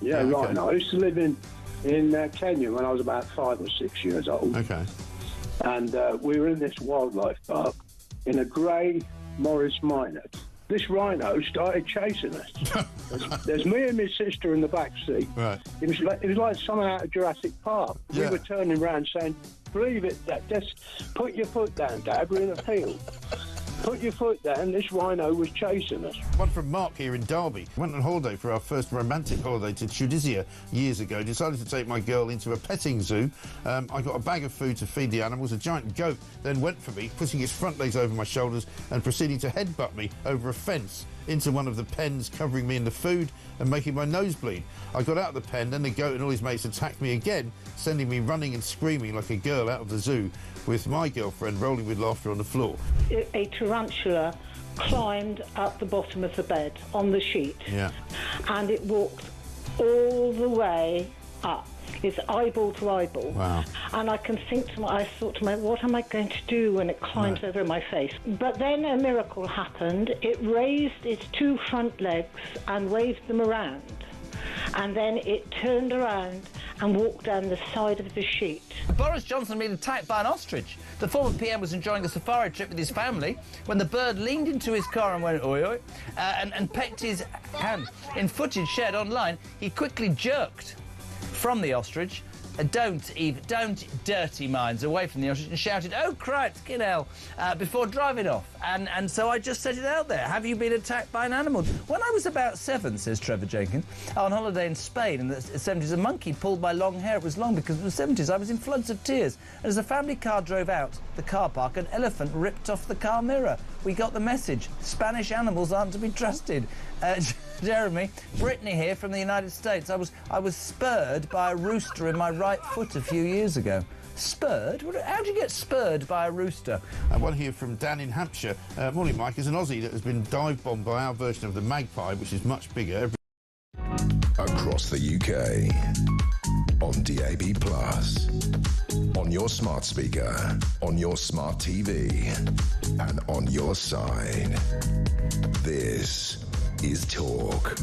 Yeah, okay. Rhino. I used to live in Kenya when I was about 5 or 6 years old. Okay. And we were in this wildlife park in a grey Morris Minor. This rhino started chasing us. There's me and my sister in the back seat. Right. It was like something out of Jurassic Park. Yeah. We were turning around saying, "Believe it, Dad. Just put your foot down, Dad. We're in a field. Put your foot down." This rhino was chasing us. One from Mark here in Derby. Went on holiday for our first romantic holiday to Tunisia years ago. Decided to take my girl into a petting zoo. I got a bag of food to feed the animals. A giant goat then went for me, putting his front legs over my shoulders and proceeding to headbutt me over a fence into one of the pens, covering me in the food and making my nose bleed. I got out of the pen, then the goat and all his mates attacked me again, sending me running and screaming like a girl out of the zoo, with my girlfriend rolling with laughter on the floor. A tarantula climbed up the bottom of the bed on the sheet. Yeah. And it walked all the way up. It's eyeball to eyeball. Wow. And I thought to myself, what am I going to do when it climbs over my face? But then a miracle happened. It raised its two front legs and waved them around. And then it turned around and walked down the side of the sheet. Boris Johnson been attacked by an ostrich. The former PM was enjoying a safari trip with his family when the bird leaned into his car and went oi oi and pecked his hand. In footage shared online, he quickly jerked from the ostrich. Don't dirty minds away from the ostrich, and shouted, "Oh, Christ, get hell," before driving off. And so I just set it out there. Have you been attacked by an animal? When I was about 7, says Trevor Jenkins, on holiday in Spain in the 70s, a monkey pulled my long hair. It was long because it was the 70s. I was in floods of tears. And as the family car drove out the car park, an elephant ripped off the car mirror. We got the message. Spanish animals aren't to be trusted. Jeremy, Brittany here from the United States. I was spurred by a rooster in my right foot a few years ago. Spurred? How do you get spurred by a rooster? One here from Dan in Hampshire. Morning, Mike. There's an Aussie that has been dive bombed by our version of the Magpie, which is much bigger. Across the UK, on DAB+, on your smart speaker, on your smart TV, and on your side. This is Talk.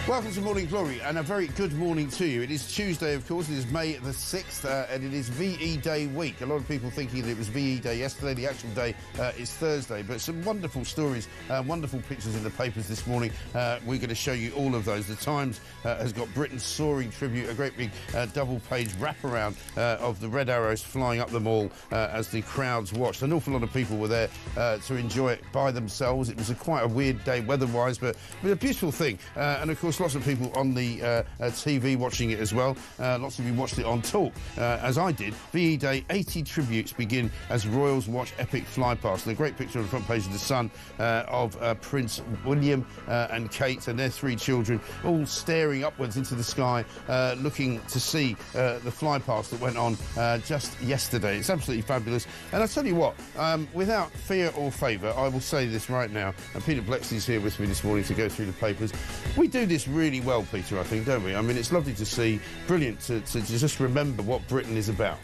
Welcome to Morning Glory, and a very good morning to you. It is Tuesday, of course. It is May the 6th, and it is VE Day week. A lot of people thinking that it was VE Day yesterday. The actual day is Thursday, but some wonderful stories, wonderful pictures in the papers this morning. We're going to show you all of those. The Times has got Britain's soaring tribute, a great big double-page wraparound of the red arrows flying up the mall as the crowds watched. An awful lot of people were there to enjoy it by themselves. It was quite a weird day weather-wise, but it was a beautiful thing. And, of course, lots of people on the TV watching it as well. Lots of you watched it on Talk, as I did. VE Day, 80 tributes begin as royals watch epic flypast. And a great picture on the front page of The Sun of Prince William and Kate and their 3 children all staring upwards into the sky, looking to see the flypast that went on just yesterday. It's absolutely fabulous. And I tell you what, without fear or favour, I will say this right now, and Peter Blexley's here with me this morning to go through the papers. We do this really well, Peter, I think, don't we? I mean, it's lovely to see, brilliant to just remember what Britain is about.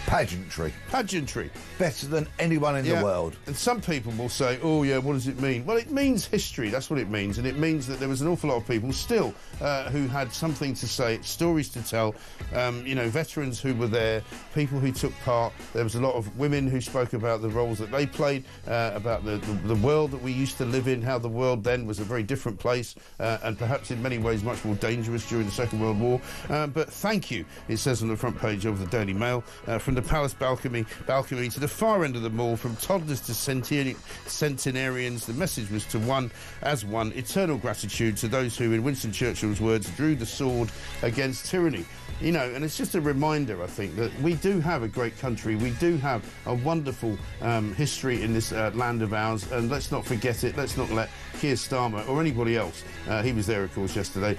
Pageantry. Pageantry. Better than anyone in the world. And some people will say, oh, yeah, what does it mean? Well, it means history. That's what it means. And it means that there was an awful lot of people still who had something to say, stories to tell, you know, veterans who were there, people who took part. There was a lot of women who spoke about the roles that they played, about the world that we used to live in, how the world then was a very different place, and perhaps in many ways much more dangerous during the Second World War. But thank you, it says on the front page of the Daily Mail, from the palace balcony to the far end of the mall, from toddlers to centenarians. The message was to one eternal gratitude to those who, in Winston Churchill's words, drew the sword against tyranny. You know, and it's just a reminder, I think, that we do have a great country. We do have a wonderful history in this land of ours, and let's not forget it. Let's not let Keir Starmer or anybody else, he was there, of course, yesterday,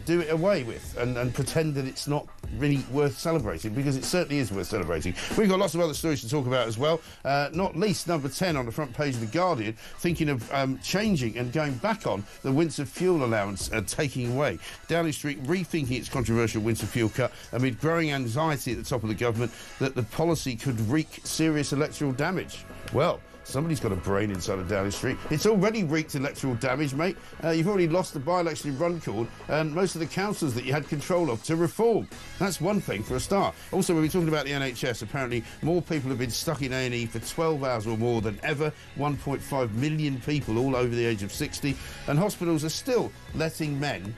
do it away with and pretend that it's not really worth celebrating, because it certainly is worth celebrating. celebrating. We've got lots of other stories to talk about as well, not least number 10 on the front page of The Guardian, thinking of changing and going back on the winter fuel allowance taking away. Downing Street rethinking its controversial winter fuel cut amid growing anxiety at the top of the government that the policy could wreak serious electoral damage. Well, somebody's got a brain inside of Downing Street. It's already wreaked electoral damage, mate. You've already lost the by-election in Runcorn and most of the councils that you had control of to reform. That's one thing for a start. Also, when we're talking about the NHS, apparently more people have been stuck in A&E for 12 hours or more than ever. 1.5 million people, all over the age of 60. And hospitals are still letting men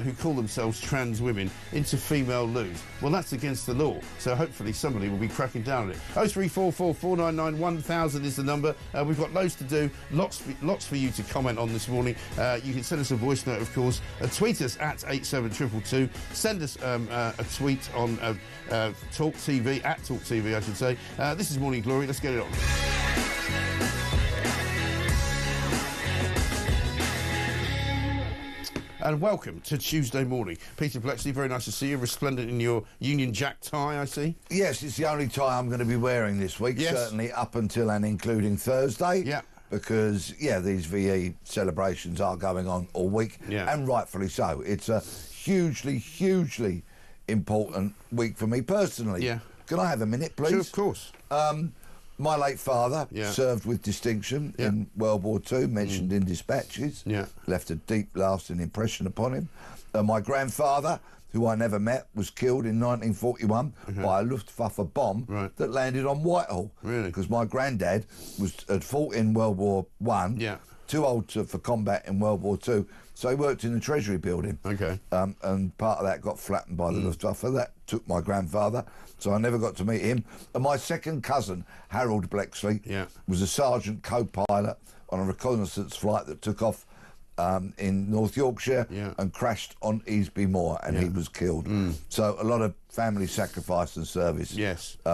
who call themselves trans women into female loos. Well, that's against the law, so hopefully somebody will be cracking down on it. 0344 499 1000 is the number. We've got loads to do, lots for you to comment on this morning. You can send us a voice note, of course, tweet us at 87222, send us a tweet on talkTV, at talkTV, I should say. This is Morning Glory, let's get it on. And welcome to Tuesday morning. Peter Bletchley, very nice to see you. Resplendent in your Union Jack tie, I see. Yes, it's the only tie I'm going to be wearing this week, certainly up until and including Thursday. Yeah. Because, these VE celebrations are going on all week, and rightfully so. It's a hugely, hugely important week for me personally. Yeah. Can I have a minute, please? Sure, of course. My late father served with distinction in World War II, mentioned in dispatches, left a deep, lasting impression upon him. My grandfather, who I never met, was killed in 1941 by a Luftwaffe bomb that landed on Whitehall. Really? Because my granddad had fought in World War I, too old for combat in World War II, so he worked in the Treasury building. Okay. And part of that got flattened by the Luftwaffe. That took my grandfather, so I never got to meet him. And my second cousin, Harold Bletchley, was a sergeant co-pilot on a reconnaissance flight that took off in North Yorkshire and crashed on Easby Moor, and he was killed. So a lot of family sacrifice and service,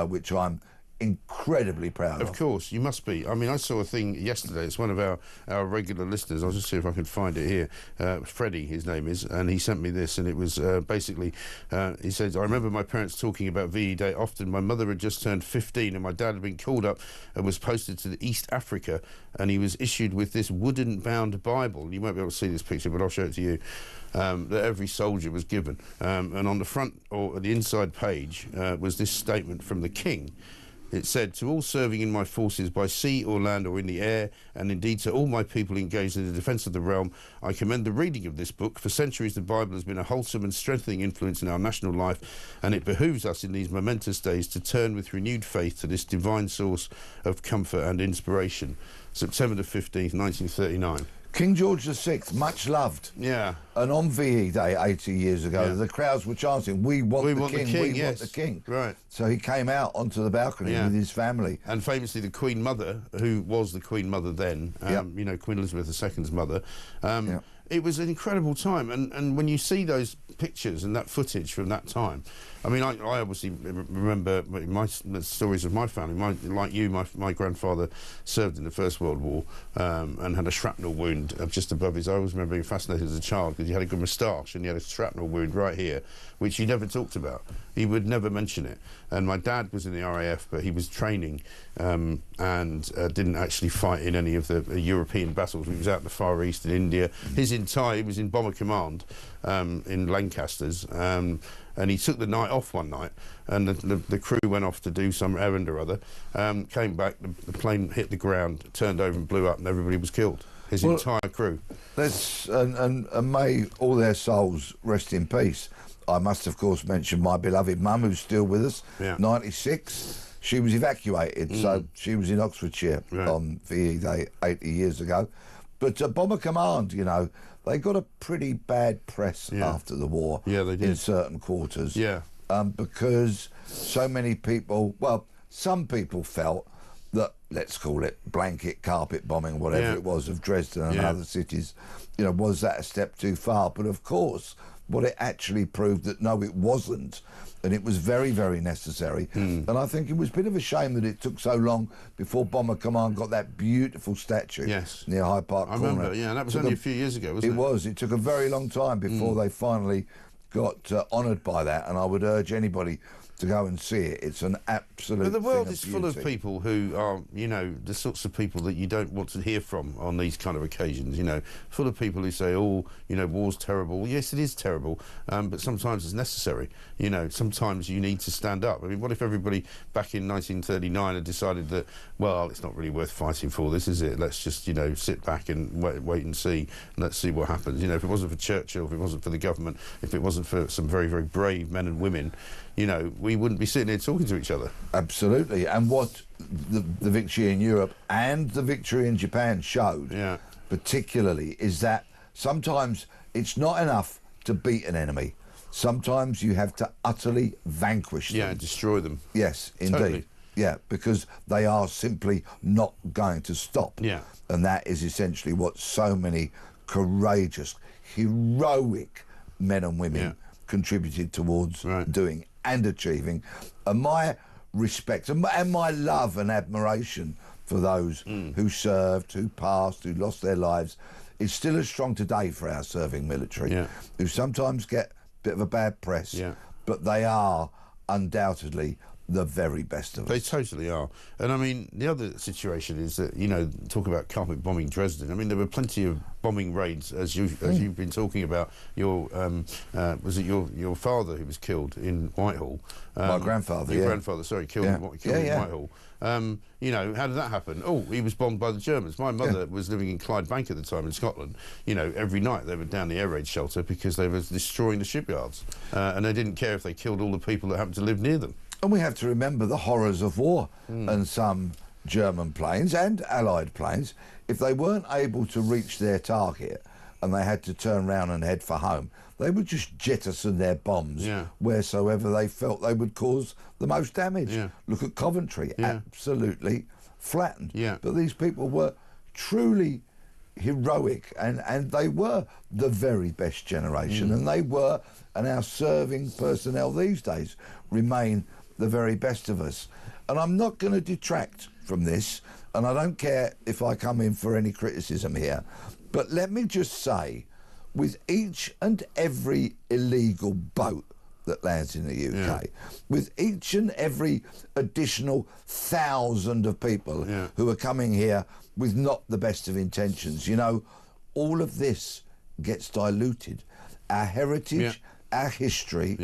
which I'm incredibly proud of. Of course, you must be. I mean, I saw a thing yesterday. It's one of our regular listeners. I'll just see if I can find it here. Freddie, his name is, and he sent me this, and it was basically, he says, I remember my parents talking about VE Day often. My mother had just turned 15 and my dad had been called up and was posted to the East Africa, and he was issued with this wooden-bound Bible. You won't be able to see this picture, but I'll show it to you. That every soldier was given. And on the front, or the inside page, was this statement from the King. It said, to all serving in my forces by sea or land or in the air, and indeed to all my people engaged in the defence of the realm, I commend the reading of this book. For centuries the Bible has been a wholesome and strengthening influence in our national life, and it behoves us in these momentous days to turn with renewed faith to this divine source of comfort and inspiration. September the 15th, 1939. King George VI, much loved. Yeah. And on VE Day 80 years ago, the crowds were chanting, we want the king, we want the king. Right. So he came out onto the balcony with his family. And famously the Queen Mother, who was the Queen Mother then, you know, Queen Elizabeth II's mother, it was an incredible time. And when you see those pictures and that footage from that time, I mean, I obviously remember the stories of my family. Like you, my grandfather served in the First World War and had a shrapnel wound just above his eye. I always remember being fascinated as a child because he had a good moustache and he had a shrapnel wound right here, which he never talked about. He would never mention it. And my dad was in the RAF, but he was training and didn't actually fight in any of the European battles. He was out in the Far East in India. He was in Bomber Command in Lancasters. And he took the night off one night, and the crew went off to do some errand or other, came back, the plane hit the ground, turned over and blew up, and everybody was killed, his entire crew. And may all their souls rest in peace. I must, of course, mention my beloved mum, who's still with us, 96. She was evacuated, so she was in Oxfordshire on VE Day 80 years ago. But Bomber Command, you know, they got a pretty bad press after the war. Yeah, they did. In certain quarters. Yeah. Because so many people, well, some people felt that, let's call it blanket carpet bombing, whatever it was, of Dresden and other cities, you know, was that a step too far? But of course, what it actually proved that no, it wasn't. And it was very, very necessary. And I think it was a bit of a shame that it took so long before Bomber Command got that beautiful statue near Hyde Park Corner. I remember, and that was only a few years ago, wasn't it? It was. It took a very long time before they finally got honoured by that. And I would urge anybody to go and see it. It's an absolute. But the world is thing full of beauty. people who are, you know, the sorts of people that you don't want to hear from on these kind of occasions. You know, full of people who say, "Oh, you know, war's terrible." Yes, it is terrible, but sometimes it's necessary. You know, sometimes you need to stand up. I mean, what if everybody back in 1939 had decided that, well, it's not really worth fighting for, this is it. Let's just, you know, sit back and wait and see. And let's see what happens. You know, if it wasn't for Churchill, if it wasn't for the government, if it wasn't for some very, very brave men and women, you know, we wouldn't be sitting here talking to each other. Absolutely. And what the victory in Europe and the victory in Japan showed, particularly, is that sometimes it's not enough to beat an enemy. Sometimes you have to utterly vanquish them. Yeah, destroy them. Yes, indeed. Totally. Yeah, because they are simply not going to stop. Yeah. And that is essentially what so many courageous, heroic men and women contributed towards doing and achieving. And my respect and my love and admiration for those who served, who passed, who lost their lives is still as strong today for our serving military, who sometimes get a bit of a bad press, but they are undoubtedly the very best of us. They totally are. And I mean, the other situation is that, you know, talk about carpet bombing Dresden. I mean, there were plenty of bombing raids, as you've been talking about. Your was it your father who was killed in Whitehall? My grandfather. Your grandfather, sorry, killed in Whitehall. You know, how did that happen? Oh, he was bombed by the Germans. My mother was living in Clydebank at the time in Scotland. You know, every night they were down the air raid shelter because they were destroying the shipyards, and they didn't care if they killed all the people that happened to live near them. And we have to remember the horrors of war. And some German planes and Allied planes, if they weren't able to reach their target and they had to turn round and head for home, they would just jettison their bombs wheresoever they felt they would cause the most damage. Look at Coventry, absolutely flattened. But these people were truly heroic, and they were the very best generation, and they were, and our serving personnel these days remain the very best of us. And I'm not going to detract from this, and I don't care if I come in for any criticism here, but let me just say, with each and every illegal boat that lands in the UK, with each and every additional 1,000 of people who are coming here with not the best of intentions, you know, all of this gets diluted. Our heritage, our history,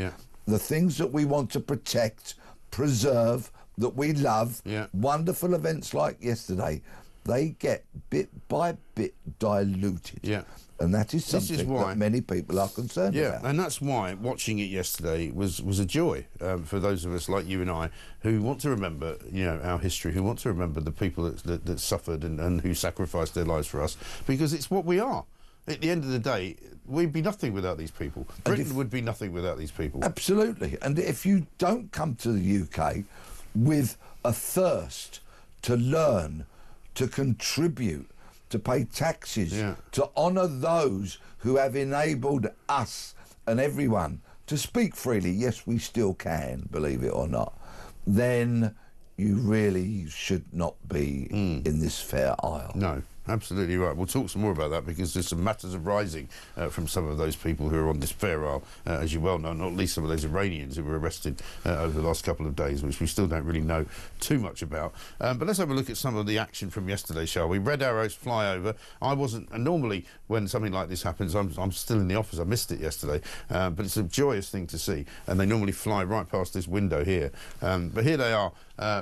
the things that we want to protect, preserve, that we love, wonderful events like yesterday, they get bit by bit diluted. And that is something that many people are concerned about. And that's why watching it yesterday was a joy for those of us like you and I who want to remember, you know, our history, who want to remember the people that suffered and who sacrificed their lives for us, because it's what we are. At the end of the day, we'd be nothing without these people. Britain would be nothing without these people. Absolutely. And if you don't come to the UK with a thirst to learn, to contribute, to pay taxes, to honour those who have enabled us and everyone to speak freely, yes, we still can, believe it or not, then you really should not be in this fair isle. No. Absolutely right. We'll talk some more about that because there's some matters arising from some of those people who are on this fair isle, as you well know, not least some of those Iranians who were arrested over the last couple of days, which we still don't really know too much about. But let's have a look at some of the action from yesterday, shall we? Red arrows fly over. I wasn't, and normally when something like this happens, I'm still in the office. I missed it yesterday, but it's a joyous thing to see, and they normally fly right past this window here. But here they are.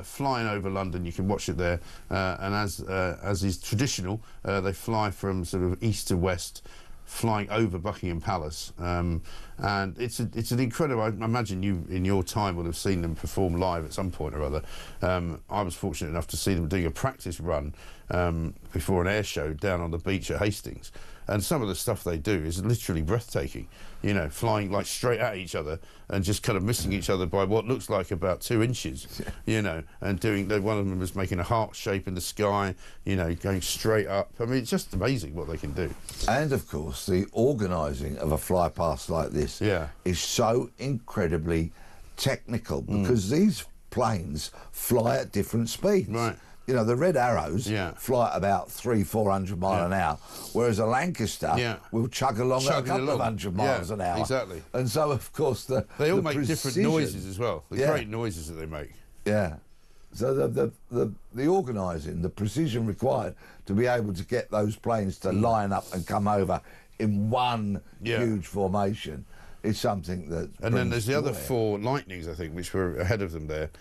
Flying over London, you can watch it there, and as is traditional, they fly from sort of east to west, flying over Buckingham Palace, and it's an incredible. I imagine you in your time would have seen them perform live at some point or other. I was fortunate enough to see them doing a practice run before an air show down on the beach at Hastings. And some of the stuff they do is literally breathtaking, you know, flying like straight at each other and just kind of missing each other by what looks like about 2 inches, you know, and doing, one of them was making a heart shape in the sky, you know, going straight up. I mean, it's just amazing what they can do. And of course, the organising of a fly past like this is so incredibly technical because these planes fly at different speeds. You know, the Red Arrows fly at about 300-400 miles an hour, whereas a Lancaster will chug along at a couple of hundred miles an hour. Exactly. And so, of course, they all make different noises as well. The great noises that they make. Yeah. So the organising, the precision required to be able to get those planes to line up and come over in one huge formation is something that. And then there's the other 4 Lightnings, I think, which were ahead of them there,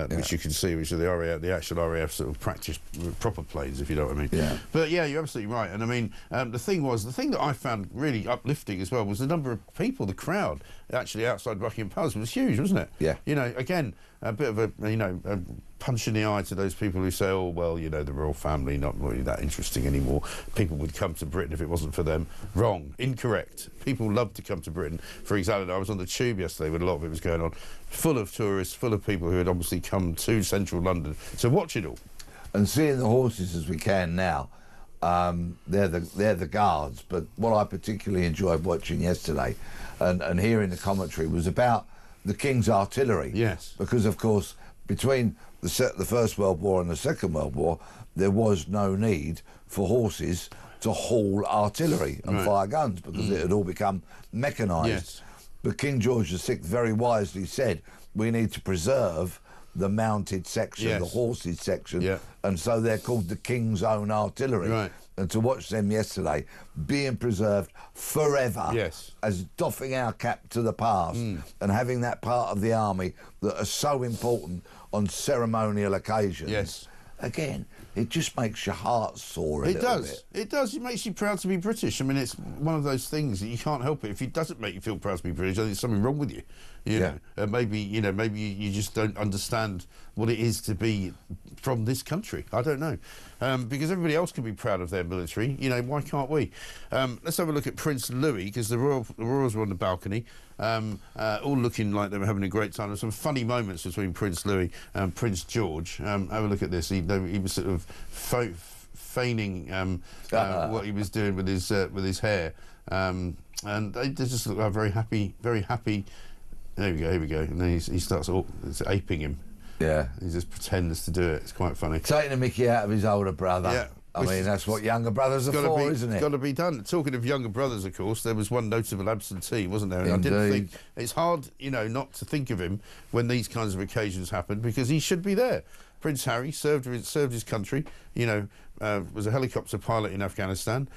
which you can see, which are the RAF, the actual RAF sort of practice proper planes, if you know what I mean. Yeah. But yeah, you're absolutely right. And I mean, the thing that I found really uplifting as well was the number of people, the crowd actually outside Buckingham Palace was huge, wasn't it? Yeah. You know, again, a bit of a punch in the eye to those people who say, oh, well, you know, the royal family, not really that interesting anymore. People would come to Britain if it wasn't for them. Wrong. Incorrect. People love to come to Britain for example. I was on the tube yesterday when a lot of it was going on, full of tourists, full of people who had obviously come to central London to watch it all. And seeing the horses as we can now, they're the guards. But what I particularly enjoyed watching yesterday and hearing the commentary was about the King's artillery. Yes. Because, of course, between the First World War and the Second World War, there was no need for horses to haul artillery and fire guns because it had all become mechanised. Yes. But King George VI very wisely said, we need to preserve the mounted section, the horses section, and so they're called the King's Own Artillery. Right. And to watch them yesterday being preserved forever as doffing our cap to the past and having that part of the army that are so important on ceremonial occasions. Yes. Again, it just makes your heart soar a little bit. It does. It makes you proud to be British. I mean, it's one of those things that you can't help it. If it doesn't make you feel proud to be British, I think there's something wrong with you. You know, maybe you just don't understand what it is to be from this country. I don't know, because everybody else can be proud of their military. You know, why can't we? Let's have a look at Prince Louis, because the royals were on the balcony, all looking like they were having a great time. There's some funny moments between Prince Louis and Prince George. Have a look at this. He was sort of feigning what he was doing with his hair, and they just look like very happy. There we go. And then he starts aping him. Yeah. He just pretends to do it. It's quite funny. Taking the mickey out of his older brother. Yeah. I mean, that's what younger brothers are for, isn't it? It's got to be done. Talking of younger brothers, of course, there was one notable absentee, wasn't there? And Indeed. I didn't think... It's hard, not to think of him when these kinds of occasions happen, because he should be there. Prince Harry served his country, was a helicopter pilot in Afghanistan,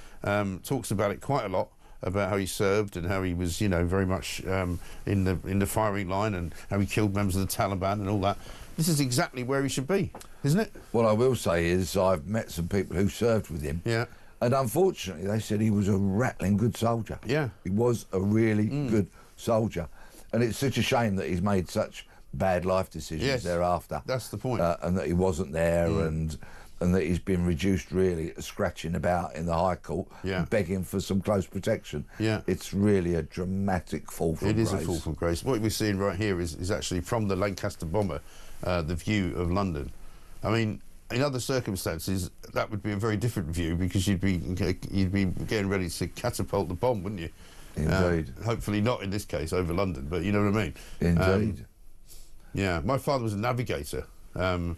talks about it quite a lot, about how he served and how he was, very much in the firing line, and how he killed members of the Taliban and all that. This is exactly where he should be, isn't it? What I will say is I've met some people who served with him. Yeah. And unfortunately, they said he was a rattling good soldier. Yeah. He was a really good soldier. And it's such a shame that he's made such bad life decisions thereafter. That's the point. And that he wasn't there and that he's been reduced really scratching about in the High Court begging for some close protection. Yeah. It's really a dramatic fall from grace. It is a fall from grace. What we're seeing right here is actually from the Lancaster bomber, the view of London. I mean, in other circumstances, that would be a very different view, because you'd be getting ready to catapult the bomb, wouldn't you? Indeed. Hopefully not in this case over London, but you know what I mean? Indeed. Yeah, my father was a navigator, and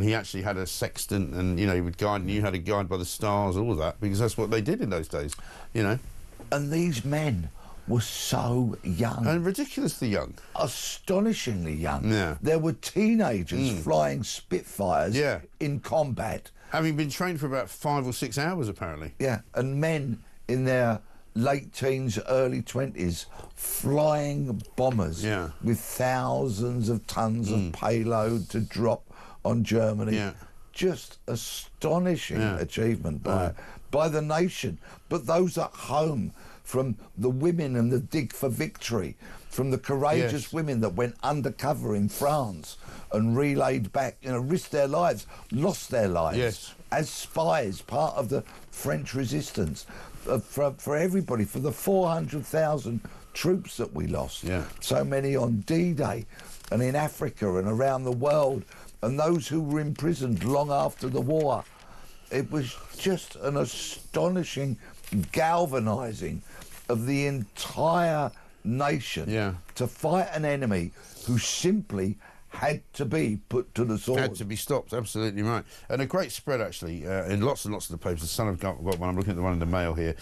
he actually had a sextant, and he would guide, and you had to guide by the stars, all of that, because that's what they did in those days, And these men were so young. And ridiculously young. Astonishingly young. Yeah. There were teenagers flying Spitfires in combat. Having been trained for about 5 or 6 hours, apparently. Yeah, and men in their late teens, early 20s, flying bombers with thousands of tons of payload to drop on Germany. Yeah. Just astonishing achievement by the nation. But those at home, from the women and the dig for victory, from the courageous women that went undercover in France and relayed back, risked their lives, lost their lives as spies, part of the French resistance, for everybody, for the 400,000 troops that we lost, so many on D-Day and in Africa and around the world, and those who were imprisoned long after the war. It was just an astonishing galvanising of the entire nation to fight an enemy who simply had to be put to the sword. Had to be stopped, absolutely right. And a great spread, actually, in lots and lots of the papers. The Sun have got one, I'm looking at the one in the Mail here.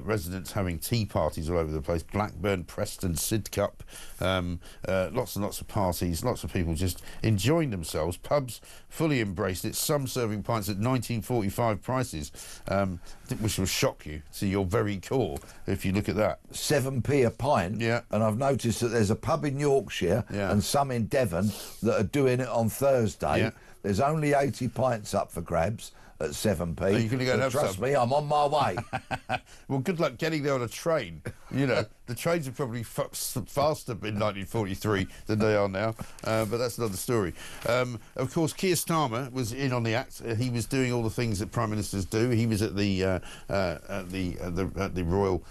Residents having tea parties all over the place. Blackburn, Preston, Sidcup. Lots and lots of parties, lots of people just enjoying themselves. Pubs fully embraced it, some serving pints at 1945 prices, which will shock you to your very core if you look at that. 7p a pint, yeah. And I've noticed that there's a pub in Yorkshire and some in Devon that are doing it on Thursday. Yeah. There's only 80 pints up for grabs at 7p. Are you going to go and have trust some? me, I'm on my way. Well, good luck getting there on a train. You know, the trains are probably faster in 1943 than they are now, but that's another story. Of course, Keir Starmer was in on the act. He was doing all the things that prime ministers do. He was at the royal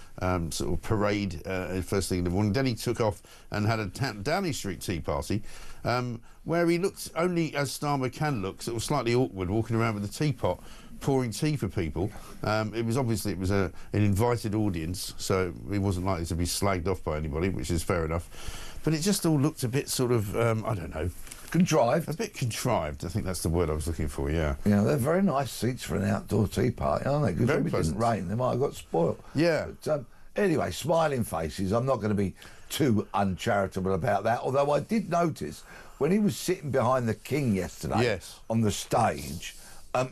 sort of parade first thing in the morning. Then he took off and had a Downing Street tea party, where he looked only as Starmer can look, sort of slightly awkward, walking around with a teapot, pouring tea for people. It was an invited audience, so he wasn't likely to be slagged off by anybody, which is fair enough. But it just all looked a bit sort of, I don't know. Contrived. A bit contrived, I think that's the word I was looking for, yeah. You know, they're very nice seats for an outdoor tea party, aren't they? Because if it didn't rain, they might have got spoiled. Yeah. But, anyway, smiling faces, I'm not going to be too uncharitable about that, although I did notice when he was sitting behind the King yesterday on the stage,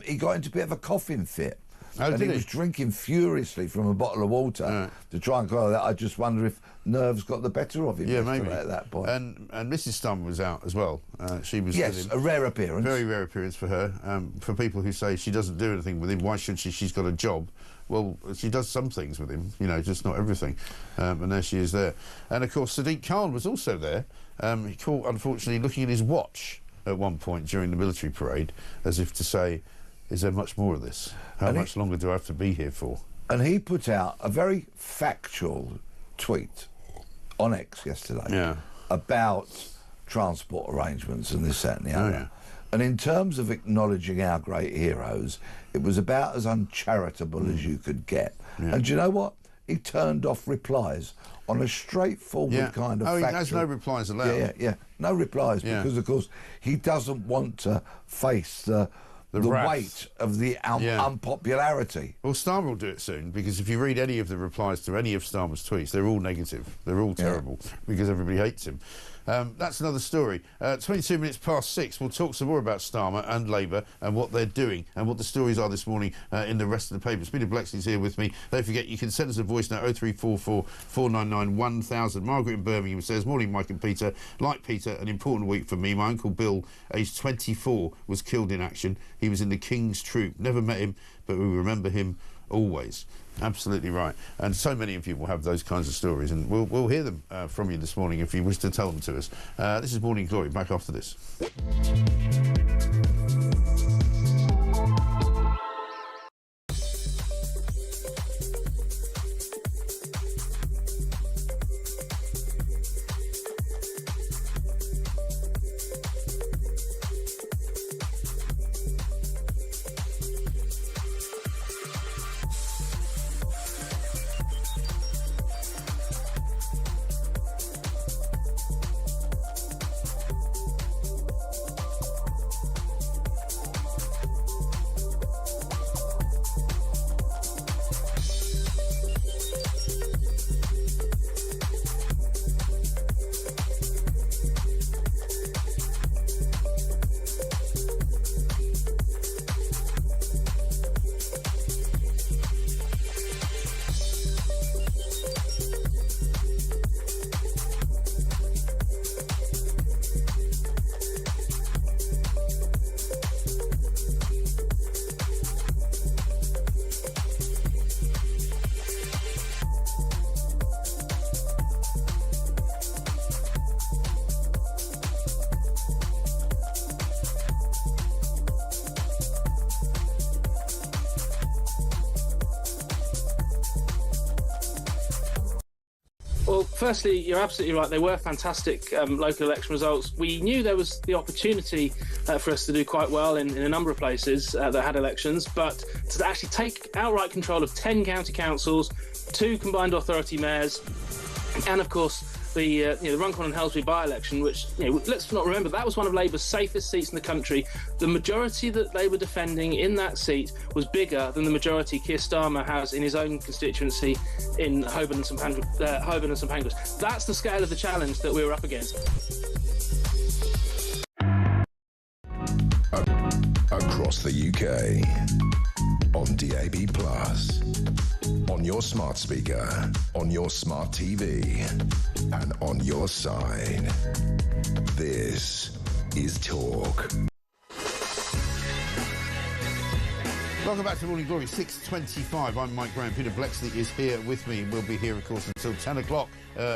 he got into a bit of a coughing fit. Oh, and he was drinking furiously from a bottle of water to try and quell that. I just wonder if nerves got the better of him maybe at that point. And Mrs. Starmer was out as well. She was with him. A rare appearance. Very rare appearance for her. For people who say she doesn't do anything with him, why should she? She's got a job. Well, she does some things with him, you know, just not everything. And there she is there. And, of course, Sadiq Khan was also there. He caught, unfortunately, looking at his watch at one point during the military parade, as if to say, is there much more of this? How much longer do I have to be here for? And he put out a very factual tweet on X yesterday about transport arrangements and this, that and the other. And in terms of acknowledging our great heroes, it was about as uncharitable as you could get. And do you know what? He turned off replies on a straightforward kind of factual... he has no replies allowed. No replies, because, of course, he doesn't want to face the weight of the unpopularity. Well, Starmer will do it soon, because if you read any of the replies to any of Starmer's tweets, they're all negative. They're all terrible, because everybody hates him. That's another story. 22 minutes past 6, we'll talk some more about Starmer and Labour and what they're doing and what the stories are this morning in the rest of the papers. Peter Blexley's here with me. Don't forget, you can send us a voice note, 0344 499 1000. Margaret in Birmingham says, morning, Mike and Peter. Like Peter, an important week for me. My uncle Bill, aged 24, was killed in action. He was in the King's Troop. Never met him, but we remember him always. Absolutely right. And so many of you will have those kinds of stories, and we'll hear them from you this morning if you wish to tell them to us. This is Morning Glory. Back after this. Well, firstly, you're absolutely right. They were fantastic local election results. We knew there was the opportunity for us to do quite well in a number of places that had elections, but to actually take outright control of 10 county councils, 2 combined authority mayors, and, of course, the Runcorn and Helsby by-election, which, let's not remember, that was one of Labour's safest seats in the country. The majority that they were defending in that seat was bigger than the majority Keir Starmer has in his own constituency in Holborn and St Pancras. That's the scale of the challenge that we were up against. Across the UK, on DAB+, on your smart speaker, on your smart TV, and on your side. This is Talk. Welcome back to Morning Glory, 6:25. I'm Mike Graham. Peter Blexley is here with me. We'll be here, of course, until 10 o'clock,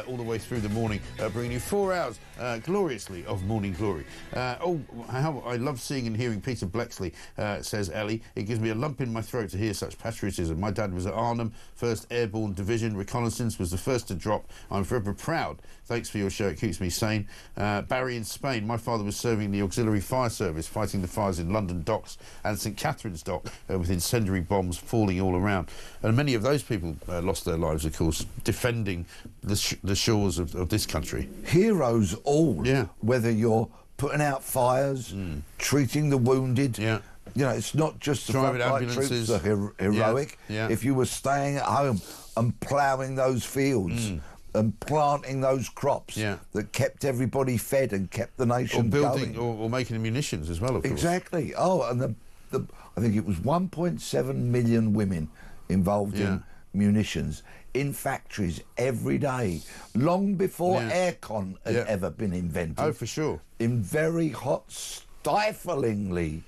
all the way through the morning, bringing you 4 hours, gloriously, of Morning Glory. How I love seeing and hearing Peter Blexley, says Ellie. It gives me a lump in my throat to hear such patriotism. My dad was at Arnhem, 1st Airborne Division. Reconnaissance was the first to drop. I'm forever proud. Thanks for your show. It keeps me sane. Barry in Spain. My father was serving the Auxiliary Fire Service, fighting the fires in London Docks and St Catherine's Dock, with incendiary bombs falling all around. And many of those people lost their lives, of course, defending the shores of this country. Heroes all. Yeah. Whether you're putting out fires, treating the wounded. Yeah. It's not just the Private frontline ambulances. troops that are heroic. Yeah. If you were staying at home and ploughing those fields and planting those crops that kept everybody fed and kept the nation building going. or making munitions as well, of course. Exactly. Oh, and I think it was 1.7 million women involved in munitions in factories every day, long before aircon had ever been invented. Oh, for sure. In very hot, stiflingly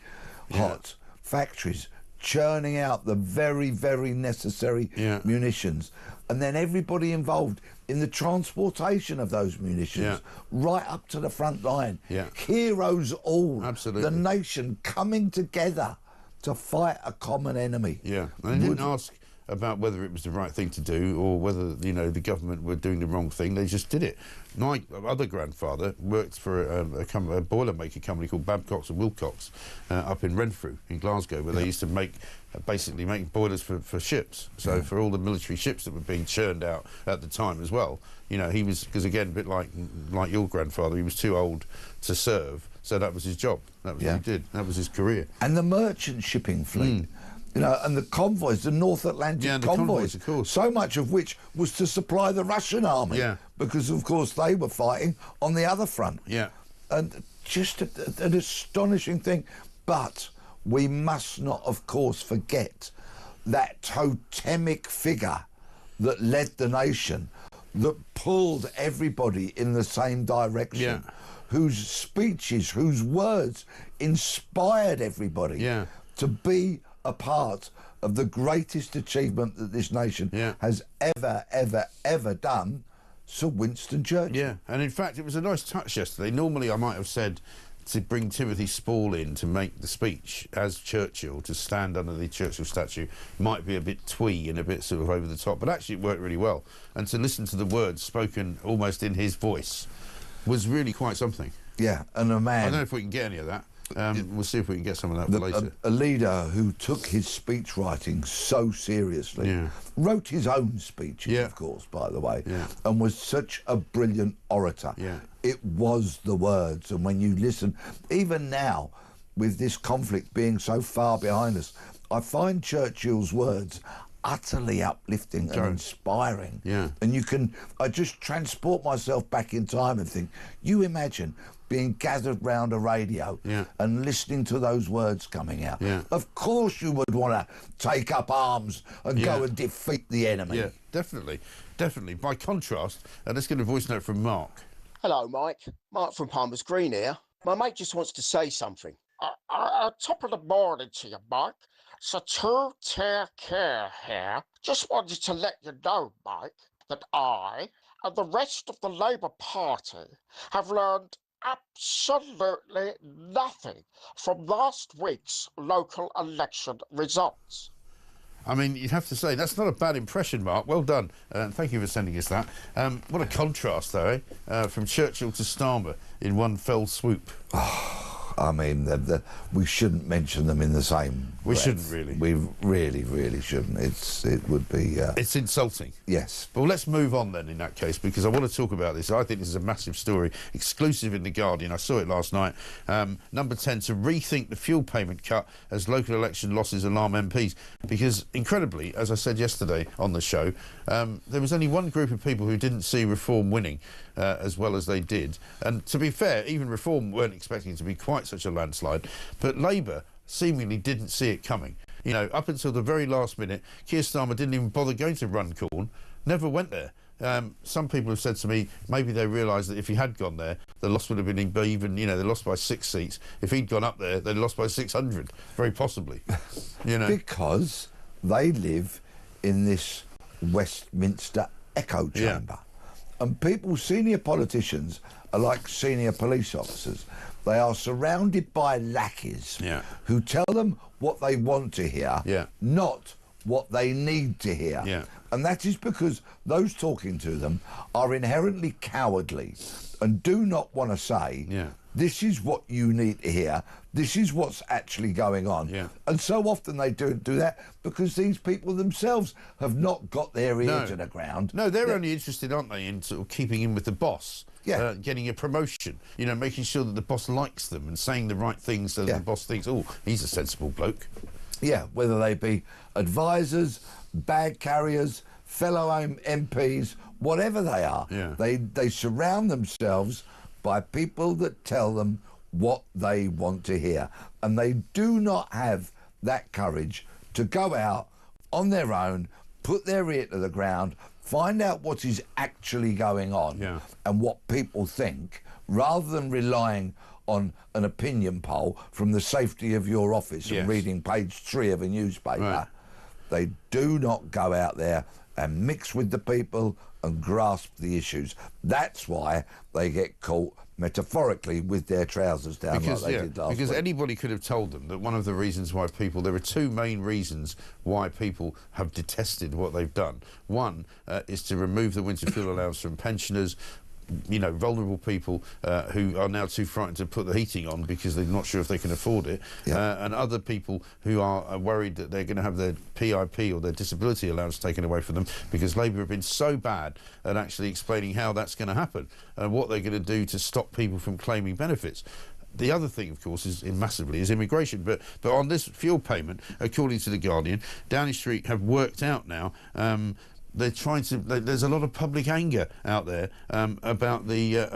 hot factories, churning out the very, very necessary munitions. And then everybody involved in the transportation of those munitions right up to the front line. Yeah. Heroes all. Absolutely. The nation coming together to fight a common enemy. Yeah, and they didn't ask about whether it was the right thing to do or whether, the government were doing the wrong thing. They just did it. My other grandfather worked for a boilermaker company called Babcock's and Wilcox up in Renfrew in Glasgow, where they used to basically make boilers for ships. So for all the military ships that were being churned out at the time as well. He was, because again, a bit like your grandfather, he was too old to serve. So that was his job. That was what he did. That was his career. And the merchant shipping fleet, and the convoys, the North Atlantic convoys, of course. So much of which was to supply the Russian army, because of course they were fighting on the other front. Yeah, and just an astonishing thing. But we must not, of course, forget that totemic figure that led the nation, that pulled everybody in the same direction. Whose speeches, whose words inspired everybody to be a part of the greatest achievement that this nation has ever done, Sir Winston Churchill. Yeah, and in fact, it was a nice touch yesterday. Normally, I might have said to bring Timothy Spall in to make the speech as Churchill, to stand under the Churchill statue, might be a bit twee and a bit sort of over the top, but actually it worked really well. And to listen to the words spoken almost in his voice was really quite something. Yeah, and a man... I don't know if we can get any of that. We'll see if we can get some of that later. A leader who took his speech writing so seriously, wrote his own speeches, of course, by the way, and was such a brilliant orator. It was the words, and when you listen, even now, with this conflict being so far behind us, I find Churchill's words utterly uplifting and inspiring. And I just transport myself back in time and think, you imagine being gathered round a radio and listening to those words coming out. Of course you would want to take up arms and go and defeat the enemy. Yeah, definitely. By contrast, let's get a voice note from Mark. Hello, Mike. Mark from Palmer's Green here. My mate just wants to say something. Top of the morning to you, Mike. So to take care here. Just wanted to let you know, Mike, that I and the rest of the Labour Party have learned absolutely nothing from last week's local election results. I mean, you'd have to say, that's not a bad impression, Mark. Well done. Thank you for sending us that. What a contrast, though, eh? From Churchill to Starmer in one fell swoop. I mean, we shouldn't mention them in the same We breath. shouldn't really. We really, really shouldn't. It would be... It's insulting. Yes. Well, let's move on then in that case, because I want to talk about this. I think this is a massive story, exclusive in The Guardian. I saw it last night. Number 10, to rethink the fuel payment cut as local election losses alarm MPs. Because, incredibly, as I said yesterday on the show, there was only one group of people who didn't see Reform winning as well as they did. And to be fair, even Reform weren't expecting it to be quite such a landslide. But Labour seemingly didn't see it coming. You know, up until the very last minute, Keir Starmer didn't even bother going to Runcorn, never went there. Some people have said to me, maybe they realised that if he had gone there, the loss would have been even, you know, they lost by 6 seats. If he'd gone up there, they'd lost by 600, very possibly. You know, because they live in this Westminster echo chamber. Yeah. And people, senior politicians, are like senior police officers. They are surrounded by lackeys who tell them what they want to hear, not what they need to hear. Yeah. And that is because those talking to them are inherently cowardly and do not want to say, this is what you need to hear, this is what's actually going on. Yeah. And so often they don't do that because these people themselves have not got their ear to the ground. No, they're only interested, aren't they, in sort of keeping in with the boss. Yeah. Getting a promotion, you know, making sure that the boss likes them and saying the right things so that the boss thinks, oh, he's a sensible bloke. Yeah, whether they be advisors, bag carriers, fellow MPs, whatever they are, they surround themselves by people that tell them what they want to hear. And they do not have that courage to go out on their own, put their ear to the ground, find out what is actually going on and what people think, rather than relying on an opinion poll from the safety of your office and reading page 3 of a newspaper. Right. They do not go out there and mix with the people and grasp the issues. That's why they get caught metaphorically with their trousers down like they did last week. Anybody could have told them that one of the reasons why people... There are two main reasons why people have detested what they've done. One is to remove the winter fuel allowance from pensioners, you know, vulnerable people who are now too frightened to put the heating on because they're not sure if they can afford it, and other people who are worried that they're going to have their PIP or their disability allowance taken away from them because Labour have been so bad at actually explaining how that's going to happen and what they're going to do to stop people from claiming benefits. The other thing, of course, is immigration. But on this fuel payment, according to The Guardian, Downing Street have worked out now... they're trying to. There's a lot of public anger out there about the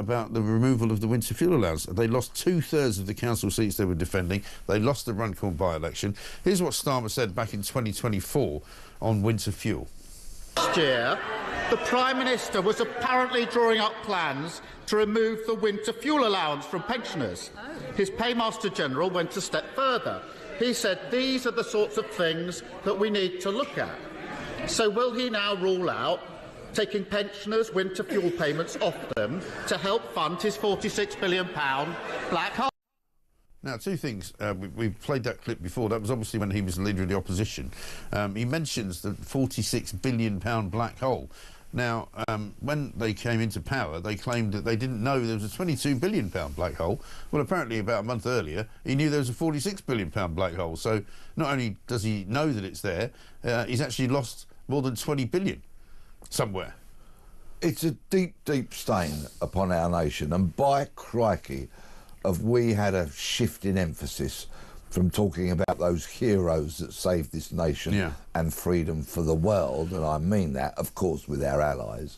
removal of the winter fuel allowance. They lost 2/3 of the council seats they were defending. They lost the Runcorn by-election. Here's what Starmer said back in 2024 on winter fuel. Last year, the Prime Minister was apparently drawing up plans to remove the winter fuel allowance from pensioners. His Paymaster General went a step further. He said these are the sorts of things that we need to look at. So will he now rule out taking pensioners' winter fuel payments off them to help fund his £46 billion black hole? Now, two things. We played that clip before. That was obviously when he was the leader of the opposition. He mentions the £46 billion black hole. Now, when they came into power, they claimed that they didn't know there was a £22 billion black hole. Well, apparently about a month earlier, he knew there was a £46 billion black hole. So not only does he know that it's there, he's actually lost more than 20 billion somewhere. It's a deep, deep stain upon our nation. And by crikey, have we had a shift in emphasis from talking about those heroes that saved this nation and freedom for the world, and I mean that, of course, with our allies.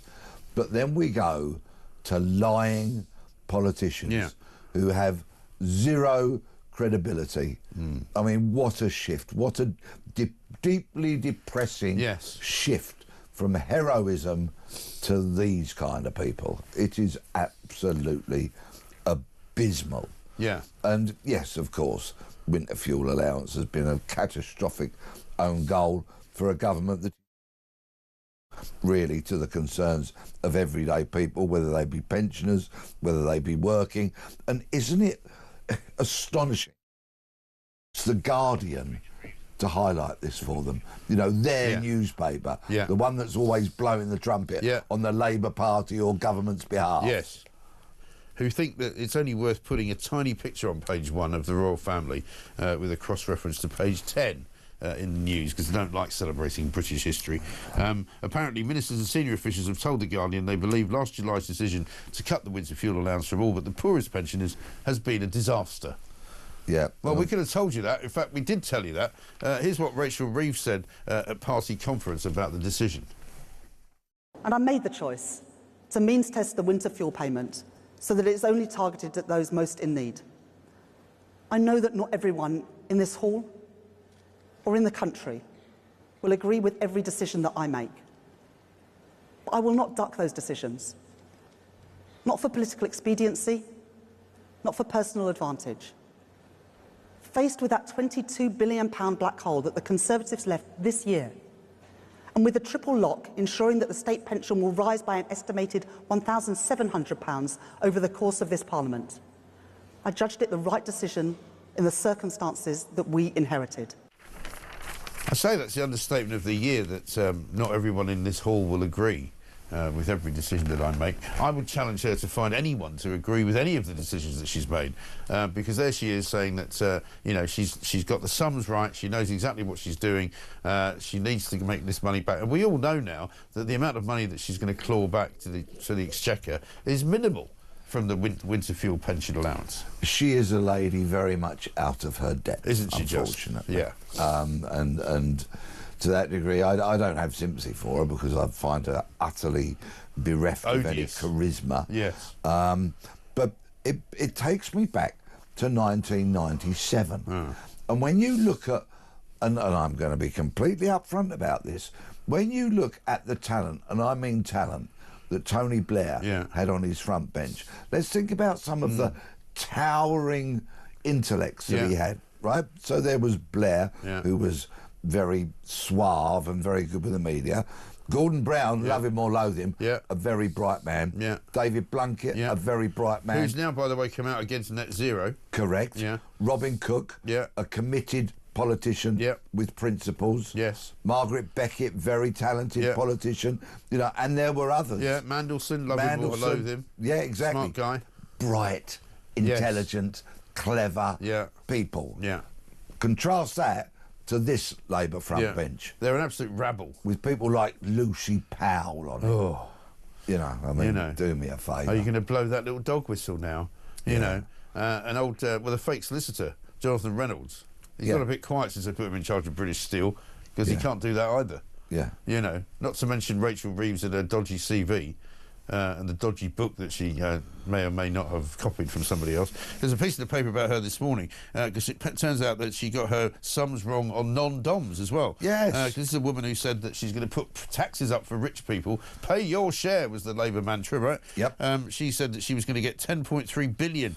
But then we go to lying politicians who have zero credibility. I mean, what a shift. What a deeply depressing shift from heroism to these kind of people. It is absolutely abysmal. Yeah. And yes, of course, winter fuel allowance has been a catastrophic own goal for a government that really to the concerns of everyday people, whether they be pensioners, whether they be working. And isn't it astonishing? It's The Guardian to highlight this for them. You know, their newspaper, the one that's always blowing the trumpet on the Labour Party or government's behalf. Yes. who think that it's only worth putting a tiny picture on page 1 of the royal family with a cross-reference to page 10 in the news, because they don't like celebrating British history. Apparently, ministers and senior officials have told The Guardian they believe last July's decision to cut the winter fuel allowance from all but the poorest pensioners has been a disaster. Yeah. Well, we could have told you that. In fact, we did tell you that. Here's what Rachel Reeves said at party conference about the decision. And I made the choice to means test the winter fuel payment so that it's only targeted at those most in need. I know that not everyone in this hall or in the country will agree with every decision that I make. But I will not duck those decisions. Not for political expediency, not for personal advantage. Faced with that £22 billion black hole that the Conservatives left this year, and with a triple lock ensuring that the state pension will rise by an estimated £1,700 over the course of this Parliament, I judged it the right decision in the circumstances that we inherited. I say that's the understatement of the year, that not everyone in this hall will agree with every decision that I make. I would challenge her to find anyone to agree with any of the decisions that she's made, because there she is saying that you know, she's got the sums right, she knows exactly what she's doing, she needs to make this money back, and we all know now that the amount of money that she's going to claw back to the Exchequer is minimal from the winter fuel pension allowance. She is a lady very much out of her depth, isn't she? Unfortunately, just? Yeah. And to that degree, I don't have sympathy for her, because I find her utterly bereft of any charisma. Yes. But it takes me back to 1997. And when you look at, and I'm going to be completely upfront about this, when you look at the talent, and I mean talent, that Tony Blair had on his front bench, let's think about some of the towering intellects that he had, right? So there was Blair, who was very suave and very good with the media. Gordon Brown, love him or loathe him, a very bright man. David Blunkett, a very bright man. Who's now, by the way, come out against net zero. Correct. Robin Cook, a committed politician with principles. Yes. Margaret Beckett, very talented politician. You know, and there were others. Mandelson, love him or loathe him. Yeah, exactly. Smart guy. Bright, intelligent, clever people. Contrast that to this Labour front bench. They're an absolute rabble. With people like Lucy Powell on it. You know, I mean, do me a favour. Are you going to blow that little dog whistle now? You know, an old, a fake solicitor, Jonathan Reynolds. He's got a bit quiet since they put him in charge of British Steel, because he can't do that either. You know, not to mention Rachel Reeves and her dodgy CV. And the dodgy book that she may or may not have copied from somebody else. There's a piece in the paper about her this morning, because it turns out that she got her sums wrong on non-doms as well. Yes. Because this is a woman who said that she's going to put taxes up for rich people. Pay your share was the Labour mantra, right? Yep. She said that she was going to get £10.3 billion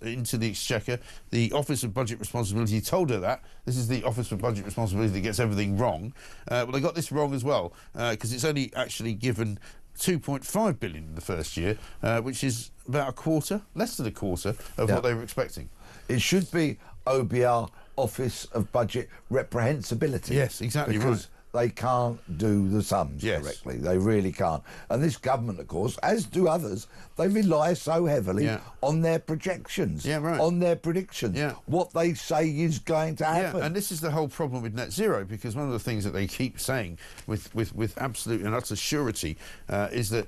into the Exchequer. The Office of Budget Responsibility told her that. This is the Office of Budget Responsibility that gets everything wrong. Well, they got this wrong as well, because it's only actually given £2.5 billion in the first year, which is about a quarter, less than a quarter of what they were expecting. It should be OBR, Office of Budget Reprehensibility. Yes, exactly because they can't do the sums correctly. They really can't. And this government, of course, as do others, they rely so heavily on their projections, on their predictions, what they say is going to happen. And this is the whole problem with net zero, because one of the things that they keep saying with absolute and utter surety is that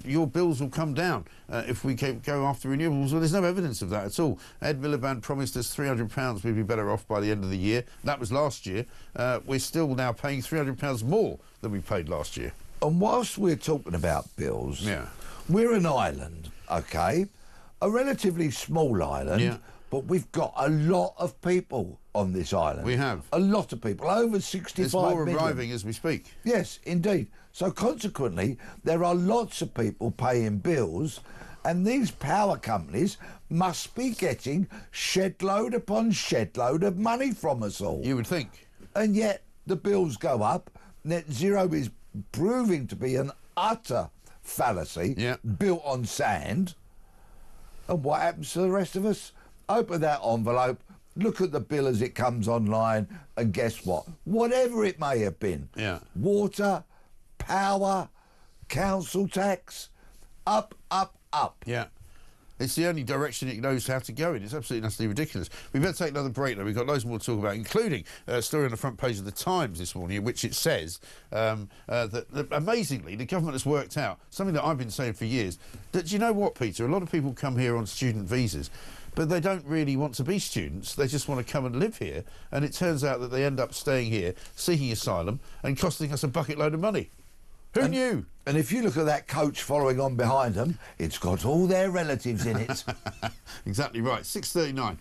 your bills will come down if we go after renewables. Well, there's no evidence of that at all. Ed Miliband promised us £300 we'd be better off by the end of the year. That was last year. We're still now paying £300 more than we paid last year. And whilst we're talking about bills, we're an island, OK? A relatively small island, but we've got a lot of people on this island. We have. A lot of people, over 65 There's more million. arriving as we speak. Yes, indeed. So consequently, there are lots of people paying bills, and these power companies must be getting shed load upon shed load of money from us all. You would think. And yet the bills go up. Net zero is proving to be an utter fallacy, built on sand. And what happens to the rest of us? Open that envelope, look at the bill as it comes online, and guess what? Whatever it may have been, water, power, council tax, up, up, up. It's the only direction it knows how to go in. It's absolutely utterly ridiculous. We better take another break, though. We've got loads more to talk about, including a story on the front page of the Times this morning, in which it says that amazingly, the government has worked out something that I've been saying for years. That, do you know what, Peter? A lot of people come here on student visas, but they don't really want to be students. They just want to come and live here. And it turns out that they end up staying here, seeking asylum, and costing us a bucket load of money. Who knew? And if you look at that coach following on behind them, it's got all their relatives in it. Exactly right. 6:39.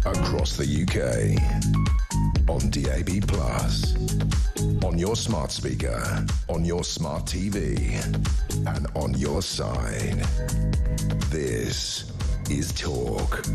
Across the UK, on DAB+, on your smart speaker, on your smart TV, and on your side. This is Talk.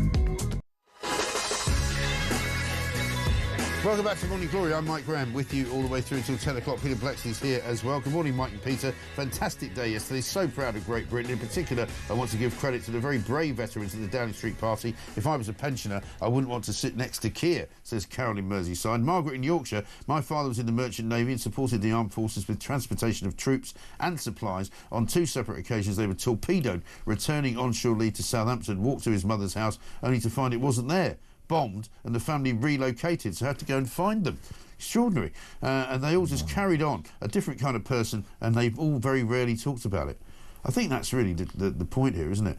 Welcome back to Morning Glory. I'm Mike Graham, with you all the way through until 10 o'clock. Peter Blexley's here as well. Good morning, Mike and Peter. Fantastic day yesterday. So proud of Great Britain. In particular, I want to give credit to the very brave veterans of the Downing Street Party. If I was a pensioner, I wouldn't want to sit next to Keir, says Carol in Merseyside. Margaret in Yorkshire. My father was in the Merchant Navy and supported the armed forces with transportation of troops and supplies. On 2 separate occasions, they were torpedoed, returning on shore leave to Southampton, walked to his mother's house, only to find it wasn't there. Bombed, and the family relocated, so I had to go and find them. Extraordinary. And they all just carried on, a different kind of person, and they've all very rarely talked about it. I think that's really the point here, isn't it?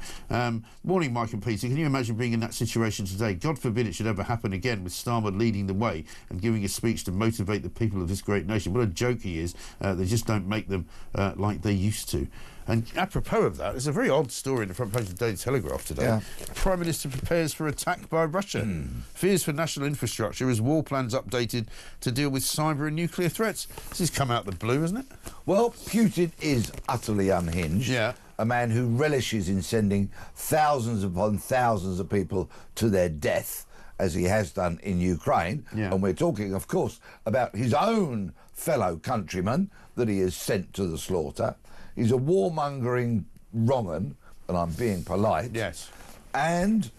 Morning, Mike and Peter. Can you imagine being in that situation today? God forbid it should ever happen again, with Starmer leading the way and giving a speech to motivate the people of this great nation. What a joke he is. They just don't make them like they used to. And apropos of that, there's a very odd story in the front page of the Daily Telegraph today. Yeah. Prime Minister prepares for attack by Russia. Fears for national infrastructure as war plans updated to deal with cyber and nuclear threats. This has come out of the blue, hasn't it? Well, Putin is utterly unhinged. Yeah. A man who relishes in sending thousands upon thousands of people to their death, as he has done in Ukraine. Yeah. And we're talking, of course, about his own fellow countrymen that he has sent to the slaughter. He's a warmongering wrong-un, and I'm being polite. Yes. And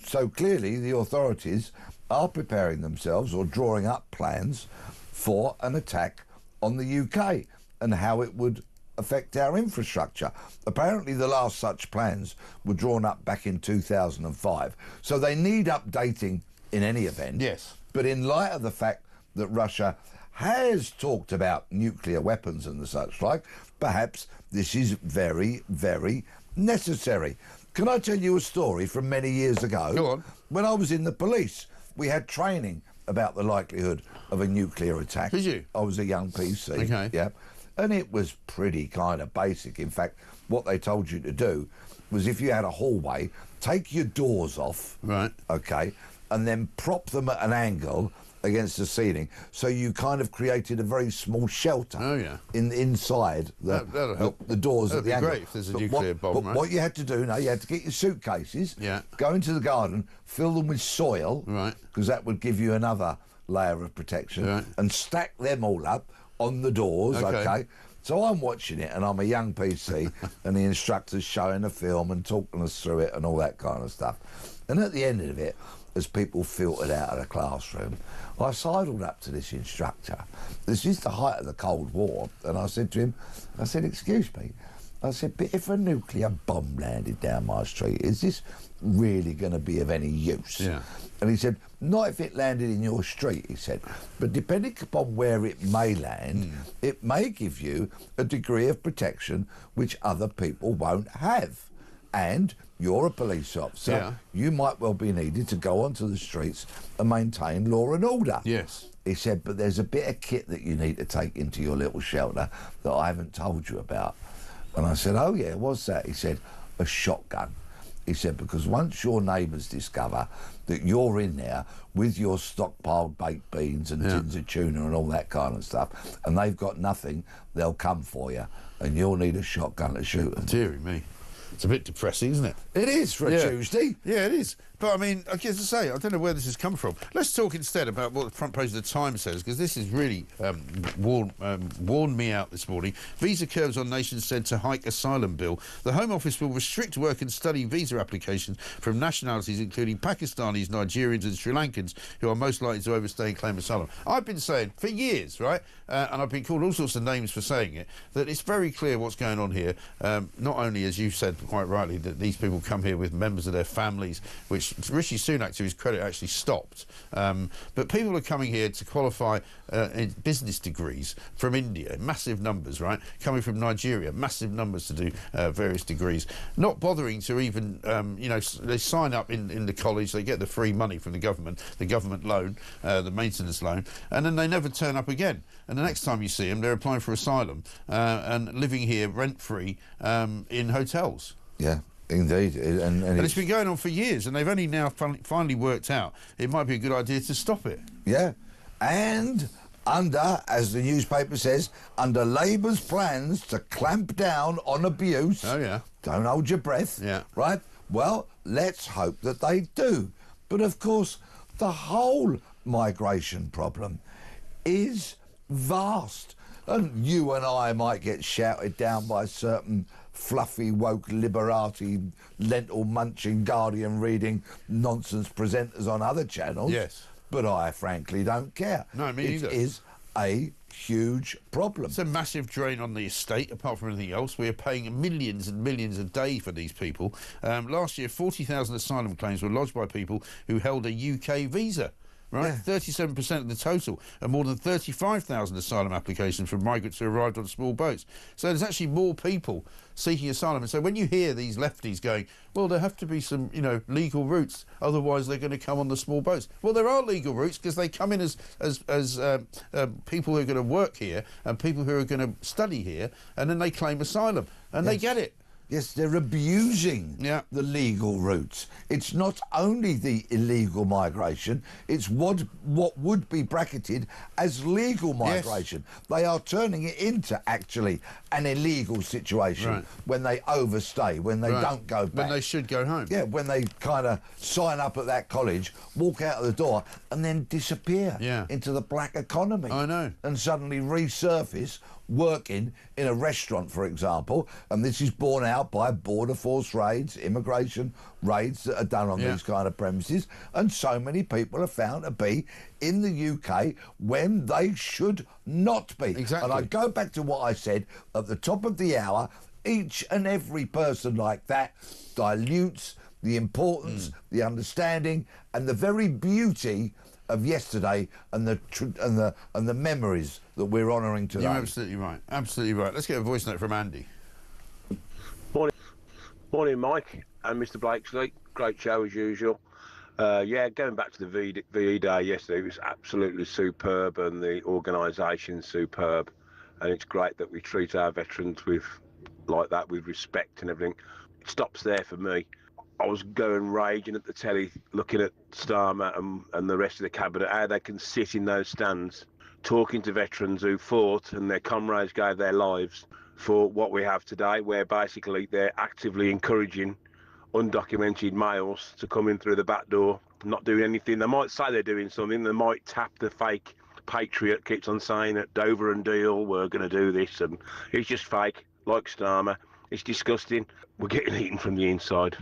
so clearly the authorities are preparing themselves or drawing up plans for an attack on the UK and how it would affect our infrastructure. Apparently the last such plans were drawn up back in 2005. So they need updating in any event. Yes. But in light of the fact that Russia has talked about nuclear weapons and the such like, perhaps this is very, very necessary. Can I tell you a story from many years ago? Go on. When I was in the police, we had training about the likelihood of a nuclear attack. Did you? I was a young PC. Okay. Yeah. And it was pretty kind of basic. In fact, what they told you to do was, if you had a hallway, take your doors off. Right. Okay. And then prop them at an angle against the ceiling, so you kind of created a very small shelter. Oh, yeah. Inside that'll help. The doors That'd at the be angle. great if there's a nuclear bomb, right? What you had to do now, you had to get your suitcases, go into the garden, fill them with soil, right, because that would give you another layer of protection, right, and stack them all up on the doors, Okay. okay? So I'm watching it, and I'm a young PC, and the instructor's showing the film and talking us through it and all that kind of stuff. And at the end of it, as people filtered out of the classroom, I sidled up to this instructor. This is the height of the Cold War, and I said to him, I said, excuse me, I said, but if a nuclear bomb landed down my street, is this really going to be of any use? Yeah. And he said, not if it landed in your street, he said, but depending upon where it may land, it may give you a degree of protection which other people won't have. And you're a police officer, Yeah. you might well be needed to go onto the streets and maintain law and order. Yes. He said, but there's a bit of kit that you need to take into your little shelter that I haven't told you about. And I said, oh yeah, what's that? He said, a shotgun. He said, because once your neighbours discover that you're in there with your stockpiled baked beans and tins of tuna and all that kind of stuff, and they've got nothing, they'll come for you, and you'll need a shotgun to shoot them. Deary me. It's a bit depressing, isn't it? It is for a Tuesday. Yeah, it is. But, I mean, I guess to say, I don't know where this has come from. Let's talk instead about what the front page of the Times says, because this has really warned me out this morning. Visa curbs on nation said to hike asylum bill. The Home Office will restrict work and study visa applications from nationalities including Pakistanis, Nigerians and Sri Lankans, who are most likely to overstay and claim asylum. I've been saying for years, right, and I've been called all sorts of names for saying it, that it's very clear what's going on here. Not only, as you said quite rightly, that these people come here with members of their families, which Rishi Sunak, to his credit, actually stopped. But people are coming here to qualify in business degrees from India, massive numbers, right? Coming from Nigeria, massive numbers to do various degrees. Not bothering to even, they sign up in the college, they get the free money from the government loan, the maintenance loan, and then they never turn up again. And the next time you see them, they're applying for asylum and living here rent-free in hotels. Yeah. Indeed, and it's been going on for years, and they've only now finally worked out it might be a good idea to stop it. Yeah, and under, as the newspaper says, under Labour's plans to clamp down on abuse. Oh yeah. Don't hold your breath. Yeah. Right. Well, let's hope that they do. But of course, the whole migration problem is vast, and you and I might get shouted down by certain fluffy, woke, liberati, lentil-munching, Guardian-reading nonsense presenters on other channels. Yes. But I frankly don't care. No, me neither. It is a huge problem. It's a massive drain on the estate, apart from anything else. We are paying millions and millions a day for these people. Last year, 40,000 asylum claims were lodged by people who held a UK visa. Right, 37% of the total, and more than 35,000 asylum applications from migrants who arrived on small boats. So there's actually more people seeking asylum. And so when you hear these lefties going, well, there have to be some, legal routes, otherwise they're going to come on the small boats. Well, there are legal routes because they come in as people who are going to work here and people who are going to study here, and then they claim asylum, and they get it. Yes, they're abusing the legal routes. It's not only the illegal migration, it's what would be bracketed as legal migration. Yes. They are turning it into actually an illegal situation when they overstay, when they don't go back. When they should go home. Yeah, when they kind of sign up at that college, walk out of the door and then disappear into the black economy. I know. And suddenly resurface working in a restaurant, for example, and this is borne out by border force raids, immigration raids that are done on these kind of premises, and so many people are found to be in the UK when they should not be. Exactly. And I go back to what I said at the top of the hour, each and every person like that dilutes the importance, the understanding, and the very beauty of yesterday and the memories that we're honouring today. You're absolutely right. Absolutely right. Let's get a voice note from Andy. Morning, Mike and Mr. Blakesley. Great show as usual. Going back to the VE Day yesterday, it was absolutely superb, and the organisation's superb, and it's great that we treat our veterans like that, with respect and everything. It stops there for me. I was going raging at the telly, looking at Starmer and the rest of the cabinet, how they can sit in those stands talking to veterans who fought and their comrades gave their lives for what we have today, where basically they're actively encouraging undocumented males to come in through the back door, not doing anything. They might say they're doing something, they might tap the fake patriot, keeps on saying that Dover and Deal were going to do this, and he's just fake, like Starmer. It's disgusting. We're getting eaten from the inside.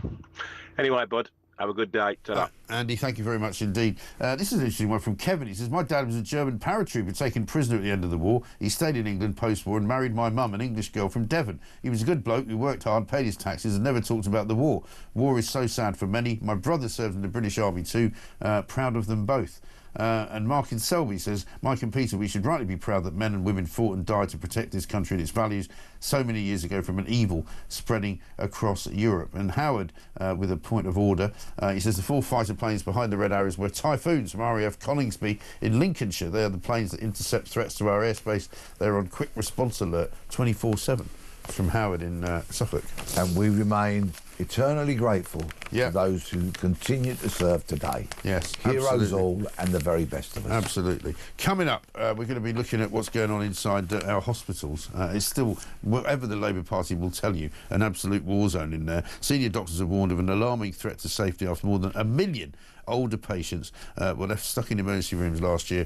Anyway, bud, have a good day. Ta-da. Andy, thank you very much indeed. This is an interesting one from Kevin. He says, my dad was a German paratrooper taken prisoner at the end of the war. He stayed in England post-war and married my mum, an English girl from Devon. He was a good bloke who worked hard, paid his taxes and never talked about the war. War is so sad for many. My brother served in the British Army too. Proud of them both. And Mark in Selby says, Mike and Peter, we should rightly be proud that men and women fought and died to protect this country and its values so many years ago from an evil spreading across Europe. And Howard, with a point of order, he says the 4 fighter planes behind the Red Arrows were Typhoons from RAF Coningsby in Lincolnshire. They are the planes that intercept threats to our airspace. They're on quick response alert 24/7. From Howard in Suffolk. And we remain eternally grateful to those who continue to serve today. Yes, heroes absolutely. all, and the very best of us. Absolutely. Coming up, we're going to be looking at what's going on inside our hospitals. It's still, whatever the Labour Party will tell you, an absolute war zone in there. Senior doctors have warned of an alarming threat to safety after more than 1 million older patients were left stuck in emergency rooms last year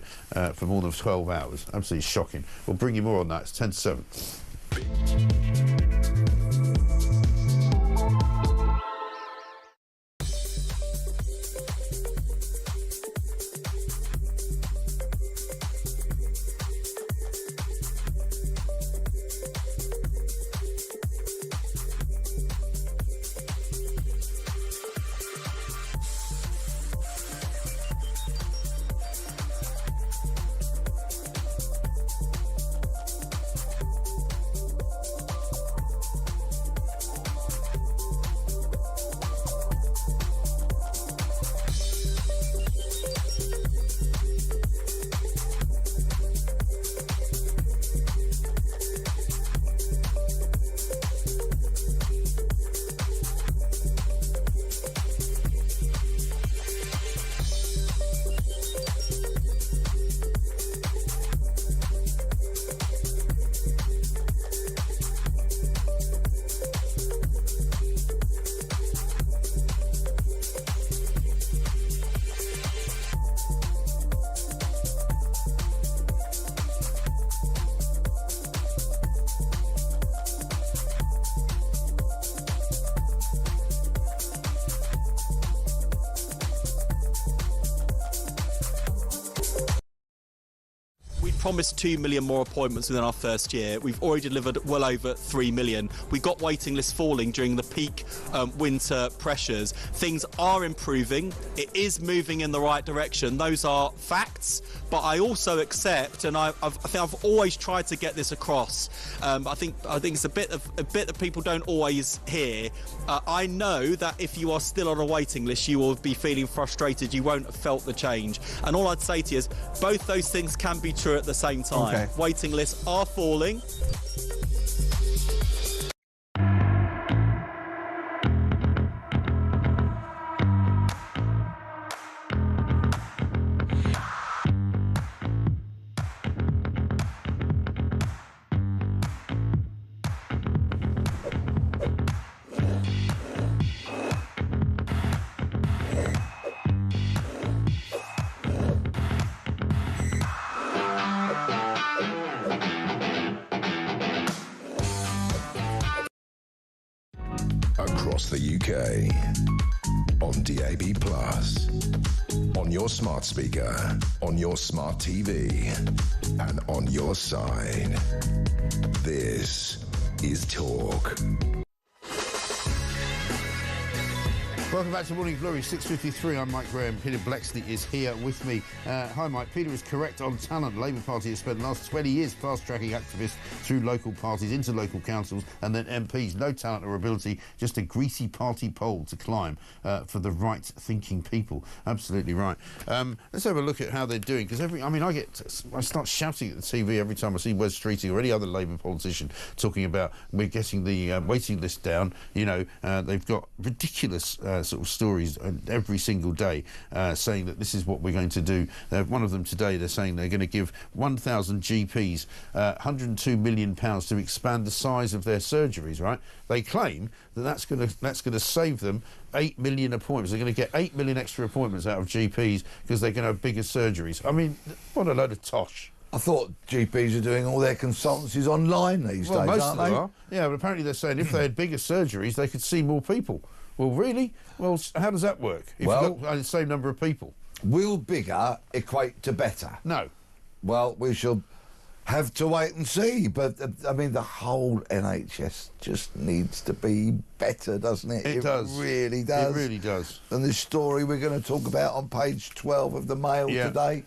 for more than 12 hours. Absolutely shocking. We'll bring you more on that. It's 10 to 7. Promised 2 million more appointments within our first year. We've already delivered well over 3 million. We got waiting lists falling during the peak winter pressures. Things are improving. It is moving in the right direction. Those are facts, but I also accept, and I think I've always tried to get this across. I think it's a bit that people don't always hear. I know that if you are still on a waiting list, you will be feeling frustrated. You won't have felt the change. And all I'd say to you is both those things can be true at the same time. Okay. Waiting lists are falling. Across the UK, on DAB+, on your smart speaker, on your smart TV, and on your side. This is Talk. Welcome back to Morning Glory, 6:53. I'm Mike Graham. Peter Blexley is here with me. Hi, Mike. Peter is correct on talent. Labour Party has spent the last 20 years fast-tracking activists through local parties into local councils and then MPs. No talent or ability, just a greasy party pole to climb for the right-thinking people. Absolutely right. Let's have a look at how they're doing, because I start shouting at the TV every time I see Wes Streeting or any other Labour politician talking about we're getting the waiting list down. You know, they've got ridiculous sort of stories every single day saying that this is what we're going to do. One of them today, they're saying they're going to give 1,000 GPs £102 million to expand the size of their surgeries, right? They claim that that's going to save them 8 million appointments. They're going to get 8 million extra appointments out of GPs because they're going to have bigger surgeries. I mean, what a load of tosh. I thought GPs are doing all their consultancies online these days, most aren't of them they? are. Yeah, but apparently they're saying if they had bigger surgeries, they could see more people. Well, really? Well, how does that work if you've got the same number of people? Will bigger equate to better? No. Well, we shall have to wait and see. But, I mean, the whole NHS just needs to be better, doesn't it? It does. Really does. It really does. And this story we're going to talk about on page 12 of the Mail today,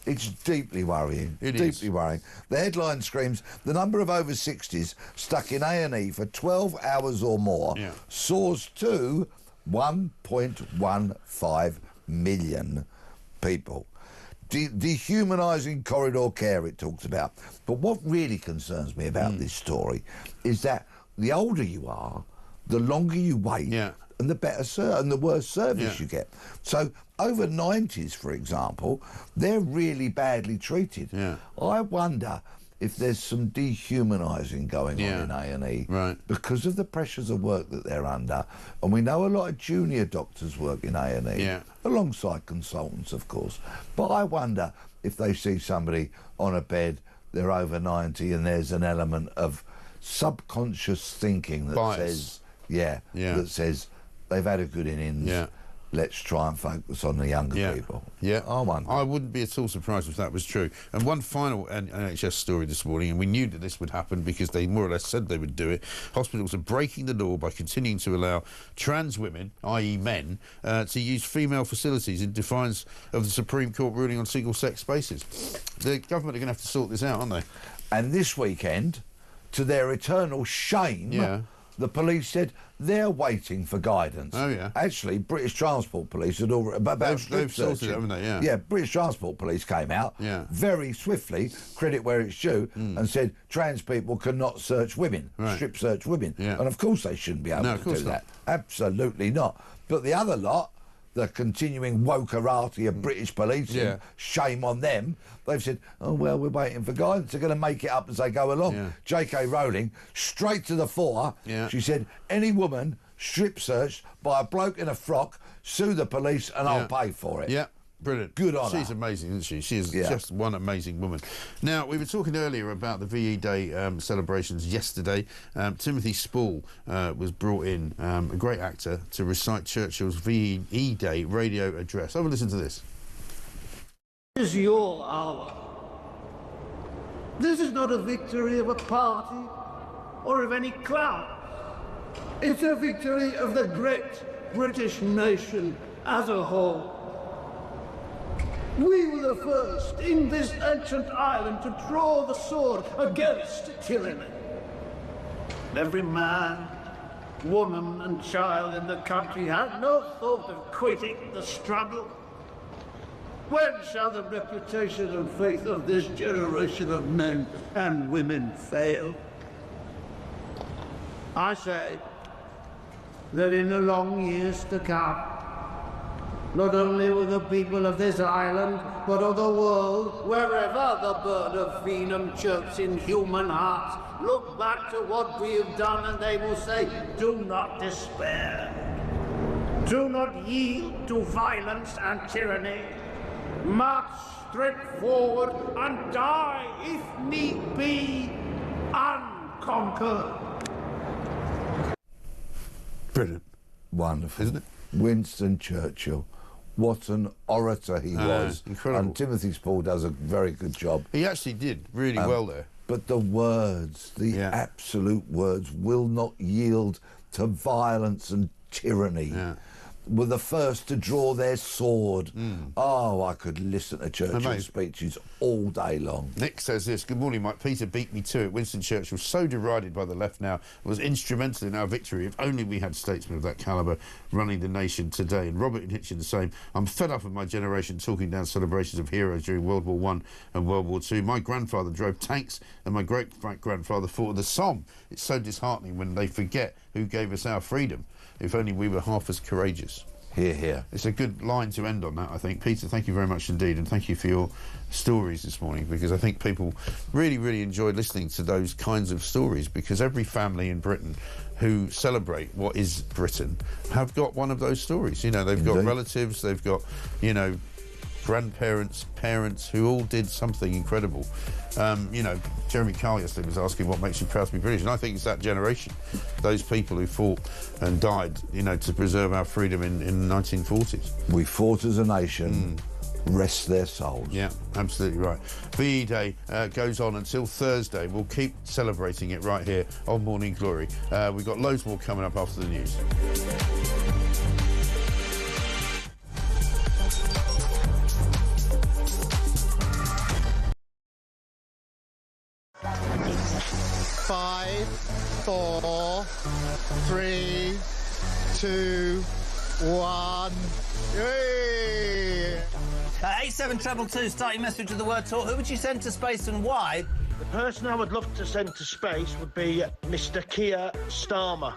it's deeply worrying. Deeply worrying. The headline screams, the number of over 60s stuck in A&E for 12 hours or more soars to 1.15 million people. Dehumanising corridor care it talks about. But what really concerns me about this story is that the older you are, the longer you wait, and the better and the worse service you get. So over 90s, for example, they're really badly treated. I wonder if there's some dehumanising going on in A&E because of the pressures of work that they're under. And we know a lot of junior doctors work in A&E, alongside consultants, of course. But I wonder if they see somebody on a bed, they're over 90, and there's an element of subconscious thinking that says, that says they've had a good innings. Let's try and focus on the younger people. I wouldn't be at all surprised if that was true. And one final NHS story this morning, and we knew that this would happen because they more or less said they would do it. Hospitals are breaking the law by continuing to allow trans women, i.e. men, to use female facilities in defiance of the Supreme Court ruling on single-sex spaces. The government are going to have to sort this out, aren't they? And this weekend, to their eternal shame, the police said they're waiting for guidance. Actually, British Transport Police had already... They've sorted it, haven't they? Yeah, British Transport Police came out very swiftly, credit where it's due, and said trans people cannot search women, strip search women. And of course they shouldn't be able to do that. Absolutely not. But the other lot, the continuing wokerati of British policing, shame on them. They've said, oh, well, we're waiting for guidance. They're going to make it up as they go along. J.K. Rowling, straight to the fore, she said, any woman strip searched by a bloke in a frock, sue the police and I'll pay for it. Brilliant. Good on her. She's amazing, isn't she? She is just one amazing woman. Now, we were talking earlier about the VE Day celebrations yesterday. Timothy Spall was brought in, a great actor, to recite Churchill's VE Day radio address. Have a listen to this. This is your hour. This is not a victory of a party or of any clout. It's a victory of the great British nation as a whole. We were the first in this ancient island to draw the sword against tyranny. Every man, woman and child in the country had no thought of quitting the struggle. When shall the reputation and faith of this generation of men and women fail? I say that in the long years to come, not only will the people of this island, but of the world, wherever the bird of Venum chirps in human hearts, look back to what we have done and they will say, do not despair. Do not yield to violence and tyranny. March straight forward and die, if need be, unconquered. Brilliant. Wonderful. Isn't it? Winston Churchill. What an orator he was. Incredible. And Timothy Spall does a very good job. He actually did really well there. But the words, the absolute words, will not yield to violence and tyranny. Were the first to draw their sword. Oh, I could listen to Churchill's speeches all day long. Nick says this, good morning, Mike. Peter beat me to it. Winston Churchill, so derided by the left now, was instrumental in our victory. If only we had statesmen of that calibre running the nation today. And Robert in Hitchin the same. I'm fed up of my generation talking down celebrations of heroes during World War I and World War II. My grandfather drove tanks and my great-grandfather fought in the Somme. It's so disheartening when they forget who gave us our freedom. if only we were half as courageous. Hear, hear. It's a good line to end on that, I think. Peter, thank you very much indeed, and thank you for your stories this morning, because I think people really, really enjoyed listening to those kinds of stories, because every family in Britain who celebrate what is Britain have got one of those stories. You know, they've got relatives, they've got, you know, grandparents, parents who all did something incredible. You know, Jeremy Kyle yesterday was asking what makes you proud to be British, and I think it's that generation, those people who fought and died, you know, to preserve our freedom in the 1940s. We fought as a nation. Rest their souls. Yeah, absolutely right. VE Day goes on until Thursday. We'll keep celebrating it right here on Morning Glory. We've got loads more coming up after the news. Five, 4, 3, 2, 1. Yay! 8722, start your message with the word talk. Who would you send to space and why? The person I would love to send to space would be Mr. Keir Starmer.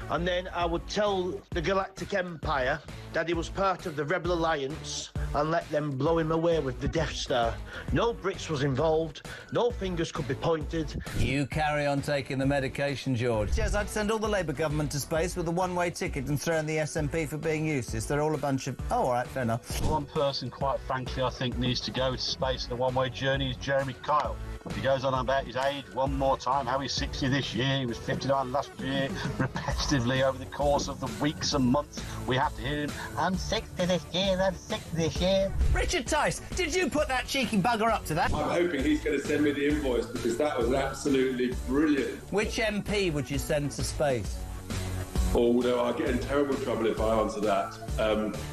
And then I would tell the Galactic Empire that he was part of the Rebel Alliance and let them blow him away with the Death Star. No Brits was involved, no fingers could be pointed. You carry on taking the medication, George. Yes, I'd send all the Labour government to space with a one-way ticket and throw in the SNP for being useless. They're all a bunch of... Oh, all right, fair enough. One person, quite frankly, I think needs to go to space in a one-way journey is Jeremy Kyle. He goes on about his age one more time, how he's 60 this year, he was 59 last year, repetitively over the course of the weeks and months. We have to hear him, I'm 60 this year, I'm 60 this year. Richard Tice, did you put that cheeky bugger up to that? I'm hoping he's going to send me the invoice, because that was absolutely brilliant. Which MP would you send to space? Oh, no, I'll get in terrible trouble if I answer that.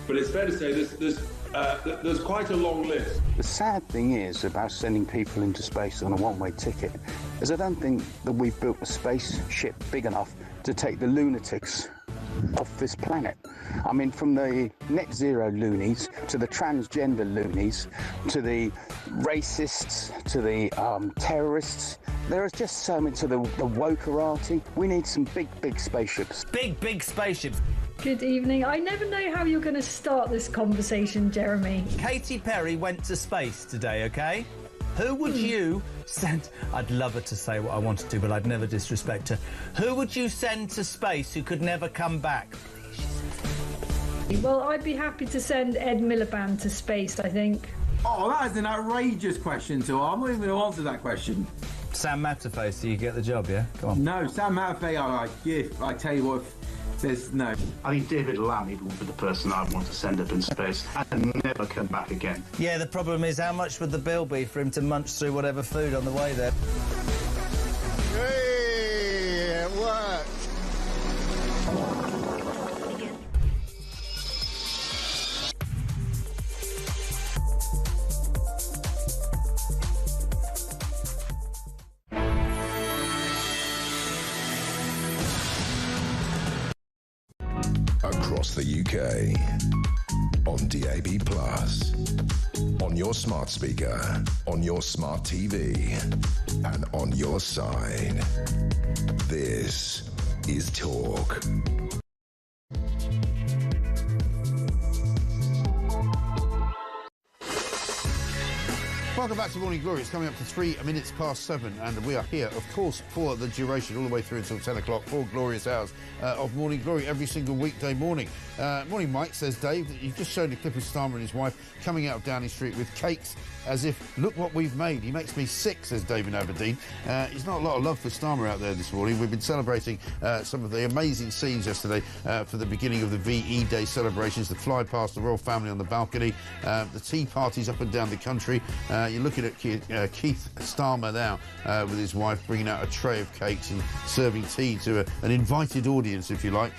But it's fair to say there's quite a long list. The sad thing is about sending people into space on a one-way ticket is I don't think that we've built a spaceship big enough to take the lunatics off this planet. I mean, from the net zero loonies to the transgender loonies to the racists to the terrorists, there is just so many to the wokerati. We need some big spaceships. Big spaceships. Good evening. I never know how you're going to start this conversation, Jeremy. Katy Perry went to space today, OK? Who would you send... I'd love her to say what I wanted to, but I'd never disrespect her. Who would you send to space who could never come back? Well, I'd be happy to send Ed Miliband to space, I think. Oh, that is an outrageous question, so I'm not even going to answer that question. Sam Matterface, do you get the job, yeah? Go on. No, Sam Matterface, I tell you what... There's no. I think David Lammy would be the person I'd want to send up in space and never come back again. Yeah, the problem is how much would the bill be for him to munch through whatever food on the way there? Hey, it worked. Across the UK, on DAB+, on your smart speaker, on your smart TV, and on your side. This is Talk. Welcome back to Morning Glory. It's coming up to 3 minutes past 7, and we are here, of course, for the duration, all the way through until 10 o'clock, 4 glorious hours of Morning Glory every single weekday morning. Morning, Mike, says Dave, that you've just shown a clip of Starmer and his wife coming out of Downing Street with cakes as if, look what we've made. He makes me sick, says Dave in Aberdeen. There's not a lot of love for Starmer out there this morning. We've been celebrating some of the amazing scenes yesterday for the beginning of the VE Day celebrations, the fly past the royal family on the balcony, the tea parties up and down the country. You're looking at Keith Starmer now with his wife bringing out a tray of cakes and serving tea to an invited audience, if you like.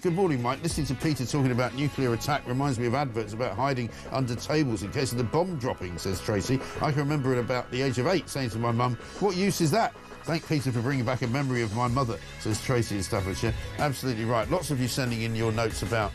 Good morning, Mike. Listening to Peter talking about nuclear attack reminds me of adverts about hiding under tables in case of the bomb dropping, says Tracy. I can remember at about the age of 8 saying to my mum, what use is that? Thank Peter for bringing back a memory of my mother, says Tracy in Staffordshire. Absolutely right. Lots of you sending in your notes about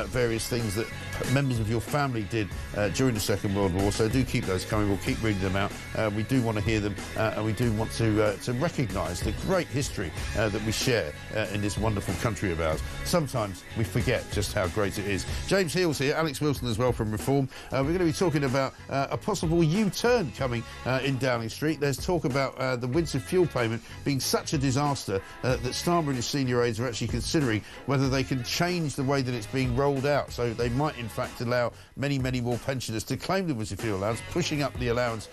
various things that members of your family did during the Second World War, so do keep those coming. We'll keep reading them out. We do want to hear them, and we do want to recognise the great history that we share in this wonderful country of ours. Sometimes we forget just how great it is. James Heal's here, Alex Wilson as well from Reform. We're going to be talking about a possible U-turn coming in Downing Street. There's talk about the winter fuel payment being such a disaster that Starmer and his senior aides are actually considering whether they can change the way that it's being rolled out. So they might, in fact, allow many, many more pensioners to claim the winter fuel allowance, pushing up the allowance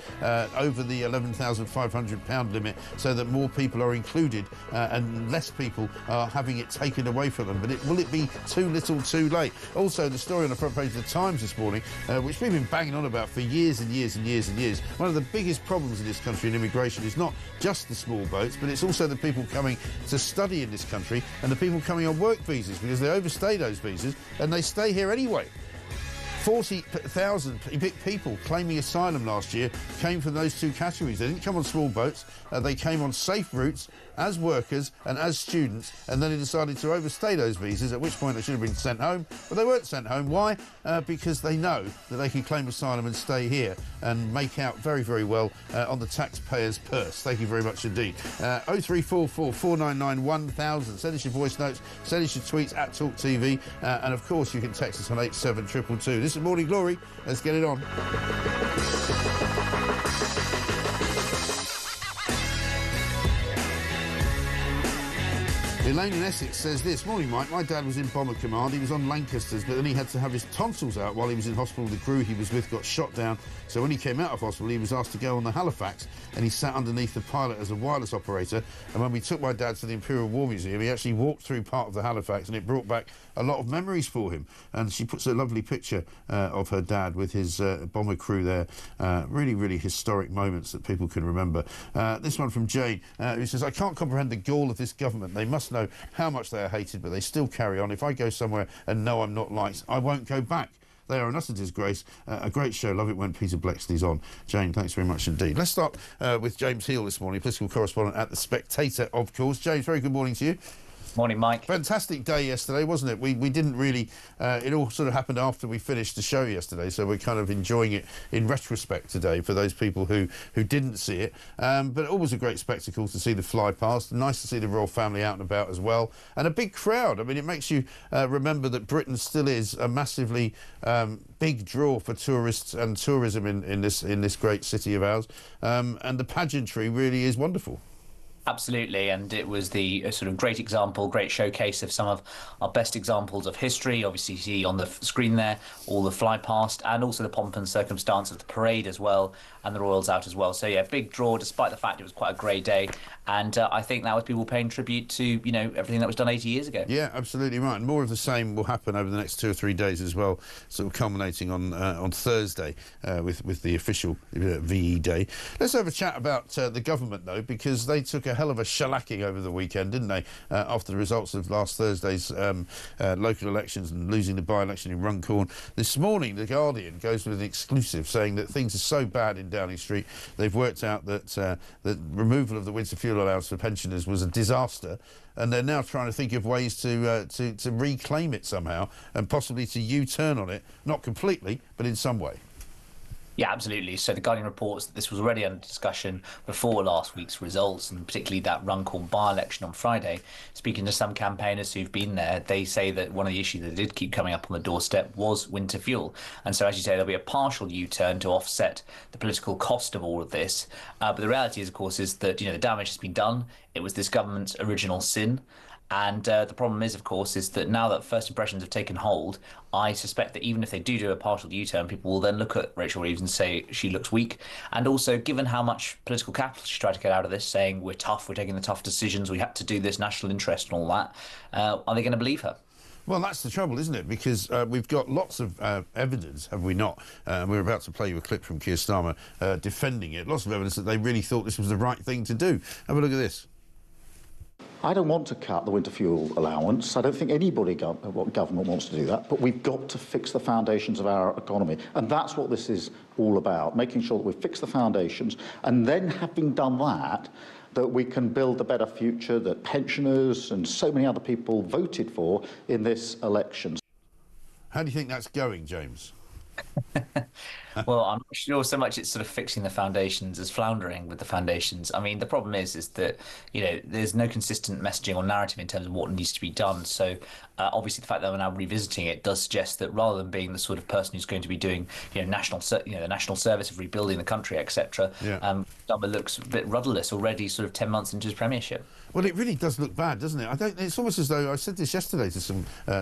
over the £11,500 limit so that more people are included and less people are having it taken away from them. But will it be too little too late? Also, the story on the front page of the Times this morning, which we've been banging on about for years and years and years and years. One of the biggest problems in this country in immigration is not just the small boats, but it's also the people coming to study in this country and the people coming on work visas, because they overstay those visas and they stay here anyway. 40,000 people claiming asylum last year came from those two categories. They didn't come on small boats, they came on safe routes as workers and as students, and then they decided to overstay those visas, at which point they should have been sent home, but they weren't sent home. Why? Because they know that they can claim asylum and stay here and make out very, very well on the taxpayer's purse. Thank you very much indeed. 0344 499 1000. Send us your voice notes, send us your tweets at talkTV, and of course you can text us on 87222. This is Morning Glory. Let's get it on. Elaine in Essex says this: Morning, Mike. My dad was in Bomber Command. He was on Lancasters, but then he had to have his tonsils out while he was in hospital. The crew he was with got shot down. So when he came out of hospital, he was asked to go on the Halifax, and he sat underneath the pilot as a wireless operator. And when we took my dad to the Imperial War Museum, he actually walked through part of the Halifax, and it brought back a lot of memories for him. And she puts a lovely picture of her dad with his bomber crew there. Really, really historic moments that people can remember. This one from Jane, who says, I can't comprehend the gall of this government. They must know how much they are hated, but they still carry on. If I go somewhere and know I'm not liked, I won't go back. They are an utter disgrace. A great show. Love it when Peter Blexley's on. Jane, thanks very much indeed. Let's start with James Heal this morning, political correspondent at The Spectator, of course. James, very good morning to you. Morning, Mike. Fantastic day yesterday, wasn't it? We didn't really... it all sort of happened after we finished the show yesterday, so we're kind of enjoying it in retrospect today for those people who didn't see it. But always a great spectacle to see the fly past. Nice to see the royal family out and about as well. And a big crowd. I mean, it makes you remember that Britain still is a massively big draw for tourists and tourism in this great city of ours. And the pageantry really is wonderful. Absolutely, and it was the sort of great example, great showcase of some of our best examples of history. Obviously, you see on the screen there all the fly past and also the pomp and circumstance of the parade as well, and the royals out as well. So yeah, big draw despite the fact it was quite a grey day, and I think that was people paying tribute to, you know, everything that was done 80 years ago. Yeah, absolutely right. And more of the same will happen over the next 2 or 3 days as well, sort of culminating on Thursday with the official VE Day. Let's have a chat about the government though, because they took a hell of a shellacking over the weekend, didn't they, after the results of last Thursday's local elections and losing the by-election in Runcorn. This morning, The Guardian goes with an exclusive saying that things are so bad in Downing Street, they've worked out that the removal of the winter fuel allowance for pensioners was a disaster, and they're now trying to think of ways to reclaim it somehow and possibly to U-turn on it, not completely, but in some way. Yeah, absolutely. So the Guardian reports that this was already under discussion before last week's results, and particularly that Runcorn by-election on Friday. Speaking to some campaigners who've been there, they say that one of the issues that did keep coming up on the doorstep was winter fuel. And so, as you say, there'll be a partial U-turn to offset the political cost of all of this. But the reality is, of course, is that, you know, the damage has been done. It was this government's original sin. And the problem is, of course, is that now that first impressions have taken hold, I suspect that even if they do a partial U-turn, people will then look at Rachel Reeves and say she looks weak. And also, given how much political capital she tried to get out of this, saying we're tough, we're taking the tough decisions, we had to do this, national interest and all that, are they going to believe her? Well, that's the trouble, isn't it? Because we've got lots of evidence, have we not? We're about to play you a clip from Keir Starmer defending it. Lots of evidence that they really thought this was the right thing to do. Have a look at this. I don't want to cut the winter fuel allowance. I don't think anybody government wants to do that, but we've got to fix the foundations of our economy. And that's what this is all about, making sure that we fix the foundations. And then, having done that, that we can build a better future that pensioners and so many other people voted for in this election. How do you think that's going, James? Well, I'm not sure so much it's sort of fixing the foundations as floundering with the foundations. I mean, the problem is that, there's no consistent messaging or narrative in terms of what needs to be done. So obviously the fact that we're now revisiting it does suggest that rather than being the sort of person who's going to be doing, the national service of rebuilding the country, etc., Starmer looks a bit rudderless already, sort of 10 months into his premiership. Well, it really does look bad, doesn't it? It's almost as though, I said this yesterday to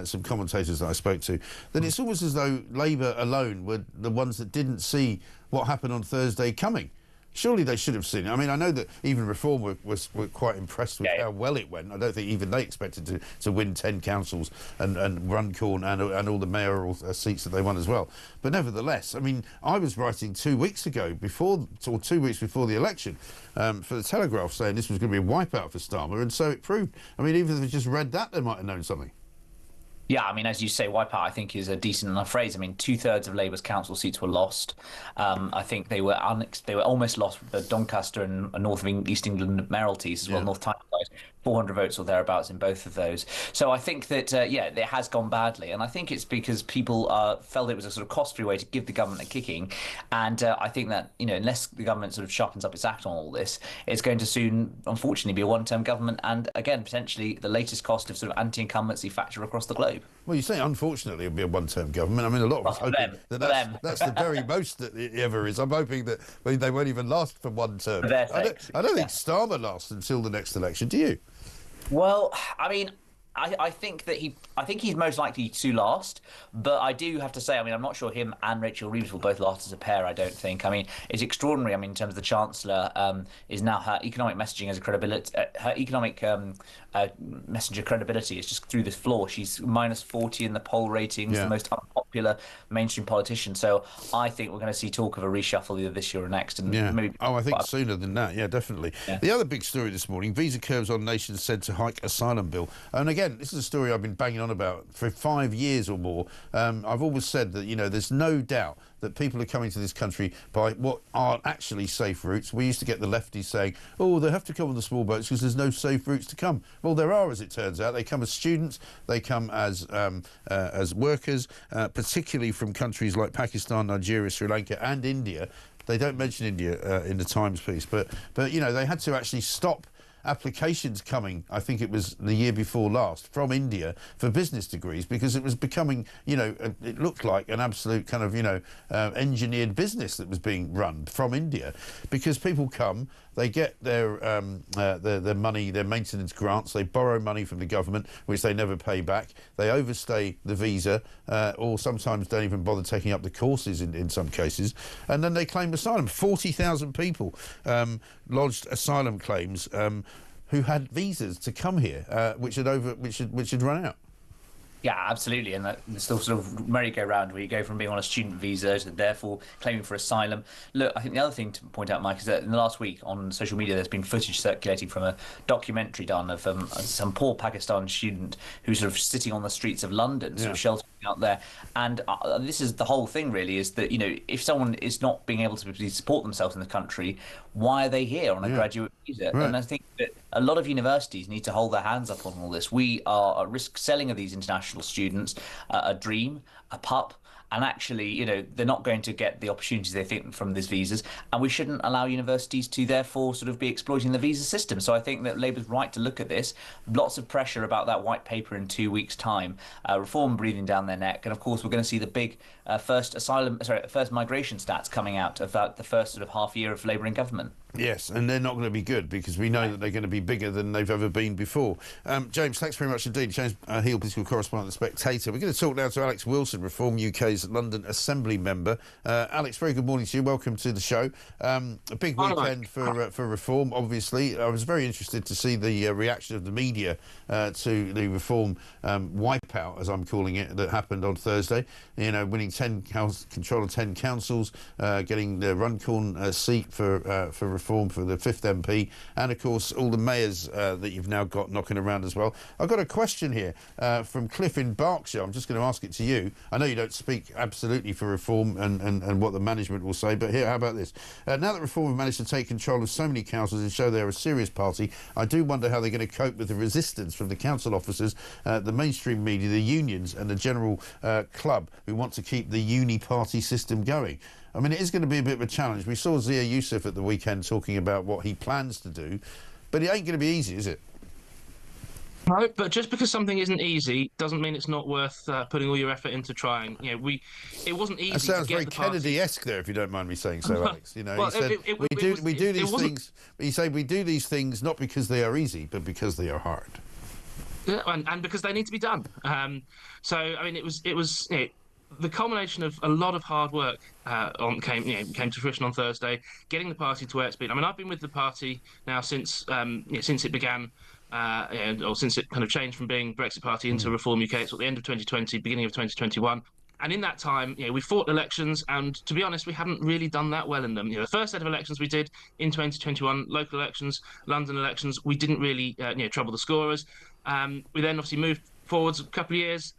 some commentators that I spoke to, that it's almost as though Labour alone were the ones that didn't see what happened on Thursday coming. Surely they should have seen it. I mean, I know that even Reform were quite impressed with how well it went. I don't think even they expected to win 10 councils and Runcorn and all the mayoral seats that they won as well. But nevertheless, I mean, I was writing 2 weeks ago, 2 weeks before the election, for the Telegraph, saying this was going to be a wipeout for Starmer, and so it proved. I mean, even if they just read that, they might have known something. Yeah, I mean, as you say, wipeout, I think, is a decent enough phrase. I mean, 2/3 of Labour's council seats were lost. I think they were almost lost with the Doncaster and North of East England mayoralties as well, North Tyneside. 400 votes or thereabouts in both of those. So I think that, it has gone badly. And I think it's because people felt it was a sort of cost-free way to give the government a kicking. And I think that, unless the government sort of sharpens up its act on all this, it's going to soon, unfortunately, be a one-term government. And again, potentially the latest cost of sort of anti-incumbency factor across the globe. Well, you say unfortunately it'll be a one-term government. I mean, a lot of us hoping that's the very most that it ever is. I'm hoping that they won't even last for one term. I don't think Starmer lasts until the next election. Do you? Well, I mean, I think he's most likely to last, but I do have to say, I mean, I'm not sure him and Rachel Reeves will both last as a pair. I don't think. I mean, it's extraordinary. I mean, in terms of the Chancellor, is now her economic messaging as a credibility, her economic messenger credibility is just through the floor. She's -40 in the poll ratings, the most unpopular mainstream politician. So I think we're going to see talk of a reshuffle either this year or next. And maybe I think sooner than that. Yeah, definitely. Yeah. The other big story this morning: visa curbs on nations said to hike asylum bill. And again, this is a story I've been banging on about for 5 years or more. I've always said that, there's no doubt that people are coming to this country by what are actually safe routes. We used to get the lefties saying, oh, they have to come on the small boats because there's no safe routes to come. Well, there are, as it turns out. They come as students, they come as workers, particularly from countries like Pakistan, Nigeria, Sri Lanka and India. They don't mention India in the Times piece, but they had to actually stop applications coming, I think it was the year before last, from India for business degrees because it was becoming, it looked like an absolute kind of, engineered business that was being run from India because people come, they get their money, their maintenance grants, they borrow money from the government, which they never pay back. They overstay the visa or sometimes don't even bother taking up the courses in some cases. And then they claim asylum. 40,000 people lodged asylum claims who had visas to come here, which had run out. Yeah, absolutely. And it's the sort of merry-go-round where you go from being on a student visa to therefore claiming for asylum. Look, I think the other thing to point out, Mike, is that in the last week on social media there's been footage circulating from a documentary done of some poor Pakistan student who's sort of sitting on the streets of London, sort of sheltering out there. And this is the whole thing, really, is that, if someone is not being able to support themselves in the country, why are they here on a graduate visa? Right. And I think that a lot of universities need to hold their hands up on all this. We are at risk selling of these international students a dream, a pup, and actually, they're not going to get the opportunities they think from these visas, and we shouldn't allow universities to therefore sort of be exploiting the visa system. So I think that Labour's right to look at this. Lots of pressure about that white paper in 2 weeks' time. Reform breathing down their neck, and of course we're going to see the big first migration stats coming out of the first sort of half year of Labour in government. Yes, and they're not going to be good because we know that they're going to be bigger than they've ever been before. James, thanks very much indeed. James Heal, political correspondent at The Spectator. We're going to talk now to Alex Wilson, Reform UK's London Assembly member. Alex, very good morning to you. Welcome to the show. A big weekend for Reform, obviously. I was very interested to see the reaction of the media to the Reform wipeout, as I'm calling it, that happened on Thursday. Winning control of 10 councils, getting the Runcorn seat for Reform for the 5th MP, and of course all the mayors that you've now got knocking around as well. I've got a question here from Cliff in Berkshire. I'm just going to ask it to you. I know you don't speak absolutely for reform and what the management will say. But here, how about this? Now that Reform have managed to take control of so many councils and show they're a serious party, I do wonder how they're going to cope with the resistance from the council officers, the mainstream media, the unions and the general club who want to keep the uni-party system going. I mean, it is going to be a bit of a challenge. We saw Zia Youssef at the weekend talking about what he plans to do, but it ain't going to be easy, is it? No, but just because something isn't easy doesn't mean it's not worth putting all your effort into trying. You know, it wasn't easy. That sounds to get very the party. Kennedy-esque there, if you don't mind me saying so, Alex. You know, Well, he said we do these things. You say we do these things not because they are easy, but because they are hard. Yeah, and because they need to be done. So I mean, it was you know, the culmination of a lot of hard work came to fruition on Thursday, getting the party to where it's been. I mean, I've been with the party now since it began. Or since it kind of changed from being Brexit Party into Reform UK, it's at the end of 2020, beginning of 2021. And in that time, we fought elections, and to be honest, we haven't really done that well in them. The first set of elections we did in 2021, local elections, London elections, we didn't really trouble the scorers. We then obviously moved forwards a couple of years.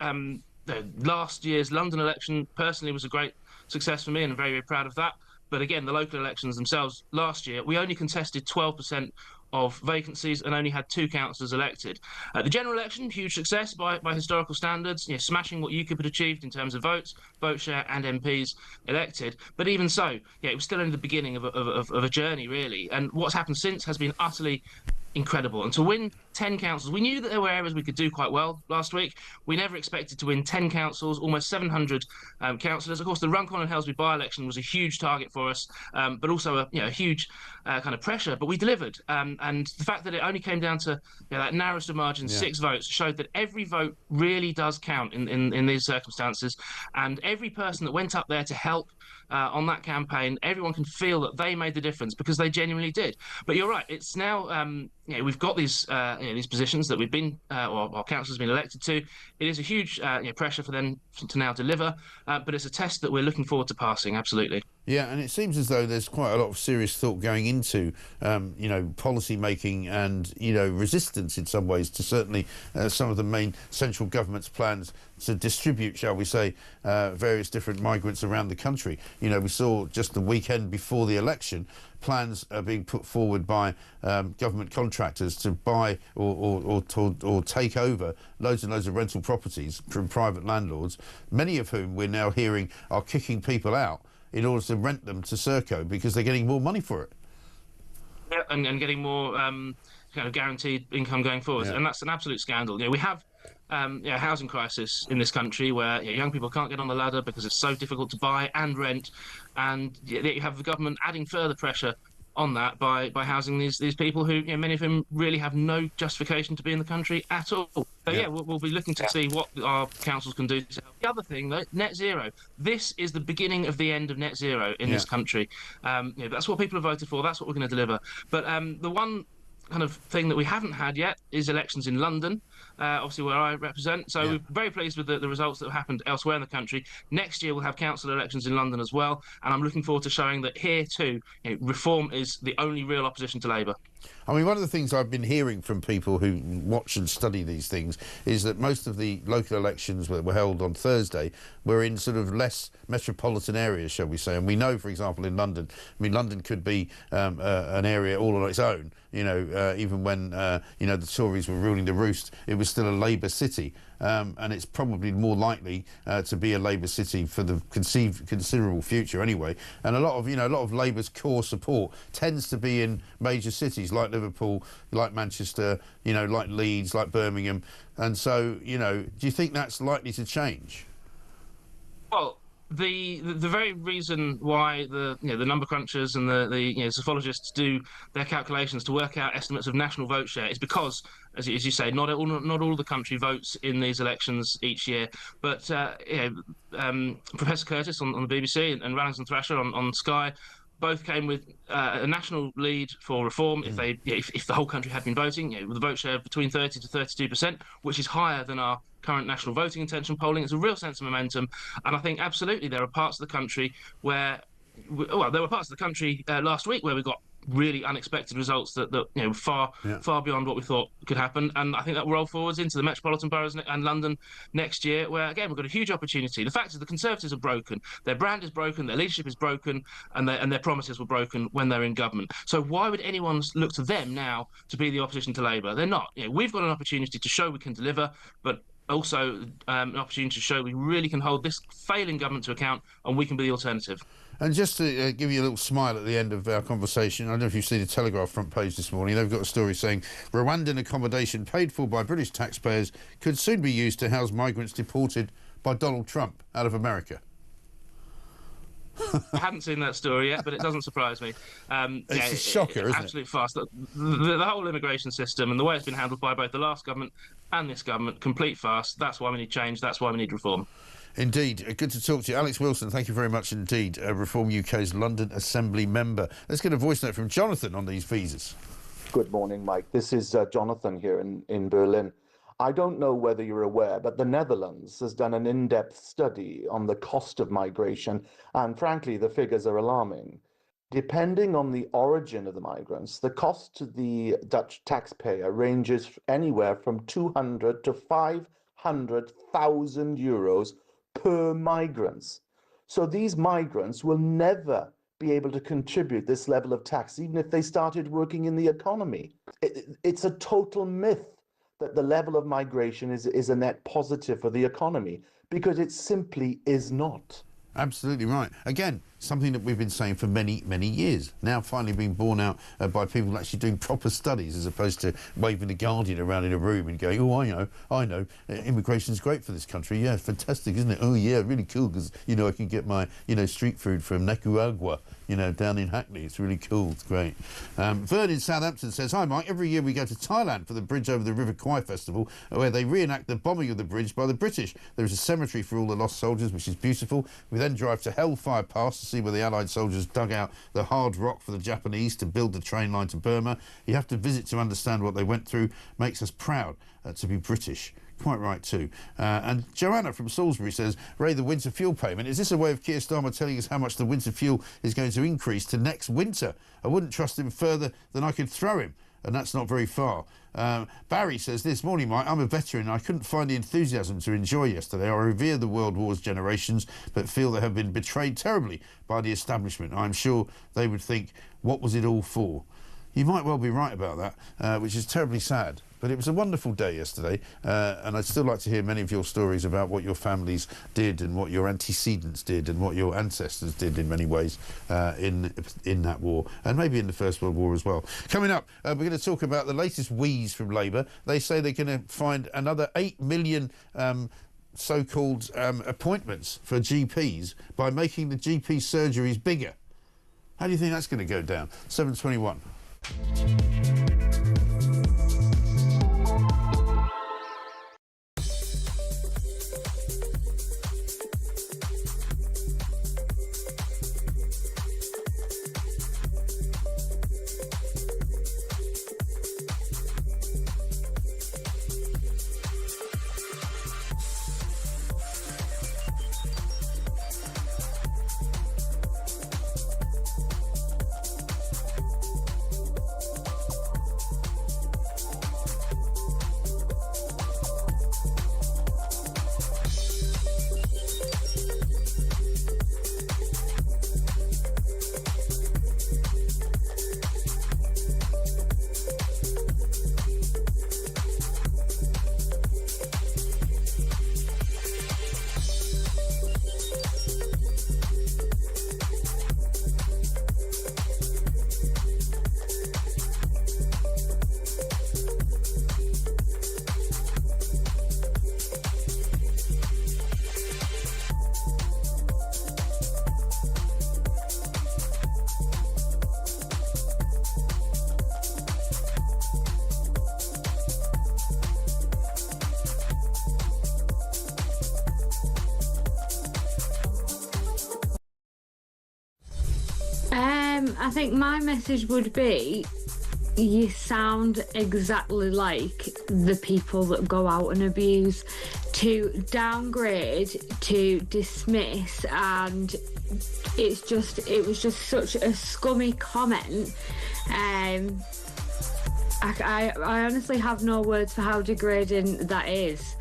Last year's London election personally was a great success for me, and I'm very, very proud of that. But again, the local elections themselves last year, we only contested 12% of vacancies and only had 2 councillors elected. The general election, huge success by historical standards, smashing what UKIP had achieved in terms of votes, vote share and MPs elected. But even so, it was still only the beginning of a journey, really. And what's happened since has been utterly incredible. And to win 10 councils, we knew that there were areas we could do quite well last week. We never expected to win 10 councils, almost 700 councillors. Of course, the Runcorn and Helsby by-election was a huge target for us, but also a huge kind of pressure. But we delivered. And the fact that it only came down to that narrowest of margins, 6 votes, showed that every vote really does count in these circumstances. And every person that went up there to help on that campaign, everyone can feel that they made the difference because they genuinely did. But you're right, it's now we've got these positions that we've been or our council has been elected to. It is a huge pressure for them to now deliver, but it's a test that we're looking forward to passing. Absolutely. Yeah, and it seems as though there's quite a lot of serious thought going into, policy making and, resistance in some ways to certainly some of the main central government's plans to distribute, shall we say, various different migrants around the country. We saw just the weekend before the election, plans are being put forward by government contractors to buy or take over loads and loads of rental properties from private landlords, many of whom we're now hearing are kicking people out in order to rent them to Serco because they're getting more money for it. Yeah, and getting more kind of guaranteed income going forward. Yeah. And that's an absolute scandal. We have a housing crisis in this country where young people can't get on the ladder because it's so difficult to buy and rent, and you have the government adding further pressure on that by housing these people who many of whom really have no justification to be in the country at all. So we'll be looking to see what our councils can do to help. The other thing, though, net zero. This is the beginning of the end of net zero in this country. That's what people have voted for. That's what we're going to deliver. But the one kind of thing that we haven't had yet is elections in London, obviously where I represent. So we're very pleased with the results that have happened elsewhere in the country. Next year we'll have council elections in London as well, and I'm looking forward to showing that here too, reform is the only real opposition to Labour. I mean, one of the things I've been hearing from people who watch and study these things is that most of the local elections that were held on Thursday were in sort of less metropolitan areas, shall we say. And we know, for example, in London, London could be an area all on its own. Even when, the Tories were ruling the roost, it was still a Labour city. And it's probably more likely to be a Labour city for the considerable future anyway. And a lot of Labour's core support tends to be in major cities like Liverpool, like Manchester, like Leeds, like Birmingham. And so, do you think that's likely to change? Well, the very reason why the number crunchers and the sophologists do their calculations to work out estimates of national vote share is because, as you say, not all the country votes in these elections each year. But Professor Curtis on the BBC and Rallings and Thrasher on Sky both came with a national lead for reform if the whole country had been voting, with a vote share of between 30 to 32%, which is higher than our current national voting intention polling. It's a real sense of momentum, and I think absolutely there are parts of the country where there were parts of the country last week where we got really unexpected results that far beyond what we thought could happen. And I think that will roll forwards into the metropolitan boroughs and London next year, where again we've got a huge opportunity. The fact is the Conservatives are broken, their brand is broken, their leadership is broken, and their promises were broken when they're in government. So why would anyone look to them now to be the opposition to Labour? They're not. We've got an opportunity to show we can deliver, but also an opportunity to show we really can hold this failing government to account, and we can be the alternative. And just to give you a little smile at the end of our conversation, I don't know if you've seen the Telegraph front page this morning. They've got a story saying Rwandan accommodation paid for by British taxpayers could soon be used to house migrants deported by Donald Trump out of America. I haven't seen that story yet, but it doesn't surprise me. It's a shocker, isn't it? Absolute farce. The whole immigration system and the way it's been handled by both the last government and this government, complete farce. That's why we need change. That's why we need reform. Indeed. Good to talk to you. Alex Wilson, thank you very much indeed. Reform UK's London Assembly member. Let's get a voice note from Jonathan on these visas. Good morning, Mike. This is Jonathan here in Berlin. I don't know whether you're aware, but the Netherlands has done an in-depth study on the cost of migration, and frankly, the figures are alarming. Depending on the origin of the migrants, the cost to the Dutch taxpayer ranges anywhere from 200 to 500,000 euros per migrants. So these migrants will never be able to contribute this level of tax, even if they started working in the economy. It's a total myth that the level of migration is a net positive for the economy, because it simply is not. Absolutely right. Again, something that we've been saying for many, many years. Now finally being borne out by people actually doing proper studies, as opposed to waving the Guardian around in a room and going, oh, I know, immigration's great for this country. Yeah, fantastic, isn't it? Oh, yeah, really cool, because, I can get my, street food from Nicaragua, down in Hackney. It's really cool. It's great. Vern in Southampton says, hi, Mike. Every year we go to Thailand for the Bridge Over the River Kwai Festival, where they reenact the bombing of the bridge by the British. There is a cemetery for all the lost soldiers, which is beautiful. We then drive to Hellfire Pass to see where the Allied soldiers dug out the hard rock for the Japanese to build the train line to Burma. You have to visit to understand what they went through. Makes us proud to be British. Quite right too. And Joanna from Salisbury says, Ray, the winter fuel payment, is this a way of Keir Starmer telling us how much the winter fuel is going to increase to next winter? I wouldn't trust him further than I could throw him, and that's not very far. Barry says, this morning, Mike, I'm a veteran and I couldn't find the enthusiasm to enjoy yesterday. I revere the World War's generations, but feel they have been betrayed terribly by the establishment. I'm sure they would think, what was it all for? You might well be right about that, which is terribly sad. But it was a wonderful day yesterday, and I'd still like to hear many of your stories about what your families did and what your antecedents did and what your ancestors did in many ways in that war, and maybe in the First World War as well. Coming up, we're going to talk about the latest wheeze from Labour. They say they're going to find another 8 million so-called appointments for GPs by making the GP surgeries bigger. How do you think that's going to go down? 7:21. I think my message would be, you sound exactly like the people that go out and abuse. To downgrade, to dismiss, and it was just such a scummy comment. I honestly have no words for how degrading that is.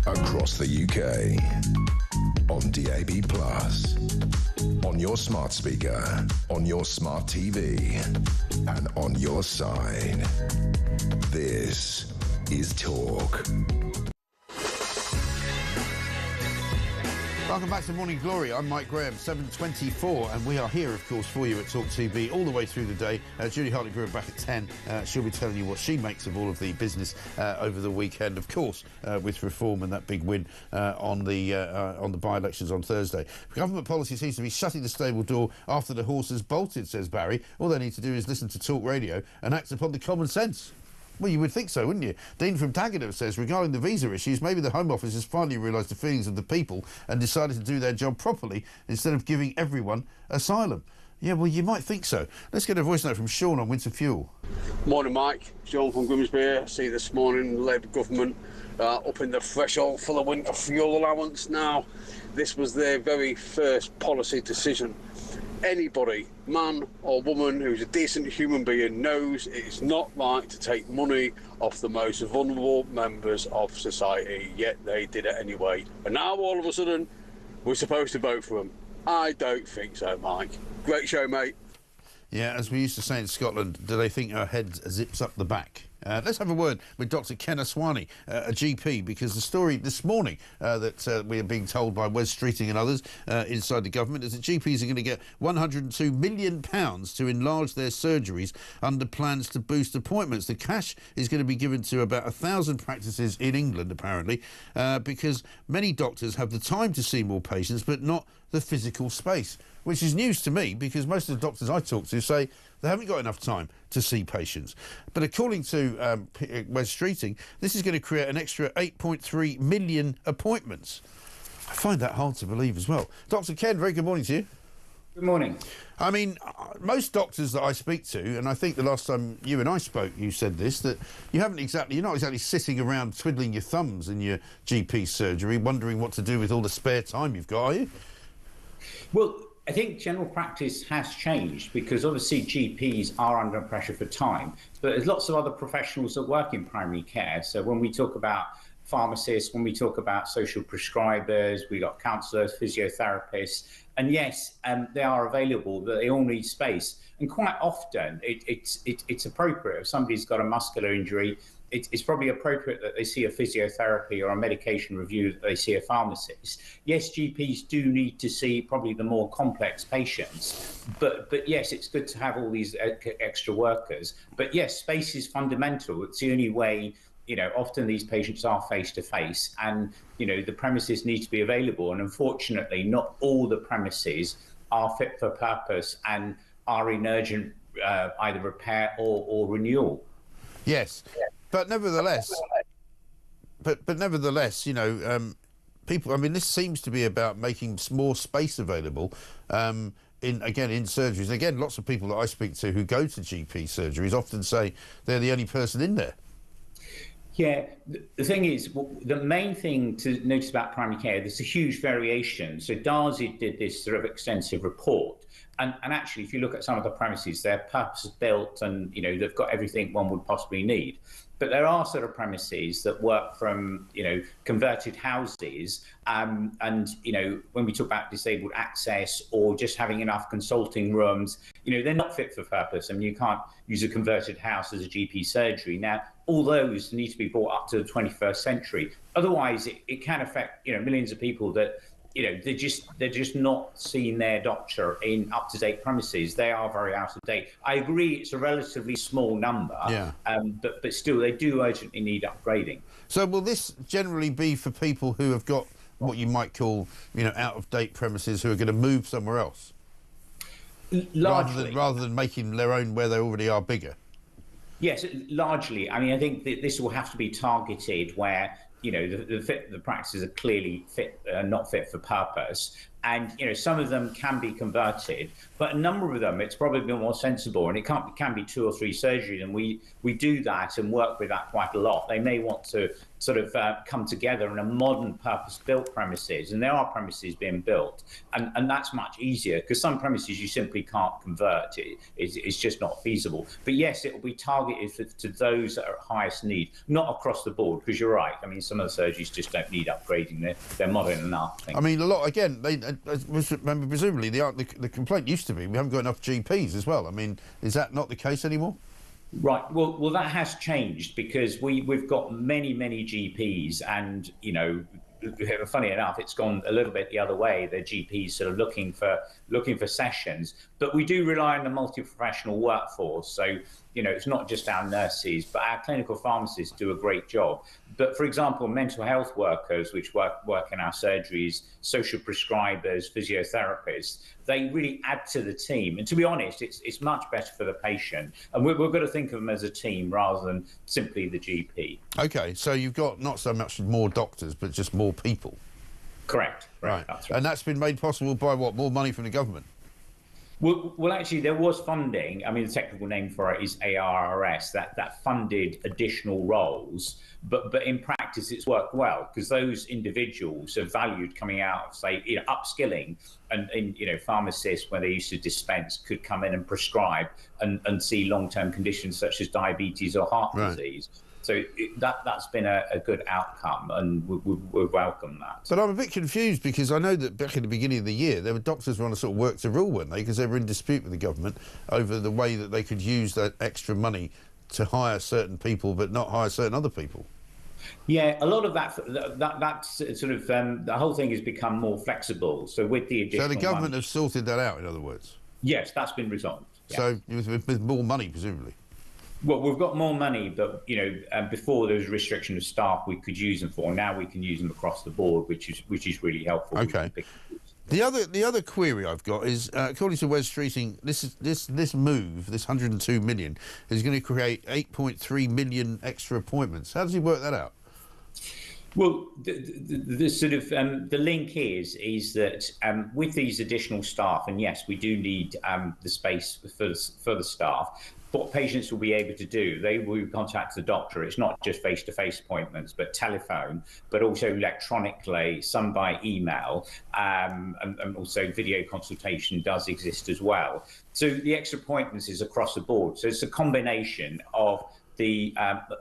Across the UK, on DAB+, on your smart speaker, on your smart TV, and on your side. This is Talk. Welcome back to Morning Glory. I'm Mike Graham, 7:24, and we are here, of course, for you at talkTV all the way through the day. Julie Hartley-Brewer back at 10. She'll be telling you what she makes of all of the business over the weekend, of course, with reform and that big win on the by-elections on Thursday. Government policy seems to be shutting the stable door after the horse has bolted, says Barry. All they need to do is listen to Talk Radio and act upon the common sense. Well, you would think so, wouldn't you? Dean from Dagenham says, regarding the visa issues, maybe the Home Office has finally realised the feelings of the people and decided to do their job properly instead of giving everyone asylum. Yeah, well, you might think so. Let's get a voice note from Sean on winter fuel. Morning, Mike. Sean from Grimsby. I see this morning the Labour government up in the threshold for the winter fuel allowance. Now, this was their very first policy decision. Anybody, man or woman, who's a decent human being knows it's not right to take money off the most vulnerable members of society, yet they did it anyway. And now all of a sudden we're supposed to vote for them. I don't think so, Mike. Great show, mate. Yeah, as we used to say in Scotland, do they think our head zips up the back? Let's have a word with Dr. Ken Aswani, a GP, because the story this morning that we are being told by Wes Streeting and others inside the government is that GPs are going to get £102 million to enlarge their surgeries under plans to boost appointments. The cash is going to be given to about 1,000 practices in England, apparently, because many doctors have the time to see more patients, but not the physical space, which is news to me because most of the doctors I talk to say they haven't got enough time to see patients. But according to Wes Streeting, this is going to create an extra 8.3 million appointments. I find that hard to believe as well. Dr. Ken, very good morning to you. Good morning. I mean, most doctors that I speak to, and I think the last time you and I spoke, you said this, that you're not exactly sitting around twiddling your thumbs in your GP surgery, wondering what to do with all the spare time you've got, are you? Well, I think general practice has changed because obviously GPs are under pressure for time, but there's lots of other professionals that work in primary care. So when we talk about pharmacists, when we talk about social prescribers, we've got counsellors, physiotherapists, and yes, they are available, but they all need space. And quite often it's appropriate. If somebody's got a muscular injury, it's probably appropriate that they see a physiotherapy or a medication review, that they see a pharmacist. Yes, GPs do need to see probably the more complex patients, but yes, it's good to have all these extra workers. But yes, space is fundamental. It's the only way, often these patients are face-to-face and, the premises need to be available. And unfortunately, not all the premises are fit for purpose and are in urgent either repair or renewal. Yes. But nevertheless, people. I mean, this seems to be about making more space available in surgeries. Again, lots of people that I speak to who go to GP surgeries often say they're the only person in there. Yeah, the thing is, the main thing to notice about primary care, there's a huge variation. So Darzi did this sort of extensive report. And actually, if you look at some of the premises, they're purpose-built and, they've got everything one would possibly need. But there are sort of premises that work from, converted houses. And, when we talk about disabled access or just having enough consulting rooms, they're not fit for purpose. I mean, you can't use a converted house as a GP surgery. Now, all those need to be brought up to the 21st century. Otherwise, it can affect, millions of people that they're just not seeing their doctor in up-to-date premises. They are very out of date. I agree, it's a relatively small number, but still, they do urgently need upgrading. So will this generally be for people who have got what you might call, out-of-date premises who are going to move somewhere else? Largely. Rather than making their own where they already are bigger? Yes, largely. I mean, I think that this will have to be targeted where, the practices are clearly not fit for purpose. And, some of them can be converted, but a number of them, it's probably more sensible, and it can be 2 or 3 surgeries. And we do that and work with that quite a lot. They may want to sort of come together in a modern purpose-built premises, and there are premises being built, and that's much easier because some premises you simply can't convert. It's just not feasible. But yes, it will be targeted to those that are at highest need, not across the board, because you're right. I mean, some of the surgeries just don't need upgrading. They're modern enough. I mean, a lot, again, presumably the complaint used to be we haven't got enough GPs as well. I mean, is that not the case anymore? Right. Well, that has changed because we've got many GPs, and funny enough, it's gone a little bit the other way. The GPs sort of looking for sessions, but we do rely on the multi-professional workforce. So it's not just our nurses, but our clinical pharmacists do a great job. But for example, mental health workers, which work in our surgeries, social prescribers, physiotherapists, they really add to the team. And to be honest, it's much better for the patient. And we've got to think of them as a team rather than simply the GP. OK, so you've got not so much more doctors, but just more people. Correct. Right. That's right. And that's been made possible by what? More money from the government? Well, actually, there was funding. I mean, the technical name for it is ARRS, that funded additional roles. But in practice, it's worked well because those individuals are valued coming out of, say, upskilling. And pharmacists, where they used to dispense, could come in and prescribe and see long-term conditions such as diabetes or heart disease. So that's been a good outcome, and we welcome that. But I'm a bit confused because I know that back in the beginning of the year, there were doctors who want to sort of work to rule, weren't they? Because they were in dispute with the government over the way that they could use that extra money to hire certain people but not hire certain other people. Yeah, a lot of that's sort of the whole thing has become more flexible. So with the additional So the government money, have sorted that out, in other words? Yes, that's been resolved. Yeah. So with more money, presumably? Well, we've got more money, but before there was a restriction of staff we could use them for. Now we can use them across the board, which is really helpful. Okay. The other query I've got is, according to Wes Streeting, this move, this 102 million, is going to create 8.3 million extra appointments. How does he work that out? Well, the sort of the link is that with these additional staff, and yes, we do need the space for the staff. What patients will be able to do, they will contact the doctor. It's not just face-to-face appointments, but telephone, but also electronically, some by email, and also video consultation does exist as well. So the extra appointments is across the board. So it's a combination of the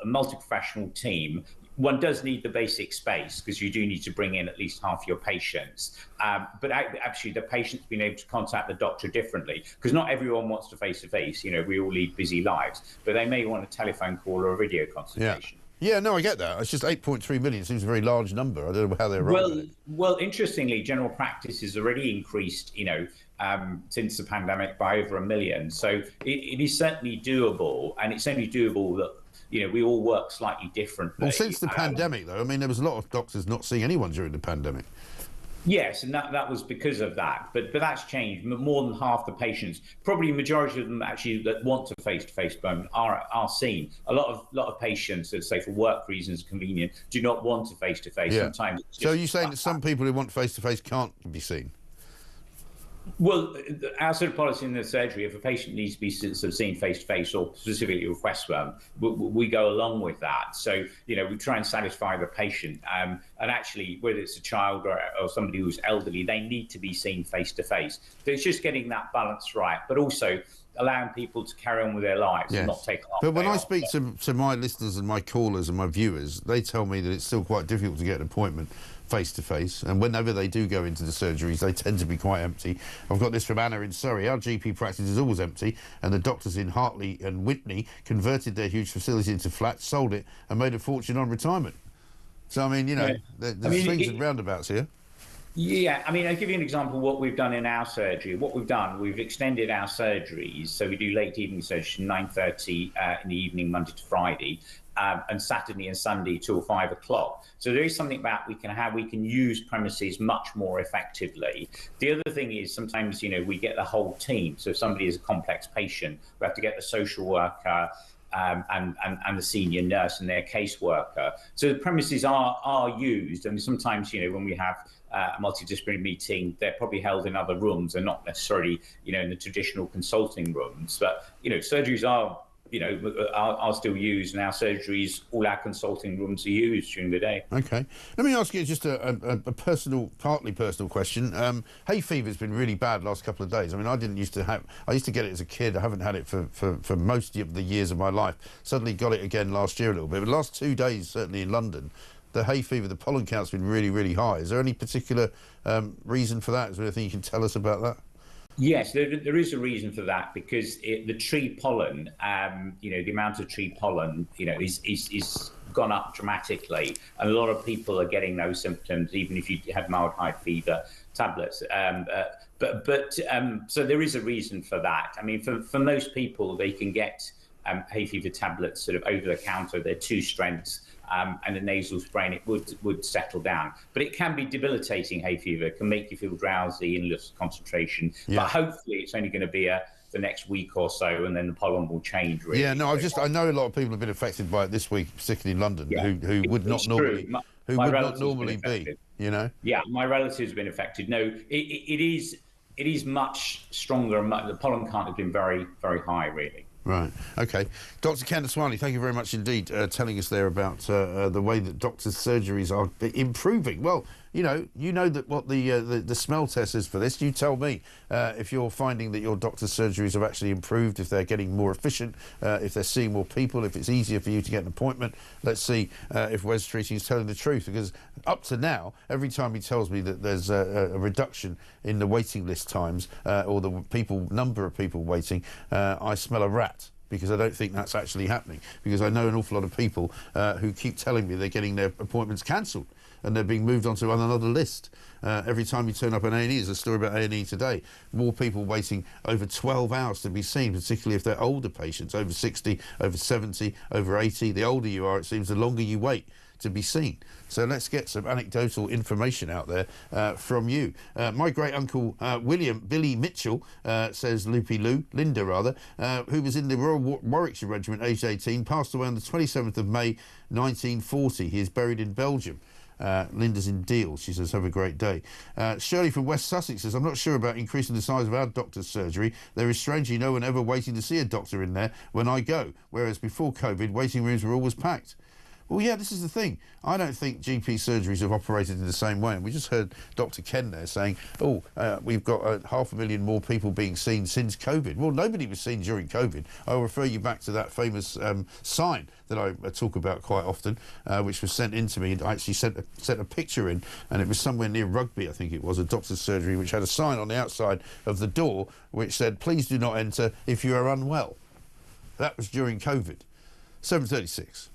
multi-professional team. One does need the basic space because you do need to bring in at least half your patients. But actually, the patient's been able to contact the doctor differently because not everyone wants to face-to-face. We all lead busy lives, but they may want a telephone call or a video consultation. Yeah, no, I get that. It's just 8.3 million seems a very large number. I don't know how they're running it. Well, interestingly, general practice has already increased, since the pandemic by over 1 million. So it is certainly doable, and it's only doable that we all work slightly differently. Well, since the pandemic, though, I mean, there was a lot of doctors not seeing anyone during the pandemic. Yes, and that was because of that. But that's changed. More than half the patients, probably a majority of them actually that want to face-to-face appointment are seen. A lot of patients that say for work reasons convenient do not want to face-to-face. Yeah. Sometimes. So you're saying that some people who want face-to-face can't be seen? Well, our sort of policy in the surgery, if a patient needs to be sort of seen face-to-face or specifically request one, we go along with that. So, we try and satisfy the patient. And actually, whether it's a child or somebody who's elderly, they need to be seen face-to-face. So it's just getting that balance right, but also allowing people to carry on with their lives and not take off. But when I speak to my listeners and my callers and my viewers, they tell me that it's still quite difficult to get an appointment face-to-face, and whenever they do go into the surgeries, they tend to be quite empty. I've got this from Anna in Surrey. Our GP practice is always empty, and the doctors in Hartley and Witney converted their huge facility into flats, sold it, and made a fortune on retirement. So, I mean, there's swings and roundabouts here. Yeah, I mean, I'll give you an example of what we've done in our surgery. What we've done, we've extended our surgeries. So we do late evening surgery, 9:30 in the evening, Monday to Friday, and Saturday and Sunday till 5 o'clock. So there is something about how we can use premises much more effectively. The other thing is sometimes, we get the whole team. So if somebody is a complex patient, we have to get the social worker, and the senior nurse and their caseworker. So the premises are used, and sometimes, when we have a multidisciplinary meeting, they're probably held in other rooms and not necessarily, in the traditional consulting rooms. But, surgeries are still used, and our surgeries, all our consulting rooms are used during the day. Okay. Let me ask you just a partly personal question. Hay fever's been really bad the last couple of days. I mean, I used to get it as a kid. I haven't had it for most of the years of my life. Suddenly got it again last year a little bit. But the last 2 days, certainly in London, the hay fever, the pollen count's been really, really high. Is there any particular reason for that? Is there anything you can tell us about that? Yes, there is a reason for that, because the tree pollen, the amount of tree pollen, is gone up dramatically, and a lot of people are getting those symptoms, even if you have mild hay fever tablets. So there is a reason for that. I mean, for most people, they can get hay fever tablets sort of over the counter. They're 2 strengths. And a nasal spray, and it would settle down. But it can be debilitating, hay fever. It can make you feel drowsy and lose concentration. Yeah. But hopefully it's only going to be the next week or so, and then the pollen will change, really. Yeah, no, I know a lot of people have been affected by it this week, particularly in London, who would not normally be, Yeah, my relatives have been affected. No, it is much stronger. The pollen count has been very, very high, really. Right. Okay. Dr. Ken Aswani, thank you very much indeed, telling us there about the way that doctors' surgeries are improving. Well, you know that what the smell test is for this. You tell me if you're finding that your doctor's surgeries have actually improved, if they're getting more efficient, if they're seeing more people, if it's easier for you to get an appointment. Let's see if Wes Treating is telling the truth, because up to now, every time he tells me that there's a reduction in the waiting list times or the number of people waiting, I smell a rat. Because I don't think that's actually happening. Because I know an awful lot of people who keep telling me they're getting their appointments cancelled and they're being moved onto another list. Every time you turn up an A&E, there's a story about A&E today. More people waiting over 12 hours to be seen, particularly if they're older patients, over 60, over 70, over 80. The older you are, it seems the longer you wait to be seen. So let's get some anecdotal information out there from you. My great uncle Billy Mitchell, says Linda rather, who was in the Royal Warwickshire Regiment, aged 18, passed away on the 27th of May 1940. He is buried in Belgium. Linda's in Deal. She says, have a great day. Shirley from West Sussex says, I'm not sure about increasing the size of our doctor's surgery. There is strangely no one ever waiting to see a doctor in there when I go, whereas before COVID, waiting rooms were always packed. Well, yeah, this is the thing. I don't think GP surgeries have operated in the same way. And we just heard Dr. Ken there saying, we've got 500,000 more people being seen since COVID. Well, nobody was seen during COVID. I'll refer you back to that famous sign that I talk about quite often, which was sent in to me. I actually sent a picture in, and it was somewhere near Rugby, I think it was, a doctor's surgery, which had a sign on the outside of the door which said, please do not enter if you are unwell. That was during COVID. 7:36.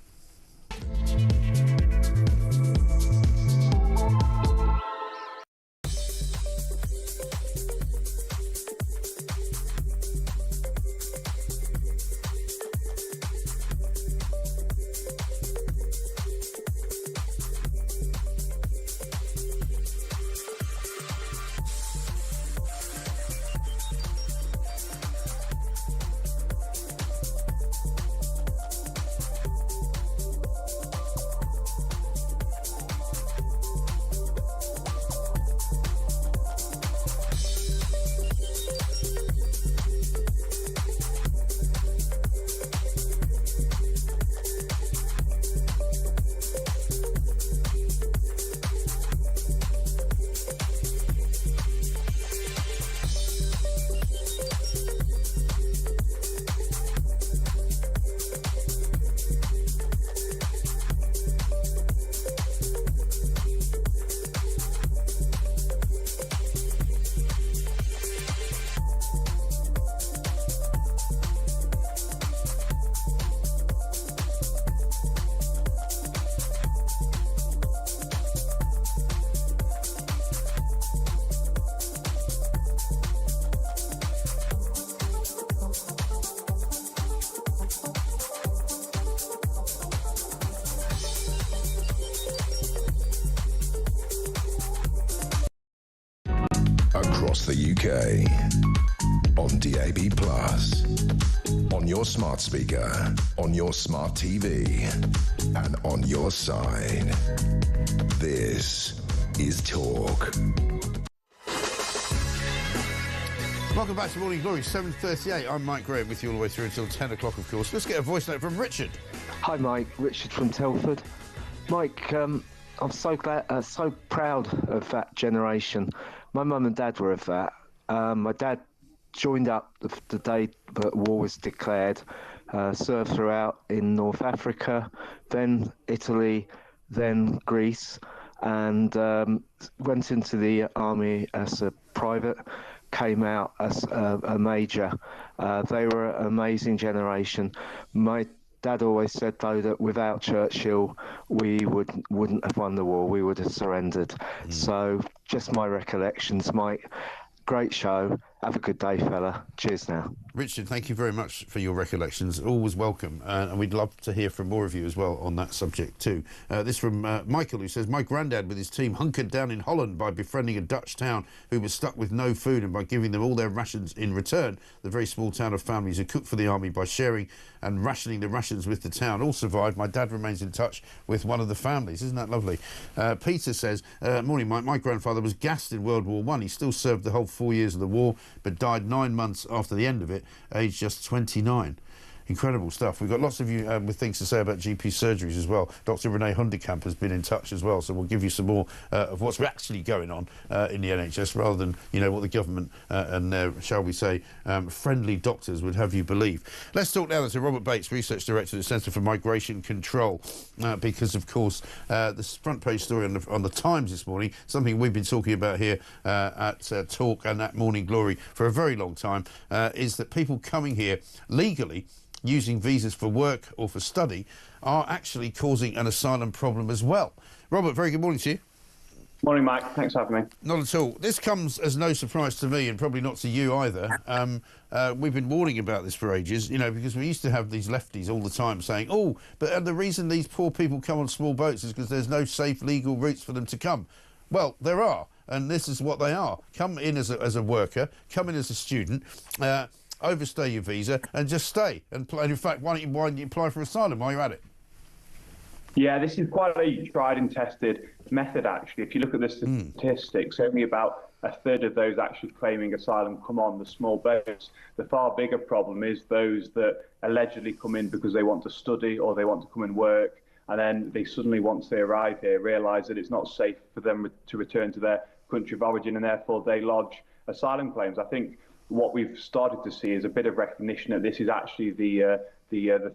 across the UK, on DAB+, on your smart speaker, on your smart TV, and on your side. This is Talk. Welcome back to Morning Glory, 7:38. I'm Mike Graham with you all the way through until 10 o'clock, of course. Let's get a voice note from Richard. Hi, Mike. Richard from Telford. Mike, I'm so glad, so proud of that generation. My mum and dad were of that. My dad joined up the day that war was declared, served throughout in North Africa, then Italy, then Greece, and went into the army as a private, came out as a major. They were an amazing generation. My dad always said, though, that without Churchill, we wouldn't have won the war. We would have surrendered. So just my recollections, Mike. Great show. Have a good day, fella. Cheers now. Richard, thank you very much for your recollections. Always welcome. And we'd love to hear from more of you as well on that subject too. This from Michael, who says, my granddad with his team hunkered down in Holland by befriending a Dutch town who was stuck with no food, and by giving them all their rations in return. The very small town of families who cooked for the army by sharing and rationing the rations with the town all survived. My dad remains in touch with one of the families. Isn't that lovely? Peter says, morning, Mike. My grandfather was gassed in World War I. He still served the whole 4 years of the war, but died 9 months after the end of it, aged just 29. Incredible stuff. We've got lots of you with things to say about GP surgeries as well. Dr. Renee Hundekamp has been in touch as well, so we'll give you some more of what's actually going on in the NHS, rather than, you know, what the government and their, shall we say, friendly doctors would have you believe. Let's talk now to Robert Bates, Research Director at the Centre for Migration Control, because, of course, this front page story on the Times this morning, something we've been talking about here at Talk and at Morning Glory for a very long time, is that people coming here legally, using visas for work or for study, are actually causing an asylum problem as well. Robert, very good morning to you. Morning, Mike. Thanks for having me. Not at all. This comes as no surprise to me, and probably not to you either. We've been warning about this for ages, you know, because we used to have these lefties all the time saying, oh, but the reason these poor people come on small boats is because there's no safe legal routes for them to come. Well, there are, and this is what they are. Come in as a worker, come in as a student, overstay your visa and just stay. And in fact, why don't you apply for asylum while you're at it? Yeah, this is quite a tried and tested method, actually. If you look at the statistics, only about a third of those actually claiming asylum come on the small boats. The far bigger problem is those that allegedly come in because they want to study or they want to come and work, and then they suddenly, once they arrive here, realise that it's not safe for them to return to their country of origin, and therefore they lodge asylum claims. I think what we've started to see is a bit of recognition that this is actually the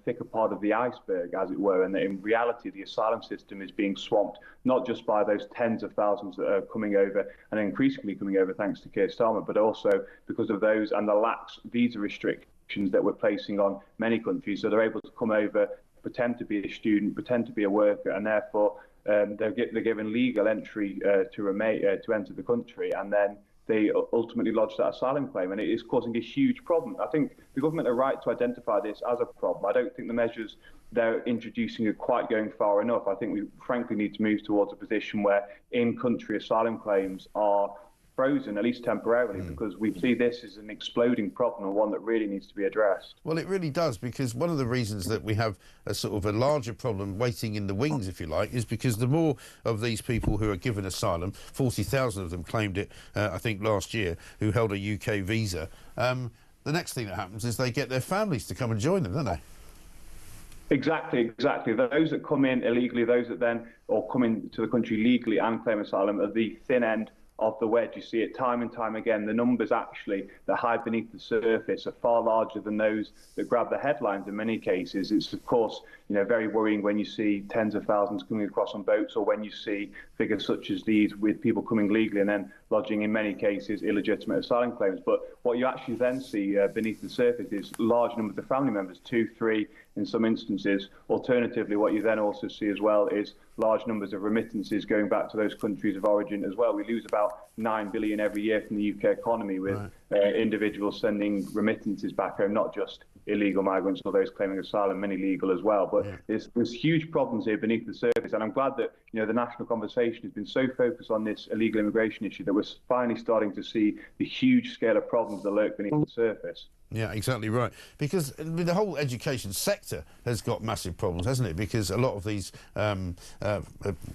thicker part of the iceberg, as it were, and that in reality the asylum system is being swamped not just by those tens of thousands that are coming over and increasingly coming over thanks to Keir Starmer, but also because of those and the lax visa restrictions that we're placing on many countries. So they're able to come over, pretend to be a student, pretend to be a worker, and therefore they're given legal entry to enter the country, and then they ultimately lodge that asylum claim, and it is causing a huge problem. I think the government are right to identify this as a problem. I don't think the measures they're introducing are quite going far enough. I think we frankly need to move towards a position where in-country asylum claims are frozen, at least temporarily, because we see this as an exploding problem and one that really needs to be addressed. Well, it really does, because one of the reasons that we have a sort of a larger problem waiting in the wings, if you like, is because the more of these people who are given asylum, 40,000 of them claimed it, I think, last year, who held a UK visa, the next thing that happens is they get their families to come and join them, don't they? Exactly. Those that come in illegally, those that then, or come into the country legally and claim asylum, are the thin end of the wedge. You see it time and time again. The numbers actually that hide beneath the surface are far larger than those that grab the headlines in many cases. It's, of course, very worrying when you see tens of thousands coming across on boats, or when you see figures such as these with people coming legally and then lodging, in many cases, illegitimate asylum claims. But what you actually then see beneath the surface is large numbers of family members, 2, 3 in some instances. Alternatively, what you then also see as well is large numbers of remittances going back to those countries of origin as well. We lose about 9 billion every year from the UK economy with individuals sending remittances back home, not just illegal migrants or those claiming asylum, many legal as well. But there's huge problems here beneath the surface, and I'm glad that the national conversation has been so focused on this illegal immigration issue that we're we're finally starting to see the huge scale of problems that lurk beneath the surface. Yeah, exactly right. Because the whole education sector has got massive problems, hasn't it? Because a lot of these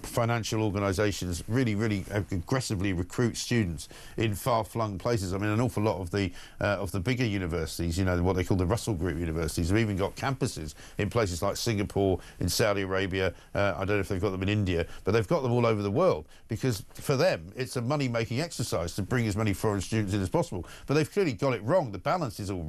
financial organisations really aggressively recruit students in far-flung places. I mean, an awful lot of the bigger universities, you know, what they call the Russell Group universities, have even got campuses in places like Singapore, in Saudi Arabia. I don't know if they've got them in India, but they've got them all over the world, because for them it's a money-making exercise to bring as many foreign students in as possible. But they've clearly got it wrong. The balance is all wrong.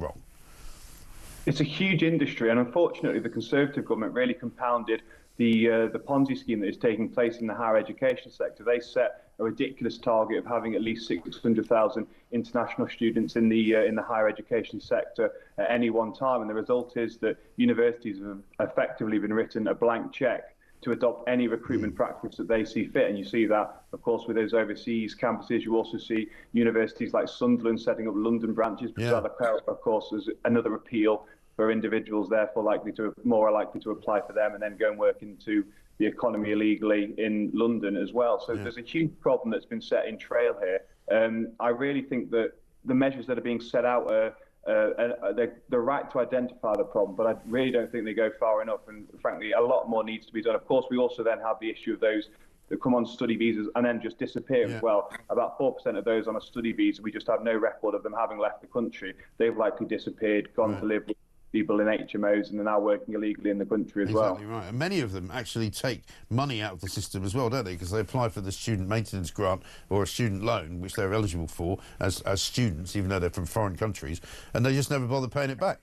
It's a huge industry, and unfortunately the Conservative government really compounded the Ponzi scheme that is taking place in the higher education sector. They set a ridiculous target of having at least 600,000 international students in the higher education sector at any one time, and the result is that universities have effectively been written a blank cheque to adopt any recruitment practice that they see fit. And you see that, of course, with those overseas campuses. You also see universities like Sunderland setting up London branches, because that, of course, is another appeal for individuals, therefore more likely to apply for them and then go and work into the economy illegally in London as well. So there's a huge problem that's been set in trail here. I really think that the measures that are being set out are they're right to identify the problem, but I really don't think they go far enough, and frankly a lot more needs to be done. Of course, we also then have the issue of those that come on study visas and then just disappear as well. About 4% of those on a study visa, we just have no record of them having left the country. They've likely disappeared, gone to live with people in HMOs, and they're now working illegally in the country as well. Exactly right. And many of them actually take money out of the system as well, don't they? Because they apply for the student maintenance grant or a student loan, which they're eligible for as students, even though they're from foreign countries, and they just never bother paying it back.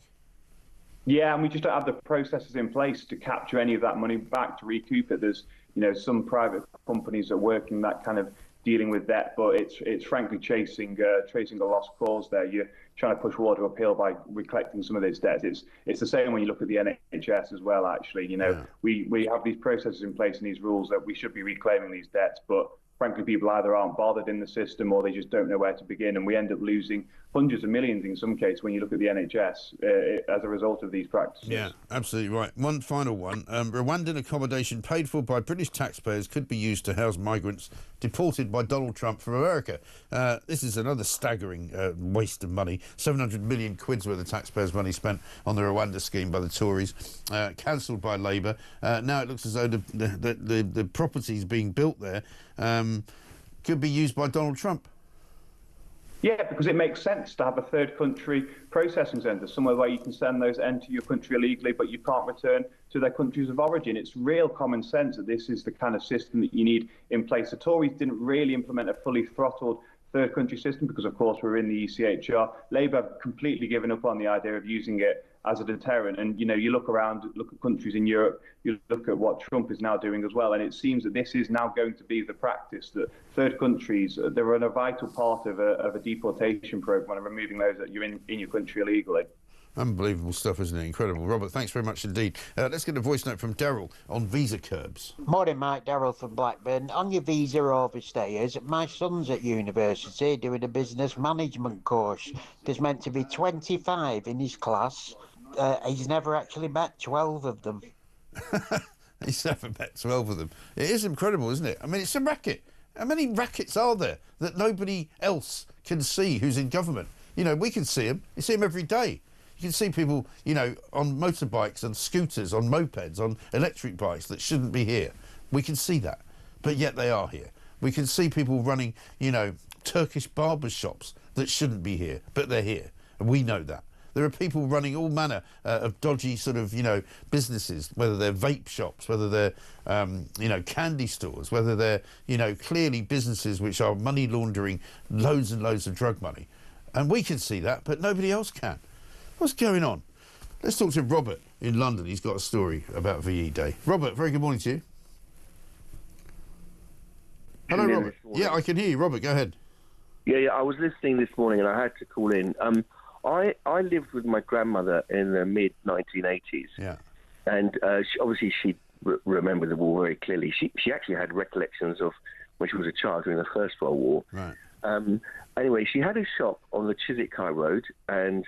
Yeah, and we just don't have the processes in place to capture any of that money back, to recoup it. There's, you know, some private companies that are working that kind of dealing with debt, but it's frankly chasing a lost cause there. You're trying to push water uphill by recollecting some of these debts. It's the same when you look at the NHS as well, actually. You know, we have these processes in place and these rules that we should be reclaiming these debts, but frankly, people either aren't bothered in the system or they just don't know where to begin, and we end up losing hundreds of millions in some cases when you look at the NHS as a result of these practices. Yeah, absolutely right. One final one. Rwandan accommodation paid for by British taxpayers could be used to house migrants deported by Donald Trump from America. This is another staggering waste of money. 700 million quid's worth of taxpayers' money spent on the Rwanda scheme by the Tories, cancelled by Labour. Now it looks as though the properties being built there could be used by Donald Trump. Yeah, because it makes sense to have a third country processing centre, somewhere where you can send those enter your country illegally, but you can't return to their countries of origin. It's real common sense that this is the kind of system that you need in place. The Tories didn't really implement a fully throttled third country system because, of course, we're in the ECHR. Labour have completely given up on the idea of using it as a deterrent. And, you know, you look around, look at countries in Europe, you look at what Trump is now doing as well, and it seems that this is now going to be the practice, that third countries, they're a vital part of a deportation programme and removing those that you're in your country illegally. Unbelievable stuff, isn't it? Incredible. Robert, thanks very much indeed. Let's get a voice note from Daryl on visa curbs. Morning, Mike. Daryl from Blackburn. On your visa overstayers, my son's at university doing a business management course. There's meant to be 25 in his class. He's never actually met 12 of them. He's never met 12 of them. It is incredible, isn't it? I mean, it's a racket. How many rackets are there that nobody else can see who's in government? You know, we can see them. You see them every day. You can see people, you know, on motorbikes and scooters, on mopeds, on electric bikes that shouldn't be here. We can see that, but yet they are here. We can see people running, you know, Turkish barber shops that shouldn't be here, but they're here, and we know that. There are people running all manner of dodgy sort of, you know, businesses, whether they're vape shops, whether they're, you know, candy stores, whether they're, you know, clearly businesses which are money laundering loads and loads of drug money. And we can see that, but nobody else can. What's going on? Let's talk to Robert in London. He's got a story about VE Day. Robert, very good morning to you. Hello, Robert. Yeah, I can hear you. Robert, go ahead. Yeah, I was listening this morning and I had to call in. I lived with my grandmother in the mid-1980s. Yeah. And she remembered the war very clearly. She actually had recollections of when she was a child during the First World War. Right. Anyway, she had a shop on the Chiswick High Road, and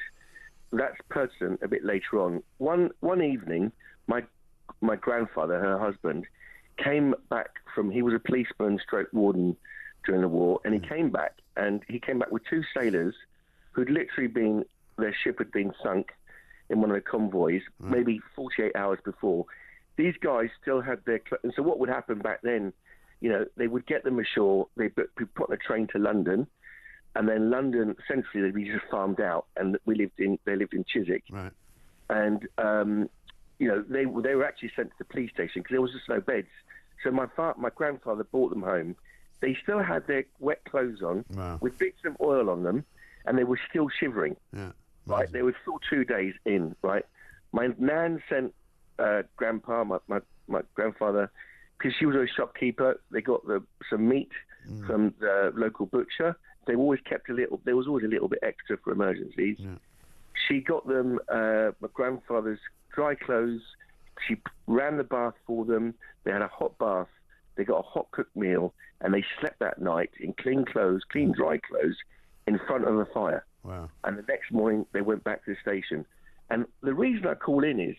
that's pertinent a bit later on. One evening, my grandfather, her husband, came back from, he was a policeman stroke warden during the war, and he came back, and he came back with 2 sailors who'd literally been, their ship had been sunk in one of the convoys, maybe 48 hours before. These guys still had their... And so what would happen back then, you know, they would get them ashore, they'd be put on a train to London, and then London, essentially, they'd be just farmed out, and they lived in Chiswick. Right. And, you know, they were actually sent to the police station because there was just no beds. So my grandfather brought them home. They still had their wet clothes on, with bits of oil on them, and they were still shivering. Yeah. Right, they were still 2 days in. Right, my nan sent Grandpa, my grandfather, because she was a shopkeeper. They got some meat from the local butcher. They always kept a little. There was always a little bit extra for emergencies. Yeah. She got them my grandfather's dry clothes. She ran the bath for them. They had a hot bath. They got a hot cooked meal, and they slept that night in clean clothes, clean dry clothes, in front of the fire. Wow. And the next morning, they went back to the station. And the reason I call in is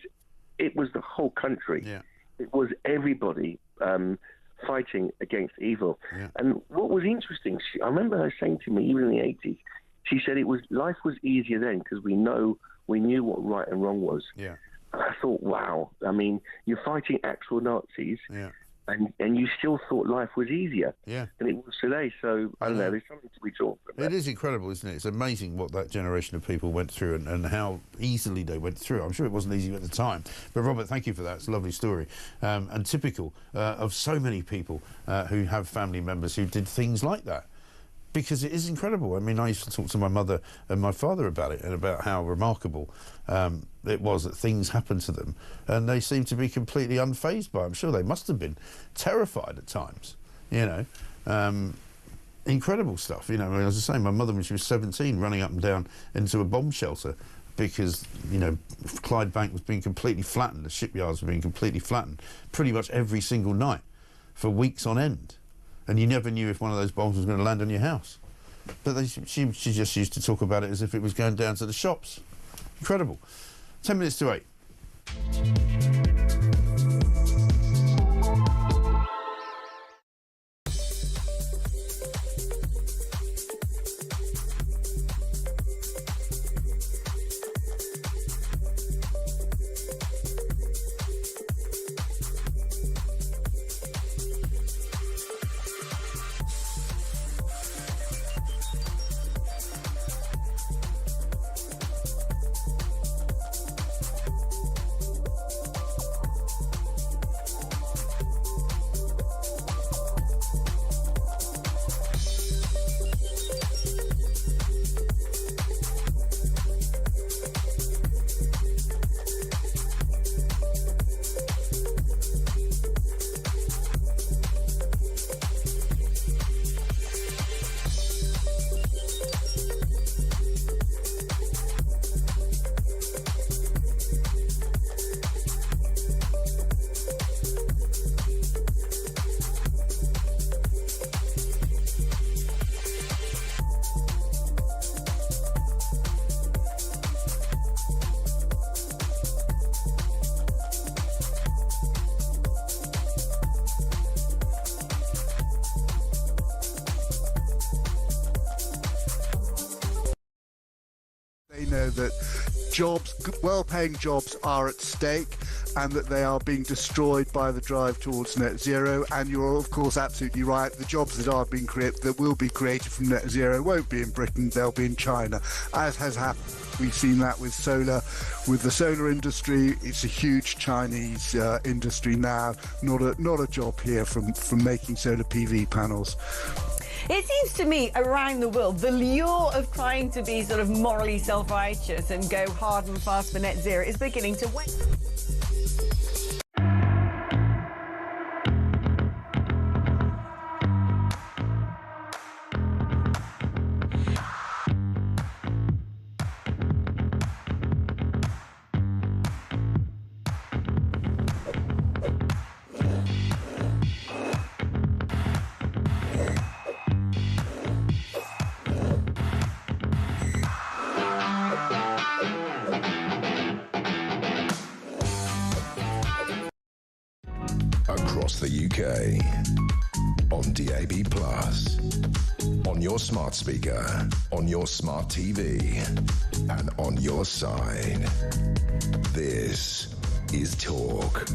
it was the whole country. Yeah. It was everybody fighting against evil. Yeah. And what was interesting, I remember her saying to me, even in the 80s, she said life was easier then because we knew what right and wrong was. Yeah. And I thought, wow, I mean, you're fighting actual Nazis. Yeah. And you still thought life was easier than it was today. So, I don't know, there's something to be drawn from that. It is incredible, isn't it? It's amazing what that generation of people went through and how easily they went through it. I'm sure it wasn't easy at the time. But, Robert, thank you for that. It's a lovely story. And typical of so many people who have family members who did things like that. Because it is incredible. I mean, I used to talk to my mother and my father about it and about how remarkable it was that things happened to them. And they seemed to be completely unfazed by it. I'm sure they must have been terrified at times, you know. Incredible stuff, you know. I mean, as I say, my mother, when she was 17, running up and down into a bomb shelter because, you know, Clydebank was being completely flattened, the shipyards were being completely flattened pretty much every single night for weeks on end. And you never knew if one of those bombs was going to land on your house. But she just used to talk about it as if it was going down to the shops. Incredible. 10 minutes to 8. They know that jobs, well-paying jobs, are at stake and that they are being destroyed by the drive towards net zero. And you're, of course, absolutely right. The jobs that are being created, that will be created from net zero, won't be in Britain, they'll be in China, as has happened. We've seen that with solar, with the solar industry. It's a huge Chinese industry now, not a job here from making solar PV panels. It seems to me, around the world, the lure of trying to be sort of morally self-righteous and go hard and fast for net zero is beginning to wane. Across the UK, on on DAB+, on your smart speaker, on your smart TV, and on your side. This is Talk.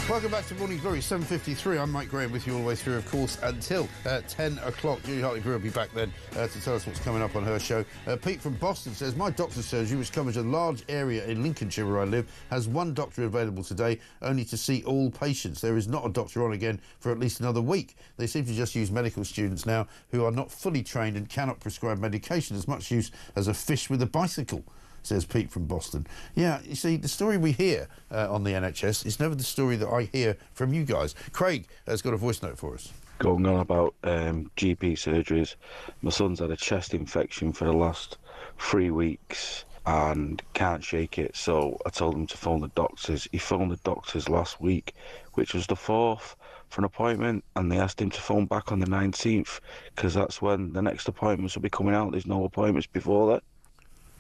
Welcome back to Morning Glory, 7:53. I'm Mike Graham with you all the way through, of course, until 10 o'clock. Julie Hartley-Brewer will be back then to tell us what's coming up on her show. Pete from Boston says, my doctor's surgery, which covers a large area in Lincolnshire where I live, has one doctor available today, only to see all patients. There is not a doctor on again for at least another week. They seem to just use medical students now who are not fully trained and cannot prescribe medication, as much use as a fish with a bicycle, says Pete from Boston. Yeah, you see, the story we hear on the NHS is never the story that I hear from you guys. Craig has got a voice note for us. Going on about GP surgeries. My son's had a chest infection for the last 3 weeks and can't shake it, so I told him to phone the doctors. He phoned the doctors last week, which was the 4th, for an appointment, and they asked him to phone back on the 19th, because that's when the next appointments will be coming out. There's no appointments before that.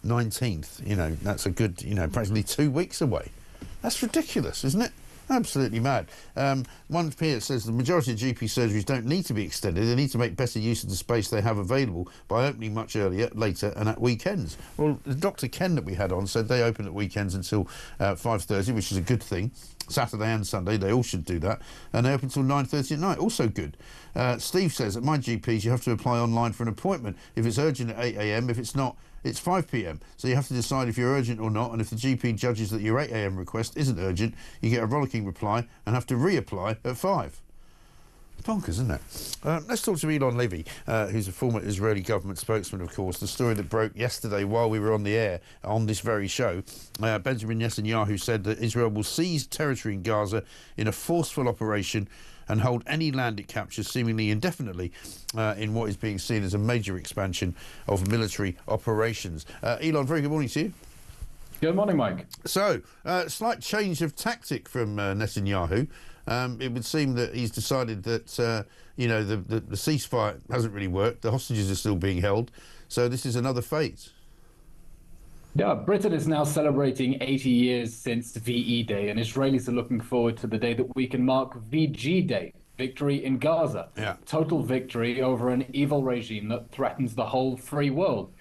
19th, you know, that's a good, you know, practically 2 weeks away. That's ridiculous, isn't it? Absolutely mad. One peer says the majority of GP surgeries don't need to be extended. They need to make better use of the space they have available by opening much earlier, later and at weekends. Well, Dr. Ken that we had on said they open at weekends until 5:30, which is a good thing. Saturday and Sunday, they all should do that. And they open until 9:30 at night, also good. Steve says at my GPs you have to apply online for an appointment. If it's urgent at 8 a.m, if it's not, it's 5 p.m. So you have to decide if you're urgent or not, and if the GP judges that your 8 a.m. request isn't urgent, you get a rollicking reply and have to reapply at 5. It's bonkers, isn't it? Let's talk to Elon Levy, who's a former Israeli government spokesman, of course. The story that broke yesterday while we were on the air on this very show. Benjamin Netanyahu said that Israel will seize territory in Gaza in a forceful operation and hold any land it captures seemingly indefinitely in what is being seen as a major expansion of military operations. Elon, very good morning to you. Good morning, Mike. So, slight change of tactic from Netanyahu. It would seem that he's decided that, you know, the ceasefire hasn't really worked. The hostages are still being held. So this is another phase. Yeah, Britain is now celebrating 80 years since VE Day, and Israelis are looking forward to the day that we can mark VG Day, victory in Gaza. Yeah. Total victory over an evil regime that threatens the whole free world.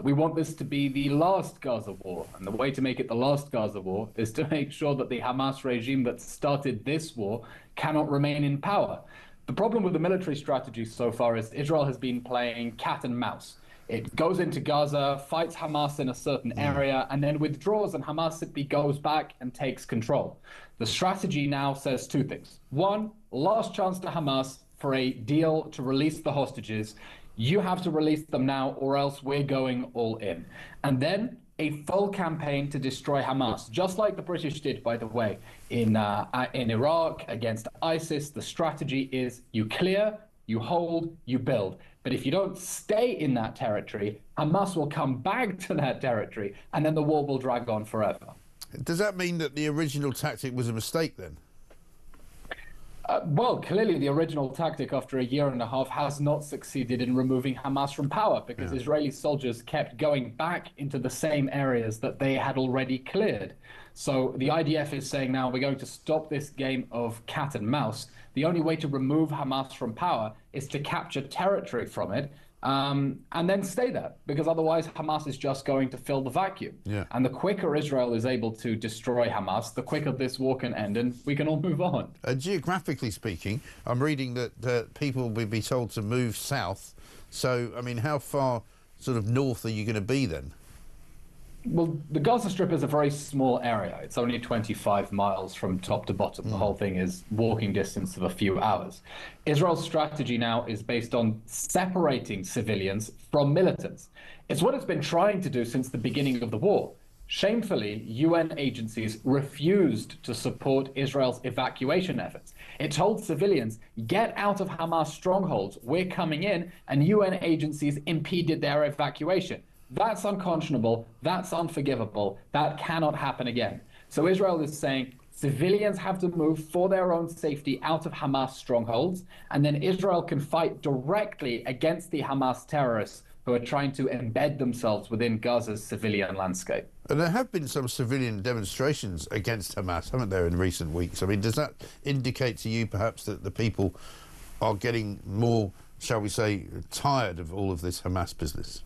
We want this to be the last Gaza war, and the way to make it the last Gaza war is to make sure that the Hamas regime that started this war cannot remain in power. The problem with the military strategy so far is Israel has been playing cat and mouse. It goes into Gaza, fights Hamas in a certain area, and then withdraws, and Hamas simply goes back and takes control. The strategy now says two things. One, last chance to Hamas for a deal to release the hostages. You have to release them now, or else we're going all in. And then a full campaign to destroy Hamas, just like the British did, by the way, in Iraq against ISIS. The strategy is you clear, you hold, you build. But if you don't stay in that territory, Hamas will come back to that territory, and then the war will drag on forever. Does that mean that the original tactic was a mistake then? Well, clearly the original tactic after a year and a half has not succeeded in removing Hamas from power, because Israeli soldiers kept going back into the same areas that they had already cleared. So the IDF is saying now we're going to stop this game of cat and mouse. The only way to remove Hamas from power is to capture territory from it, and then stay there, because otherwise Hamas is just going to fill the vacuum. Yeah. And the quicker Israel is able to destroy Hamas, the quicker this war can end and we can all move on. Geographically speaking, I'm reading that people will be told to move south. So, I mean, how far sort of north are you going to be then? Well, the Gaza Strip is a very small area. It's only 25 miles from top to bottom. The whole thing is walking distance of a few hours. Israel's strategy now is based on separating civilians from militants. It's what it's been trying to do since the beginning of the war. Shamefully, UN agencies refused to support Israel's evacuation efforts. It told civilians, get out of Hamas strongholds, we're coming in, and UN agencies impeded their evacuation. That's unconscionable, that's unforgivable, that cannot happen again. So Israel is saying civilians have to move for their own safety out of Hamas strongholds, and then Israel can fight directly against the Hamas terrorists who are trying to embed themselves within Gaza's civilian landscape. And there have been some civilian demonstrations against Hamas, haven't there, in recent weeks? I mean, does that indicate to you perhaps that the people are getting more, shall we say, tired of all of this Hamas business?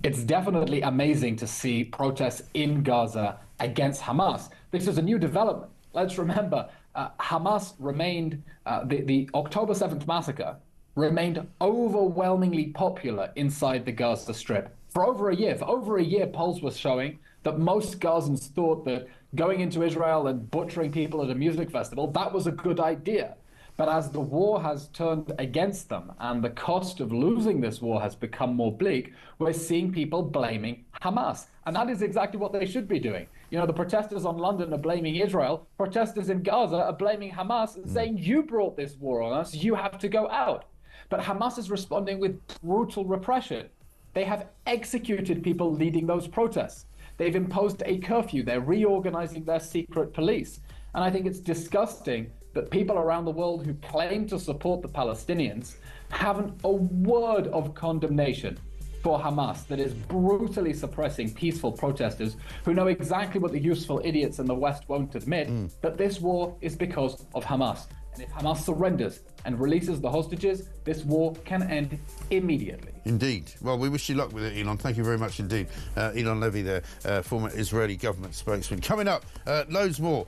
It's definitely amazing to see protests in Gaza against Hamas. This is a new development. Let's remember, Hamas remained, the October 7th massacre remained overwhelmingly popular inside the Gaza Strip for over a year. For over a year, polls were showing that most Gazans thought that going into Israel and butchering people at a music festival, that was a good idea. But as the war has turned against them and the cost of losing this war has become more bleak, we're seeing people blaming Hamas. And that is exactly what they should be doing. You know, the protesters on London are blaming Israel. Protesters in Gaza are blaming Hamas and saying, you brought this war on us, you have to go out. But Hamas is responding with brutal repression. They have executed people leading those protests. They've imposed a curfew. They're reorganizing their secret police. And I think it's disgusting that people around the world who claim to support the Palestinians haven't a word of condemnation for Hamas that is brutally suppressing peaceful protesters who know exactly what the useful idiots in the West won't admit, that this war is because of Hamas. And if Hamas surrenders and releases the hostages, this war can end immediately. Indeed. Well, we wish you luck with it, Elon. Thank you very much indeed. Elon Levy there, former Israeli government spokesman. Coming up, loads more.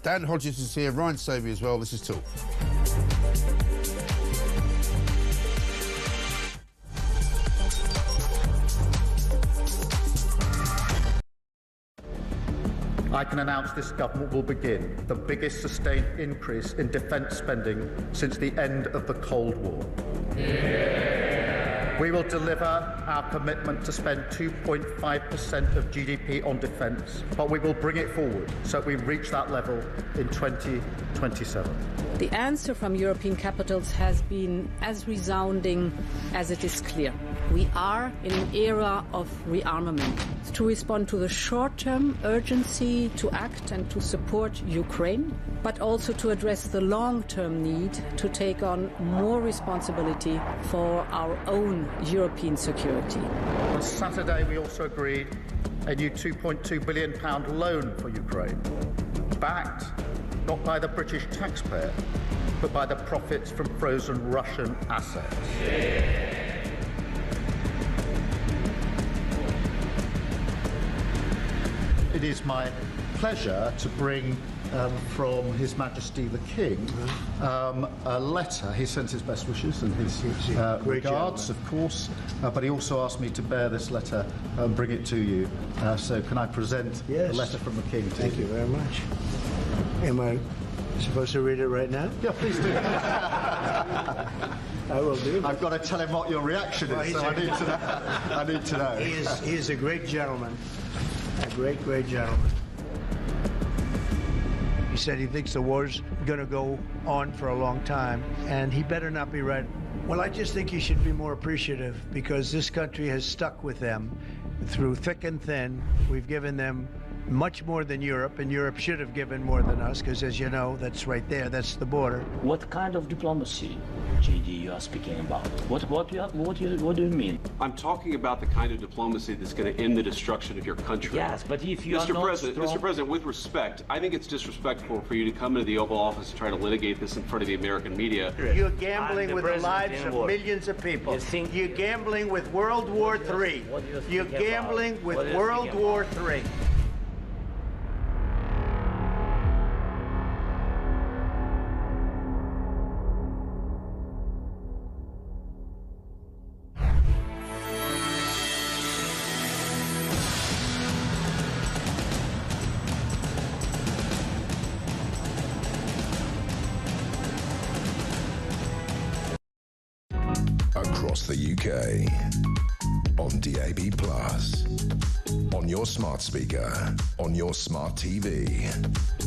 Dan Hodges is here, Ryan Savey as well. This is Talk. I can announce this government will begin the biggest sustained increase in defence spending since the end of the Cold War. We will deliver our commitment to spend 2.5% of GDP on defence, but we will bring it forward so we reach that level in 2027. The answer from European capitals has been as resounding as it is clear. We are in an era of rearmament to respond to the short-term urgency to act and to support Ukraine, but also to address the long-term need to take on more responsibility for our own European security. On Saturday, we also agreed a new £2.2 billion loan for Ukraine, backed not by the British taxpayer, but by the profits from frozen Russian assets. It is my pleasure to bring from His Majesty the King a letter. He sends his best wishes and his regards, of course, but he also asked me to bear this letter and bring it to you. So can I present the letter from the King to Thank you very much. Am I supposed to read it right now? Yeah, please do. I will do. I've got to tell him what your reaction is, so I need to know. I need to know. He is a great gentleman. A great, great gentleman. He said he thinks the war's going to go on for a long time, and he better not be right. Well, I just think he should be more appreciative because this country has stuck with them through thick and thin. We've given them much more than Europe, and Europe should have given more than us because, as you know, that's right there. That's the border. What kind of diplomacy, JD, you are speaking about? What do you mean? I'm talking about the kind of diplomacy that's going to end the destruction of your country. Yes, but if you are not strong... Mr. President, with respect, I think it's disrespectful for you to come into the Oval Office and try to litigate this in front of the American media. You're gambling with the lives of millions of people. You're gambling with World War III. You're gambling with World War III. Across the UK, on DAB+, on your smart speaker, on your smart TV,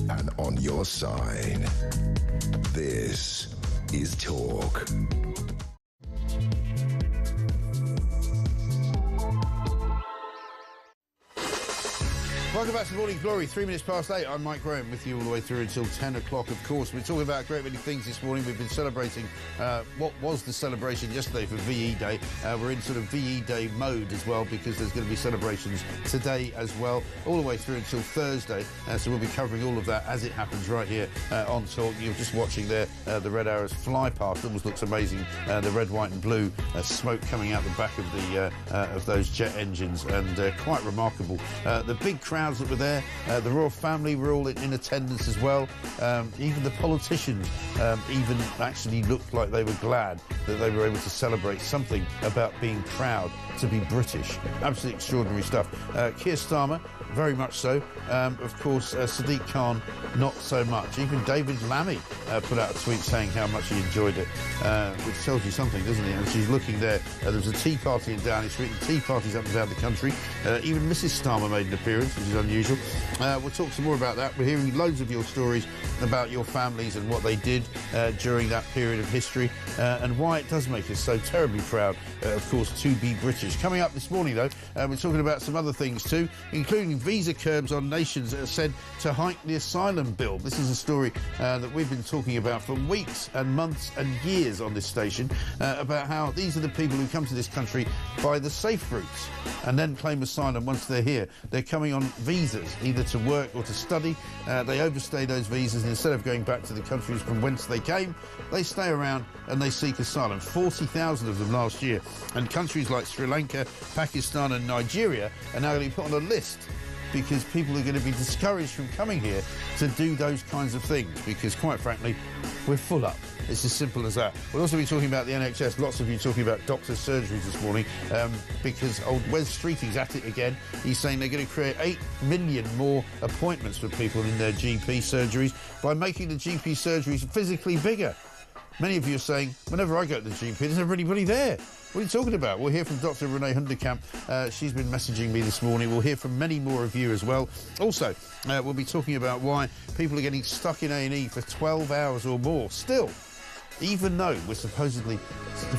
and on your side. This is Talk. Welcome back to the Morning Glory, 3 minutes past 8. I'm Mike Graham with you all the way through until 10 o'clock, of course. We're talking about a great many things this morning. We've been celebrating what was the celebration yesterday for VE Day. We're in sort of VE Day mode as well because there's going to be celebrations today as well, all the way through until Thursday. So we'll be covering all of that as it happens right here on Talk. You're just watching there the red arrows fly past. Almost looks amazing. The red, white and blue smoke coming out the back of those jet engines, and quite remarkable. The big crowds that were there, the royal family were all in attendance as well. Even the politicians even actually looked like they were glad that they were able to celebrate something about being proud to be British. Absolutely extraordinary stuff. Keir Starmer, very much so. Of course, Sadiq Khan, not so much. Even David Lammy put out a tweet saying how much he enjoyed it, which tells you something, doesn't it? And she's looking there. There was a tea party in Downing Street, and tea parties up and down the country. Even Mrs Starmer made an appearance, which is unusual. We'll talk some more about that. We're hearing loads of your stories about your families and what they did during that period of history, and why it does make us so terribly proud, of course, to be British. Coming up this morning, though, we're talking about some other things too, including visa curbs on nations that are said to hike the asylum bill. This is a story that we've been talking about for weeks and months and years on this station, about how these are the people who come to this country by the safe routes and then claim asylum once they're here. They're coming on visas, either to work or to study. They overstay those visas, and instead of going back to the countries from whence they came, they stay around and they seek asylum. 40,000 of them last year. And countries like Sri Lanka, Pakistan and Nigeria are now going to be put on a list because people are going to be discouraged from coming here to do those kinds of things because, quite frankly, we're full up. It's as simple as that. We'll also be talking about the NHS. Lots of you talking about doctors' surgeries this morning because old Wes Streeting's at it again. He's saying they're going to create 8 million more appointments for people in their GP surgeries by making the GP surgeries physically bigger. Many of you are saying, whenever I go to the GP, there's never anybody there. What are you talking about? We'll hear from Dr. Renee Hundekamp. She's been messaging me this morning. We'll hear from many more of you as well. Also, we'll be talking about why people are getting stuck in A&E for 12 hours or more still, even though we're supposedly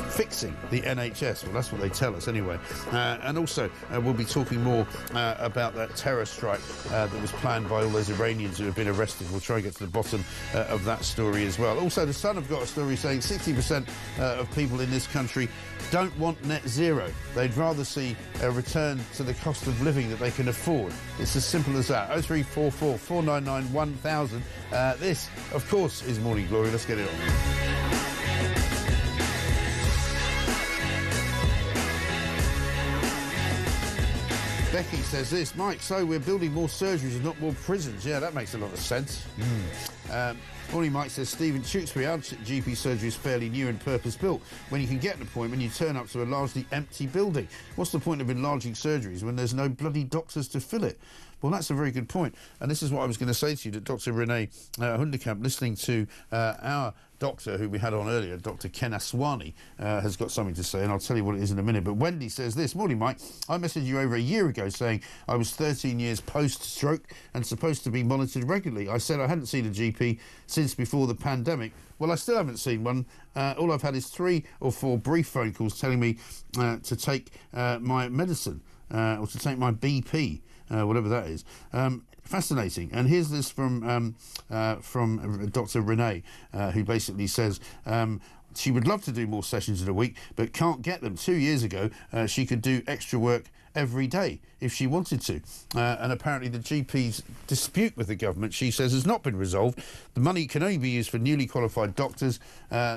fixing the NHS. Well, that's what they tell us anyway. And also, we'll be talking more about that terror strike that was planned by all those Iranians who have been arrested. We'll try and get to the bottom of that story as well. Also, The Sun have got a story saying 60% of people in this country don't want net zero. They'd rather see a return to the cost of living that they can afford. It's as simple as that. 0344 499 1000. This, of course, is Morning Glory. Let's get it on. Becky says this, Mike, so we're building more surgeries and not more prisons. Yeah, that makes a lot of sense. Morning, Mike says, Stephen Tewkesbury, our GP surgery is fairly new and purpose-built. When you can get an appointment, you turn up to a largely empty building. What's the point of enlarging surgeries when there's no bloody doctors to fill it? Well, that's a very good point. And this is what I was going to say to you, that Dr. Renee Hundekamp, listening to our doctor who we had on earlier, Dr. Ken Aswani, has got something to say, and I'll tell you what it is in a minute. But Wendy says this, morning, Mike, I messaged you over a year ago saying I was 13 years post-stroke and supposed to be monitored regularly. I said I hadn't seen a GP since before the pandemic. Well, I still haven't seen one. All I've had is 3 or 4 brief phone calls telling me to take my medicine or to take my BP. Whatever that is. Fascinating. And here's this from Dr. Renee, who basically says she would love to do more sessions in a week, but can't get them. 2 years ago, she could do extra work every day if she wanted to. And apparently the GP's dispute with the government, she says, has not been resolved. The money can only be used for newly qualified doctors.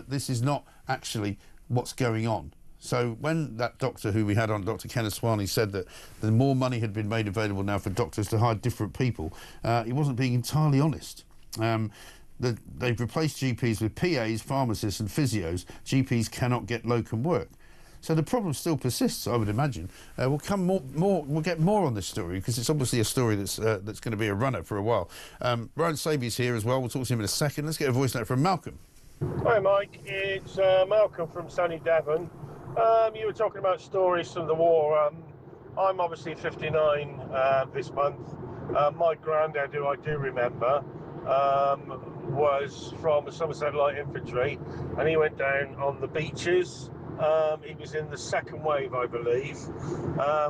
This is not actually what's going on. So when that doctor who we had on, Dr. Ken Aswani, said that the more money had been made available now for doctors to hire different people, he wasn't being entirely honest. They've replaced GPs with PAs, pharmacists and physios. GPs cannot get locum work. So the problem still persists, I would imagine. We'll get more on this story because it's obviously a story that's going to be a runner for a while. Ryan Saby's here as well. We'll talk to him in a second. Let's get a voice note from Malcolm. Hi, Mike. It's Malcolm from sunny Devon. You were talking about stories from the war. I'm obviously 59 this month. My granddad, who I do remember, was from the Somerset Light Infantry, and he went down on the beaches. He was in the second wave, I believe.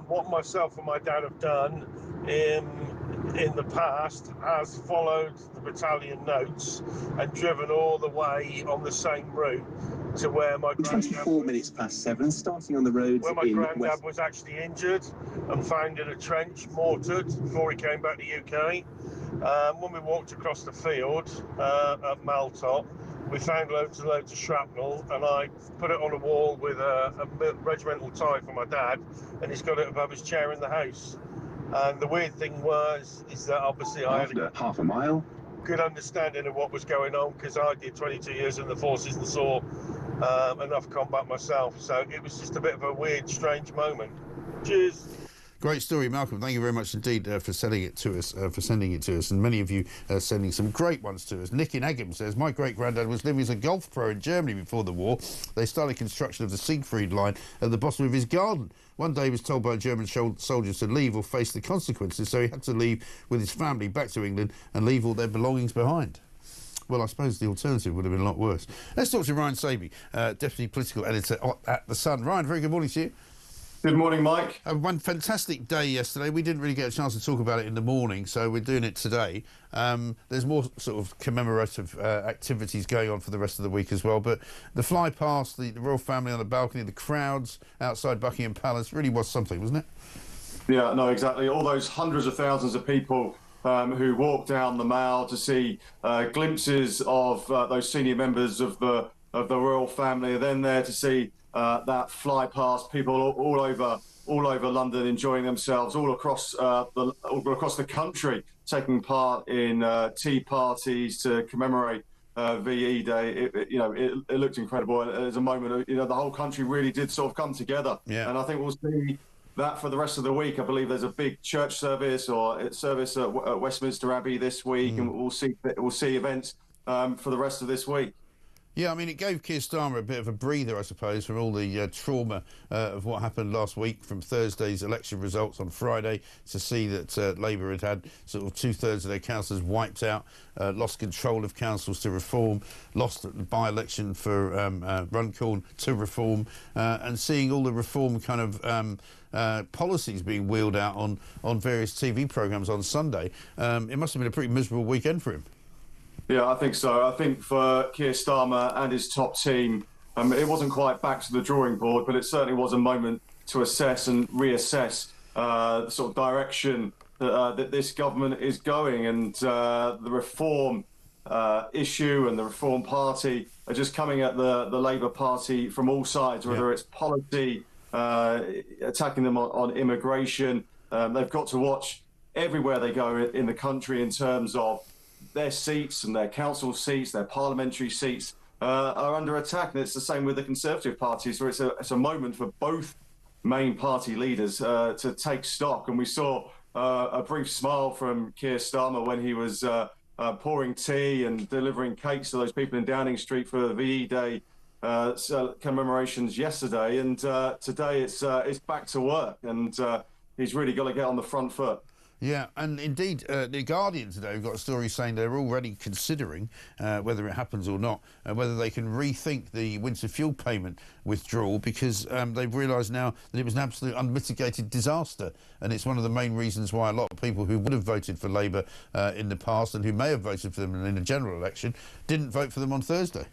What myself and my dad have done in the past has followed the battalion notes and driven all the way on the same route to where my 24 minutes past 7, starting on the roads where my in granddad West. was actually injured and found in a trench, mortared, before he came back to the UK. When we walked across the field at Maltop, we found loads and loads of shrapnel, and I put it on a wall with a regimental tie for my dad, and he's got it above his chair in the house. And the weird thing is that obviously I had After half a mile, good understanding of what was going on, because I did 22 years in the forces and saw enough combat myself. So it was just a bit of a weird, strange moment. Cheers. Great story, Malcolm. Thank you very much indeed for sending it to us. And many of you sending some great ones to us. Nick in Agam says, my great-granddad was living as a golf pro in Germany before the war. They started construction of the Siegfried line at the bottom of his garden. One day he was told by German soldiers to leave or face the consequences, so he had to leave with his family back to England and leave all their belongings behind. Well, I suppose the alternative would have been a lot worse. Let's talk to Ryan Saby, Deputy Political Editor at The Sun. Ryan, very good morning to you. Good morning, Mike. One fantastic day yesterday. We didn't really get a chance to talk about it in the morning, so we're doing it today. There's more sort of commemorative activities going on for the rest of the week as well. But the fly past, the royal family on the balcony, the crowds outside Buckingham Palace really was something, wasn't it? Yeah, no, exactly. All those hundreds of thousands of people who walked down the Mall to see glimpses of those senior members of the royal family, are then there to see that fly past, people all over London enjoying themselves, all across the country taking part in tea parties to commemorate VE Day. It looked incredible. It was a moment, the whole country really did sort of come together. Yeah. And I think we'll see that for the rest of the week. I believe there's a big church service at Westminster Abbey this week, and we'll see events for the rest of this week. Yeah, I mean, it gave Keir Starmer a bit of a breather, I suppose, from all the trauma of what happened last week, from Thursday's election results on Friday, to see that Labour had sort of 2/3 of their councillors wiped out, lost control of councils to Reform, lost the by-election for Runcorn to Reform, and seeing all the Reform kind of policies being wheeled out on various TV programmes on Sunday. It must have been a pretty miserable weekend for him. Yeah, I think so. I think for Keir Starmer and his top team, it wasn't quite back to the drawing board, but it certainly was a moment to assess and reassess the sort of direction that this government is going. And the Reform issue and the Reform Party are just coming at the Labour Party from all sides, whether it's policy, attacking them on immigration. They've got to watch everywhere they go in the country in terms of their seats and their council seats, their parliamentary seats are under attack. And it's the same with the Conservative Party. So it's a moment for both main party leaders to take stock. And we saw a brief smile from Keir Starmer when he was pouring tea and delivering cakes to those people in Downing Street for the VE Day commemorations yesterday. And today it's back to work. And he's really got to get on the front foot. Yeah, and indeed, The Guardian today have got a story saying they're already considering, whether it happens or not, whether they can rethink the winter fuel payment withdrawal, because they've realised now that it was an absolute unmitigated disaster. And it's one of the main reasons why a lot of people who would have voted for Labour in the past and who may have voted for them in a general election didn't vote for them on Thursday.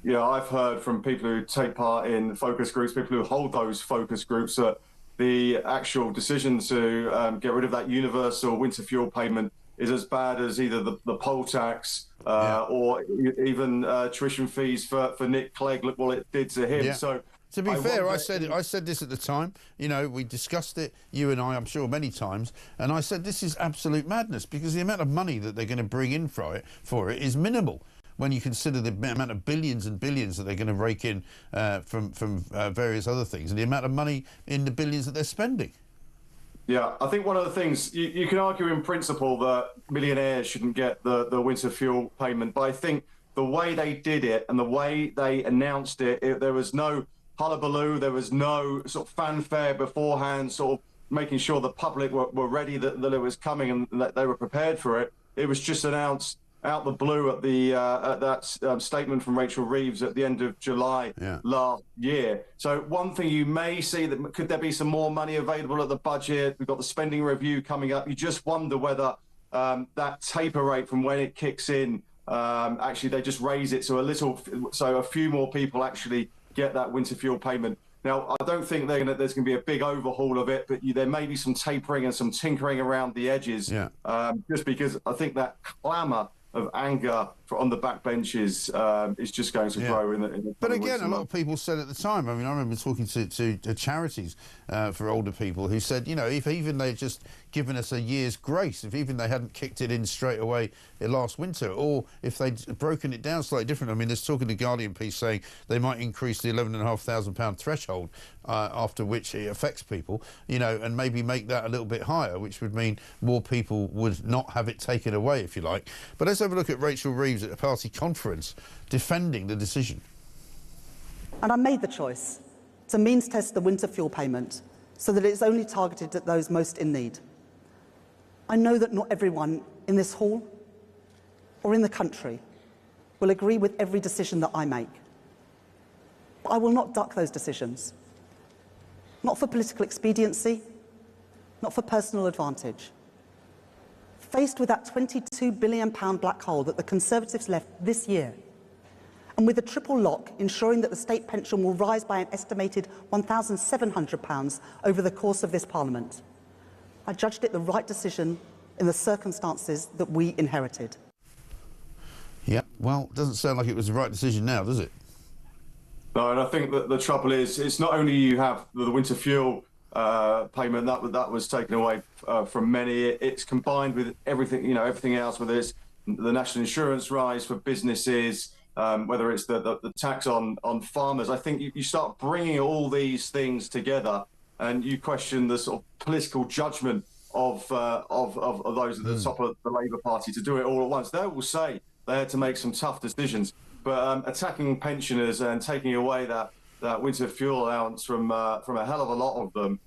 Yeah, I've heard from people who take part in focus groups, people who hold those focus groups, that the actual decision to get rid of that universal winter fuel payment is as bad as either the poll tax or even tuition fees for Nick Clegg. Look what it did to him. Yeah. So, to be fair, I said this at the time. We discussed it, you and I'm sure, many times, and I said this is absolute madness, because the amount of money that they're going to bring in for it is minimal, when you consider the amount of billions and billions that they're going to rake in from various other things, and the amount of money in the billions that they're spending. Yeah, I think one of the things, you can argue in principle that millionaires shouldn't get the winter fuel payment, but I think the way they did it and the way they announced it, there was no hullabaloo, there was no sort of fanfare beforehand, sort of making sure the public were ready that it was coming and that they were prepared for it. It was just announced out the blue at the at that statement from Rachel Reeves at the end of July last year. So one thing you may see, that could there be some more money available at the budget? We've got the spending review coming up. You just wonder whether that taper rate from when it kicks in, actually they just raise it so a few more people actually get that winter fuel payment. Now, I don't think there's going to be a big overhaul of it, but there may be some tapering and some tinkering around the edges, just because I think that clamour of anger on the backbenches is just going to grow in the But again, a lot of people said at the time, I mean, I remember talking to charities for older people who said, you know, if even they'd just given us a year's grace, if even they hadn't kicked it in straight away last winter, or if they'd broken it down slightly different. I mean, there's talk in the Guardian piece saying they might increase the £11,500 threshold after which it affects people, you know, and maybe make that a little bit higher, which would mean more people would not have it taken away, if you like. But let's have a look at Rachel Reeves at a party conference defending the decision. And I made the choice to means test the winter fuel payment so that it is only targeted at those most in need. I know that not everyone in this hall or in the country will agree with every decision that I make. But I will not duck those decisions. Not for political expediency, not for personal advantage. Faced with that £22 billion black hole that the Conservatives left this year, and with a triple lock ensuring that the state pension will rise by an estimated £1,700 over the course of this Parliament, I judged it the right decision in the circumstances that we inherited. Yeah, well, doesn't sound like it was the right decision now, does it? No, and I think that the trouble is, it's not only you have the winter fuel payment that was taken away from many. It's combined with everything, you know, everything else, whether it's the national insurance rise for businesses, whether it's the tax on farmers. I think you start bringing all these things together, and you question the sort of political judgment of those at the top of the Labour Party to do it all at once. They will say they had to make some tough decisions, but attacking pensioners and taking away that winter fuel allowance from a hell of a lot of them,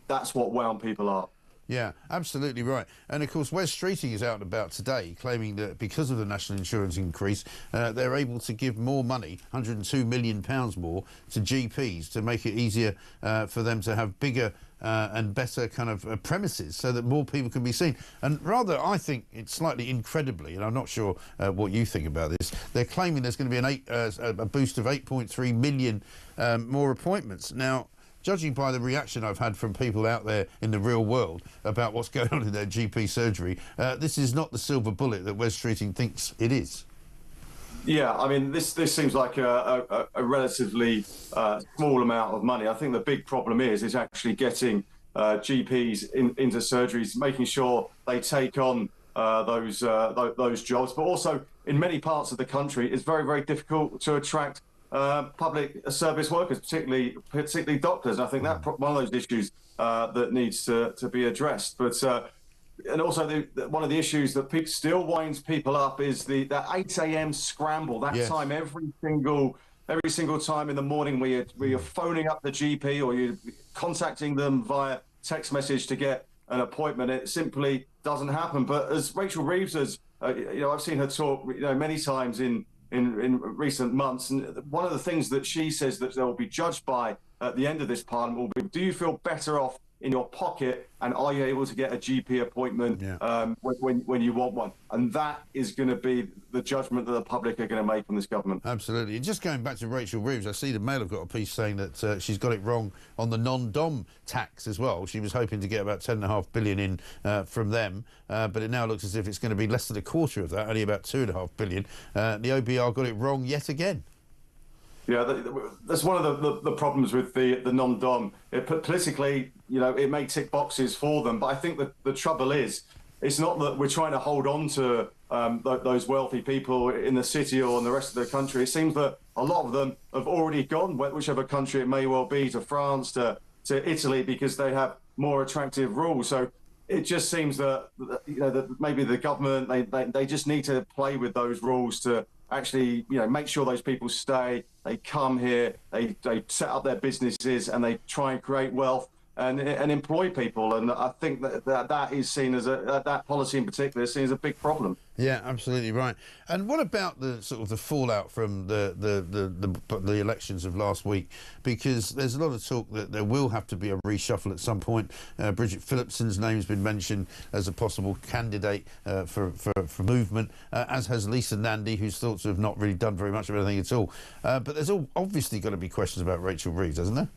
that's what wound people up. Yeah, absolutely right. And of course, Wes Streeting is out and about today, claiming that because of the national insurance increase, they're able to give more money, £102 million more, to GPs to make it easier for them to have bigger and better kind of premises so that more people can be seen. And rather, I think it's slightly incredibly, and I'm not sure what you think about this, they're claiming there's going to be a boost of 8.3 million more appointments. Now, judging by the reaction I've had from people out there in the real world about what's going on in their GP surgery, this is not the silver bullet that Wes Streeting thinks it is. Yeah, I mean, this seems like a relatively small amount of money. I think the big problem is actually getting GPs into surgeries, making sure they take on those jobs. But also, in many parts of the country, it's very, very difficult to attract public service workers, particularly doctors. And I think that's one of those issues that needs to be addressed. But and also one of the issues that still winds people up is that 8 a.m. scramble. That time every single time in the morning where you're phoning up the GP or you're contacting them via text message to get an appointment. It simply doesn't happen. But as Rachel Reeves has, I've seen her talk, many times in recent months, and one of the things that she says that they'll be judged by at the end of this Parliament will be: do you feel better off in your pocket, and are you able to get a GP appointment when you want one? And that is going to be the judgment that the public are going to make on this government. Absolutely. And just going back to Rachel Reeves, I see the Mail have got a piece saying that she's got it wrong on the non-dom tax as well. She was hoping to get about $10.5 billion in from them, but it now looks as if it's going to be less than a quarter of that, only about $2.5 billion. The OBR got it wrong yet again. Yeah, that's one of the problems with the non-dom. Politically, it may tick boxes for them, but I think that the trouble is, it's not that we're trying to hold on to those wealthy people in the city or in the rest of the country. It seems that a lot of them have already gone, whichever country it may well be, to France, to Italy, because they have more attractive rules. So it just seems that that maybe the government they just need to play with those rules to actually make sure those people stay. They come here, they set up their businesses, and they try and create wealth. and employ people. And I think that is seen as that policy in particular is seen as a big problem. Yeah, absolutely right. And what about the sort of the fallout from the elections of last week? Because there's a lot of talk that there will have to be a reshuffle at some point. Bridget Phillipson's name's been mentioned as a possible candidate for movement, as has Lisa Nandy, who's thought to have not really done very much of anything at all. But there's obviously got to be questions about Rachel Reeves, hasn't there?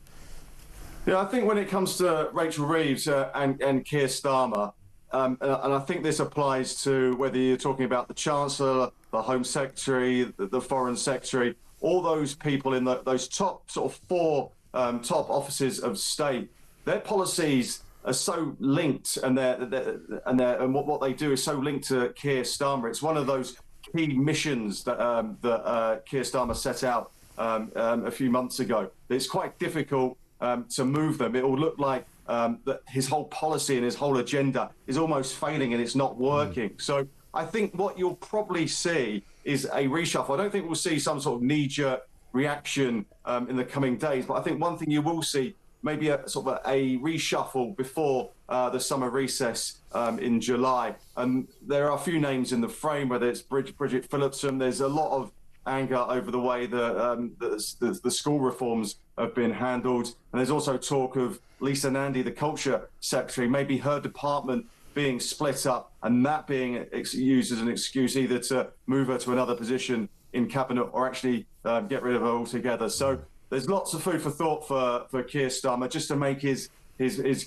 Yeah, I think when it comes to Rachel Reeves and Keir Starmer, and I think this applies to whether you're talking about the Chancellor, the Home Secretary, the Foreign Secretary, all those people in those top sort of four top offices of state, their policies are so linked, and what they do is so linked to Keir Starmer. It's one of those key missions that Keir Starmer set out a few months ago. It's quite difficult to move them. It will look like that his whole policy and his whole agenda is almost failing and it's not working. So I think what you'll probably see is a reshuffle. I don't think we'll see some sort of knee-jerk reaction in the coming days, but I think one thing you will see, maybe a sort of a reshuffle before the summer recess in July. And there are a few names in the frame, whether it's Bridget Phillipson. There's a lot of anger over the way the school reforms have been handled. And there's also talk of Lisa Nandy, the Culture Secretary, maybe her department being split up and that being used as an excuse either to move her to another position in Cabinet or actually get rid of her altogether. So there's lots of food for thought for Keir Starmer, just to make his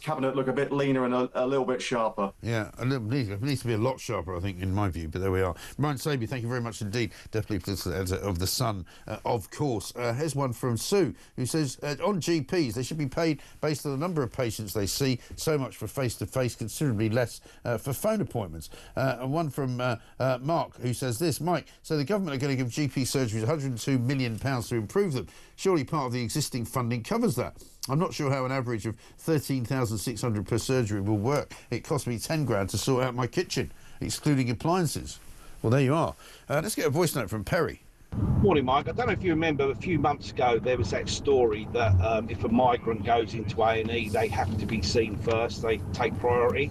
cabinet look a bit leaner and a little bit sharper. Yeah, it needs to be a lot sharper, I think, in my view, but there we are. Ryan Saby, thank you very much indeed. Definitely political editor of The Sun, of course. Here's one from Sue, who says, on GPs, they should be paid based on the number of patients they see, so much for face-to-face, considerably less for phone appointments. And one from Mark, who says this, Mike, so the government are going to give GP surgeries £102 million to improve them. Surely part of the existing funding covers that. I'm not sure how an average of $13,600 per surgery will work. It cost me 10 grand to sort out my kitchen, excluding appliances. Well, there you are. Let's get a voice note from Perry. Morning, Mike. I don't know if you remember a few months ago there was that story that if a migrant goes into A&E, they have to be seen first. They take priority.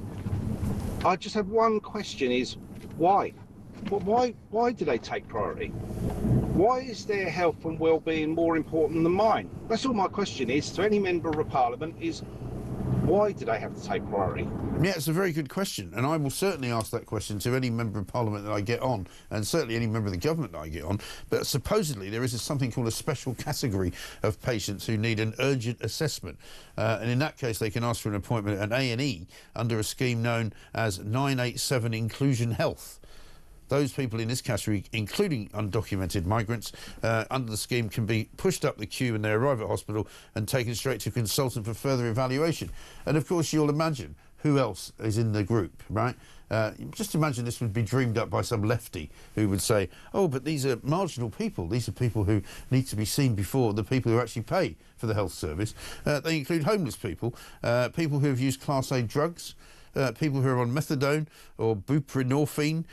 I just have one question: is why? Why do they take priority? Why is their health and well-being more important than mine? That's all my question is to any member of Parliament: is why do they have to take priority? Yeah, it's a very good question, and I will certainly ask that question to any member of Parliament that I get on, and certainly any member of the government that I get on. But supposedly there is something called a special category of patients who need an urgent assessment, and in that case they can ask for an appointment at A&E under a scheme known as 987 Inclusion Health. Those people in this category, including undocumented migrants, under the scheme can be pushed up the queue when they arrive at hospital and taken straight to a consultant for further evaluation. And of course, you'll imagine who else is in the group, right? Just imagine this would be dreamed up by some lefty who would say, oh, but these are marginal people. These are people who need to be seen before the people who actually pay for the health service. They include homeless people, people who have used Class A drugs, people who are on methadone or buprenorphine,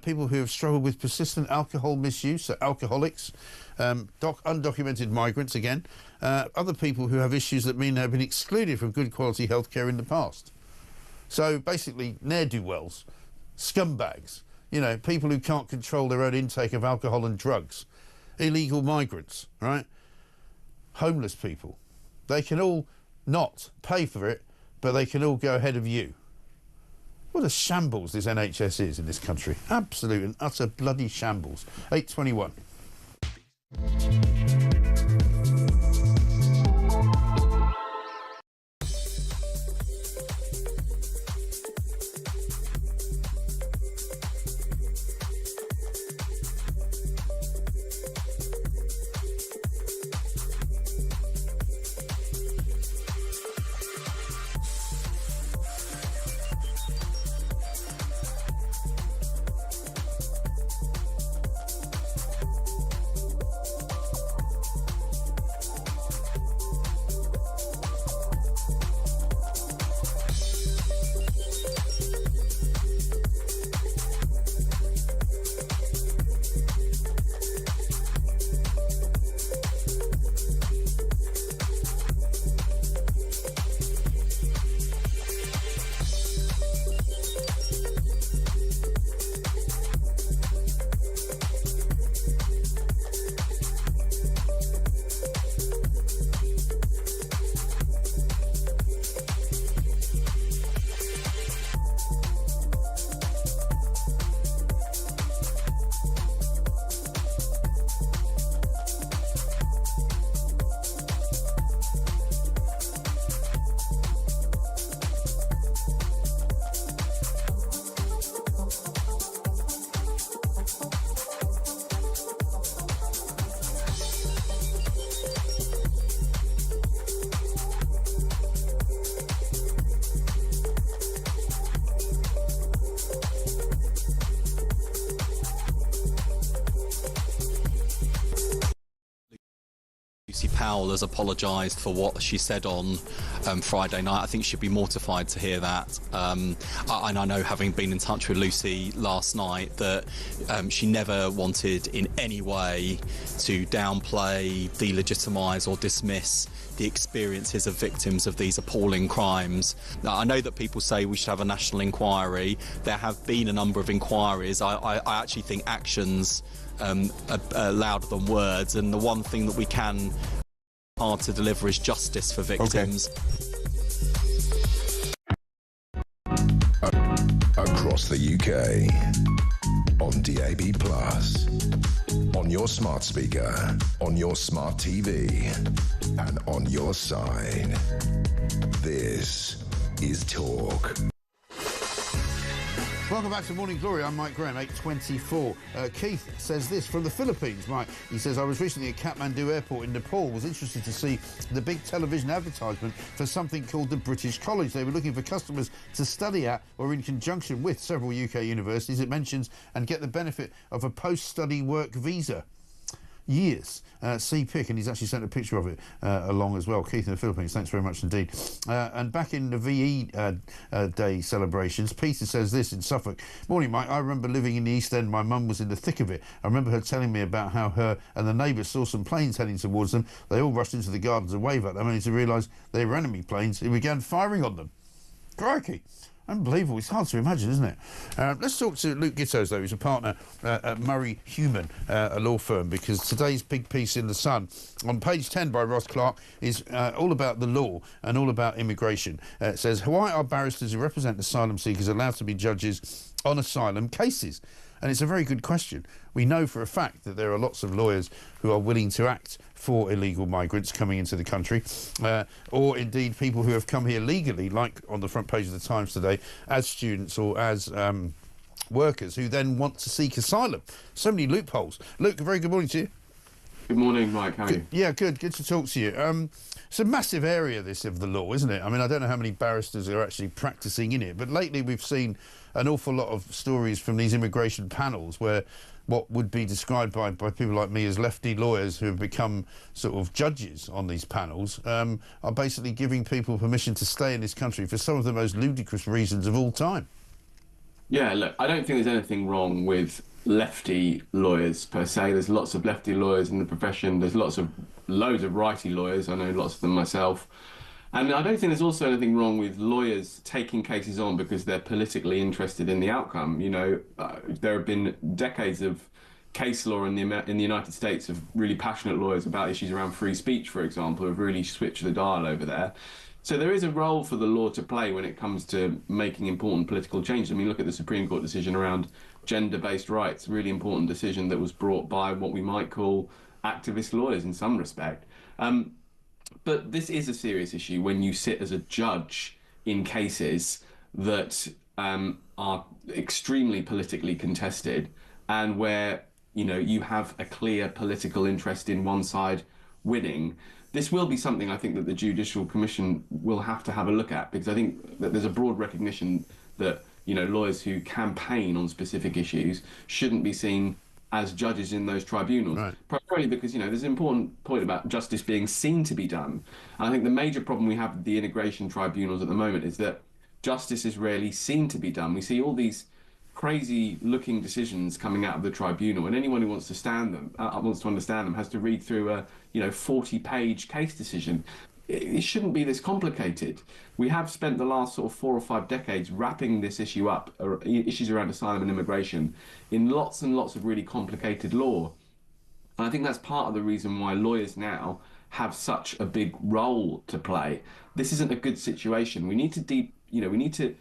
people who have struggled with persistent alcohol misuse, so alcoholics, undocumented migrants again, other people who have issues that mean they've been excluded from good quality healthcare in the past. So basically ne'er-do-wells, scumbags, you know, people who can't control their own intake of alcohol and drugs, illegal migrants, right? Homeless people. They can all not pay for it, but they can all go ahead of you. What a shambles this NHS is in this country. Absolute and utter bloody shambles. 8:21. Powell has apologised for what she said on Friday night. I think she'd be mortified to hear that. And I know, having been in touch with Lucy last night, that she never wanted in any way to downplay, delegitimise or dismiss the experiences of victims of these appalling crimes. Now, I know that people say we should have a national inquiry. There have been a number of inquiries. I actually think actions are louder than words, and the one thing that we can hard to deliver is justice for victims. Across the UK, on DAB+, on your smart speaker, on your smart TV, and on your side. This is Talk. Welcome back to Morning Glory. I'm Mike Graham, 8:24. Keith says this from the Philippines, Mike. He says, I was recently at Kathmandu Airport in Nepal, was interested to see the big television advertisement for something called the British College. They were looking for customers to study at or in conjunction with several UK universities, it mentions, and get the benefit of a post-study work visa. Years. See pic, and he's actually sent a picture of it along as well. Keith in the Philippines, thanks very much indeed. And back in the VE Day celebrations, Peter says this in Suffolk. Morning, Mike. I remember living in the East End. My mum was in the thick of it. I remember her telling me about how her and the neighbours saw some planes heading towards them. They all rushed into the gardens and waved at them, only to realise they were enemy planes who began firing on them. Crikey. Unbelievable. It's hard to imagine, isn't it? Let's talk to Luke Gittos, though. He's a partner at Murray Human, a law firm, because today's big piece in The Sun on page 10 by Ross Clark is all about the law and all about immigration. It says, why are barristers who represent asylum seekers allowed to be judges on asylum cases? And it's a very good question. We know for a fact that there are lots of lawyers who are willing to act for illegal migrants coming into the country, or indeed people who have come here legally, like on the front page of the Times today, as students or as workers who then want to seek asylum. So many loopholes. Luke, a very good morning to you. Good morning, Mike. How are you? Yeah, good. Good to talk to you. It's a massive area, this, of the law, isn't it? I mean, I don't know how many barristers are actually practising in it, but lately we've seen an awful lot of stories from these immigration panels where what would be described by people like me as lefty lawyers who have become sort of judges on these panels are basically giving people permission to stay in this country for some of the most ludicrous reasons of all time. Yeah, look, I don't think there's anything wrong with lefty lawyers per se. There's lots of lefty lawyers in the profession. There's loads of righty lawyers. I know lots of them myself. And I don't think there's also anything wrong with lawyers taking cases on because they're politically interested in the outcome. You know, there have been decades of case law in the United States of really passionate lawyers about issues around free speech, for example, who have really switched the dial over there. So there is a role for the law to play when it comes to making important political change. I mean, look at the Supreme Court decision around gender-based rights, really important decision that was brought by what we might call activist lawyers in some respect. But this is a serious issue when you sit as a judge in cases that are extremely politically contested and where, you know, you have a clear political interest in one side winning. This will be something I think that the Judicial Commission will have to have a look at, because I think that there's a broad recognition that, you know, lawyers who campaign on specific issues shouldn't be seen as judges in those tribunals. Right. Primarily because, you know, there's an important point about justice being seen to be done. And I think the major problem we have with the immigration tribunals at the moment is that justice is rarely seen to be done. We see all these crazy looking decisions coming out of the tribunal, and anyone who wants to understand them has to read through a 40-page case decision. It shouldn't be this complicated. We have spent the last sort of 4 or 5 decades wrapping this issue up, issues around asylum and immigration, in lots and lots of really complicated law. And I think that's part of the reason why lawyers now have such a big role to play. This isn't a good situation. We need to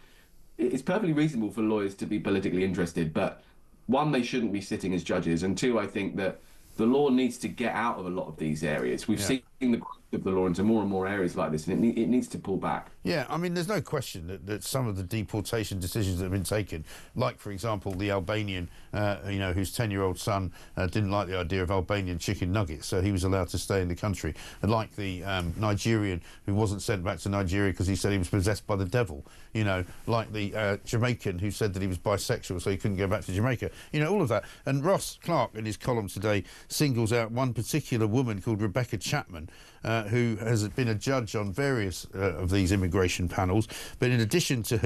it's perfectly reasonable for lawyers to be politically interested, but one, they shouldn't be sitting as judges, and two, I think that the law needs to get out of a lot of these areas. We've seen the growth of the law into more and more areas like this, and it needs to pull back. Yeah, I mean, there's no question that some of the deportation decisions that have been taken, like, for example, the Albanian, whose 10-year-old son didn't like the idea of Albanian chicken nuggets, so he was allowed to stay in the country. And like the Nigerian who wasn't sent back to Nigeria because he said he was possessed by the devil. You know, like the Jamaican who said that he was bisexual, so he couldn't go back to Jamaica. You know, all of that. And Ross Clark, in his column today, singles out one particular woman called Rebecca Chapman, who has been a judge on various of these immigration panels. But in addition to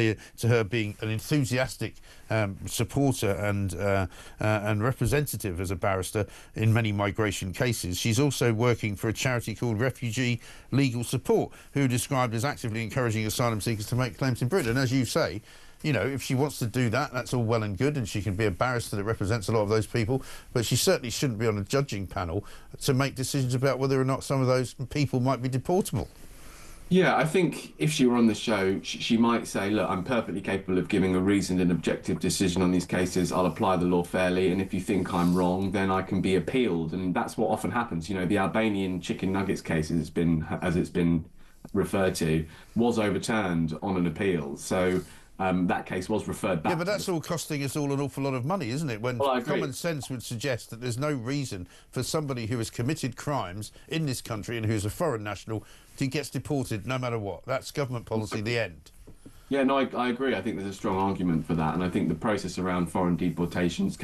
her being an enthusiastic supporter and representative as a barrister in many migration cases, she's also working for a charity called Refugee Legal Support, who are described as actively encouraging asylum seekers to make claims in Britain. And as you say, you know, if she wants to do that, that's all well and good, and she can be a barrister that represents a lot of those people, but she certainly shouldn't be on a judging panel to make decisions about whether or not some of those people might be deportable. Yeah, I think if she were on the show, she might say, look, I'm perfectly capable of giving a reasoned and objective decision on these cases. I'll apply the law fairly, and if you think I'm wrong, then I can be appealed. And that's what often happens. You know, the Albanian chicken nuggets case, as it's been referred to, was overturned on an appeal. So that case was referred back. Yeah, but that's all costing us all an awful lot of money, isn't it? When Well, I agree. common sense would suggest that there's no reason for somebody who has committed crimes in this country and who's a foreign national to gets deported no matter what. That's government policy, the end. Yeah, no, I agree. I think there's a strong argument for that, and I think the process around foreign deportations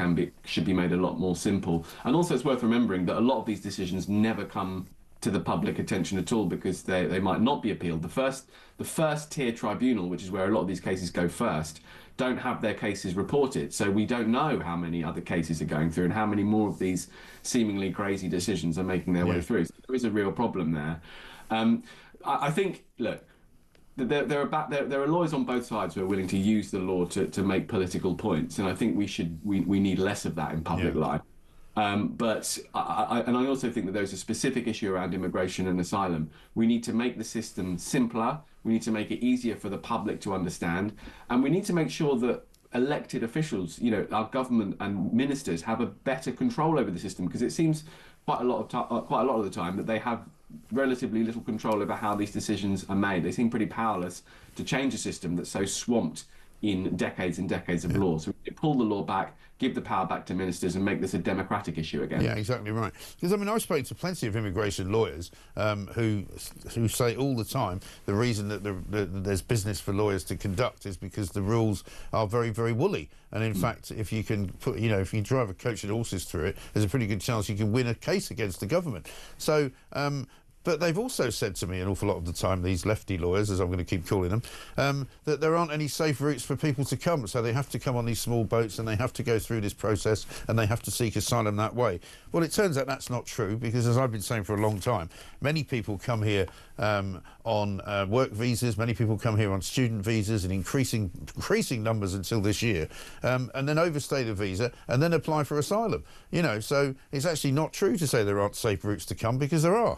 should be made a lot more simple. And also, it's worth remembering that a lot of these decisions never come to the public attention at all because they might not be appealed. The first tier tribunal, which is where a lot of these cases go first, don't have their cases reported. So we don't know how many other cases are going through and how many more of these seemingly crazy decisions are making their way through. So there is a real problem there. I think, look, there are lawyers on both sides who are willing to use the law to make political points, and I think we need less of that in public life. But I also think that there's a specific issue around immigration and asylum. We need to make the system simpler. We need to make it easier for the public to understand, and we need to make sure that elected officials, you know, our government and ministers, have a better control over the system, because it seems quite a lot of the time that they have relatively little control over how these decisions are made. They seem pretty powerless to change a system that's so swamped in decades and decades of law. So we pull the law back, give the power back to ministers, and make this a democratic issue again. Yeah, exactly right. Because, I mean, I've spoken to plenty of immigration lawyers who say all the time the reason that there's business for lawyers to conduct is because the rules are very, very woolly. And in fact, if you can put, you know, if you drive a coach and horses through it, there's a pretty good chance you can win a case against the government. So, but they've also said to me an awful lot of the time, these lefty lawyers, as I'm going to keep calling them, that there aren't any safe routes for people to come. So they have to come on these small boats and they have to go through this process and they have to seek asylum that way. Well, it turns out that's not true, because as I've been saying for a long time, many people come here on work visas, many people come here on student visas in increasing numbers until this year, and then overstay the visa and then apply for asylum. You know, so it's actually not true to say there aren't safe routes to come, because there are.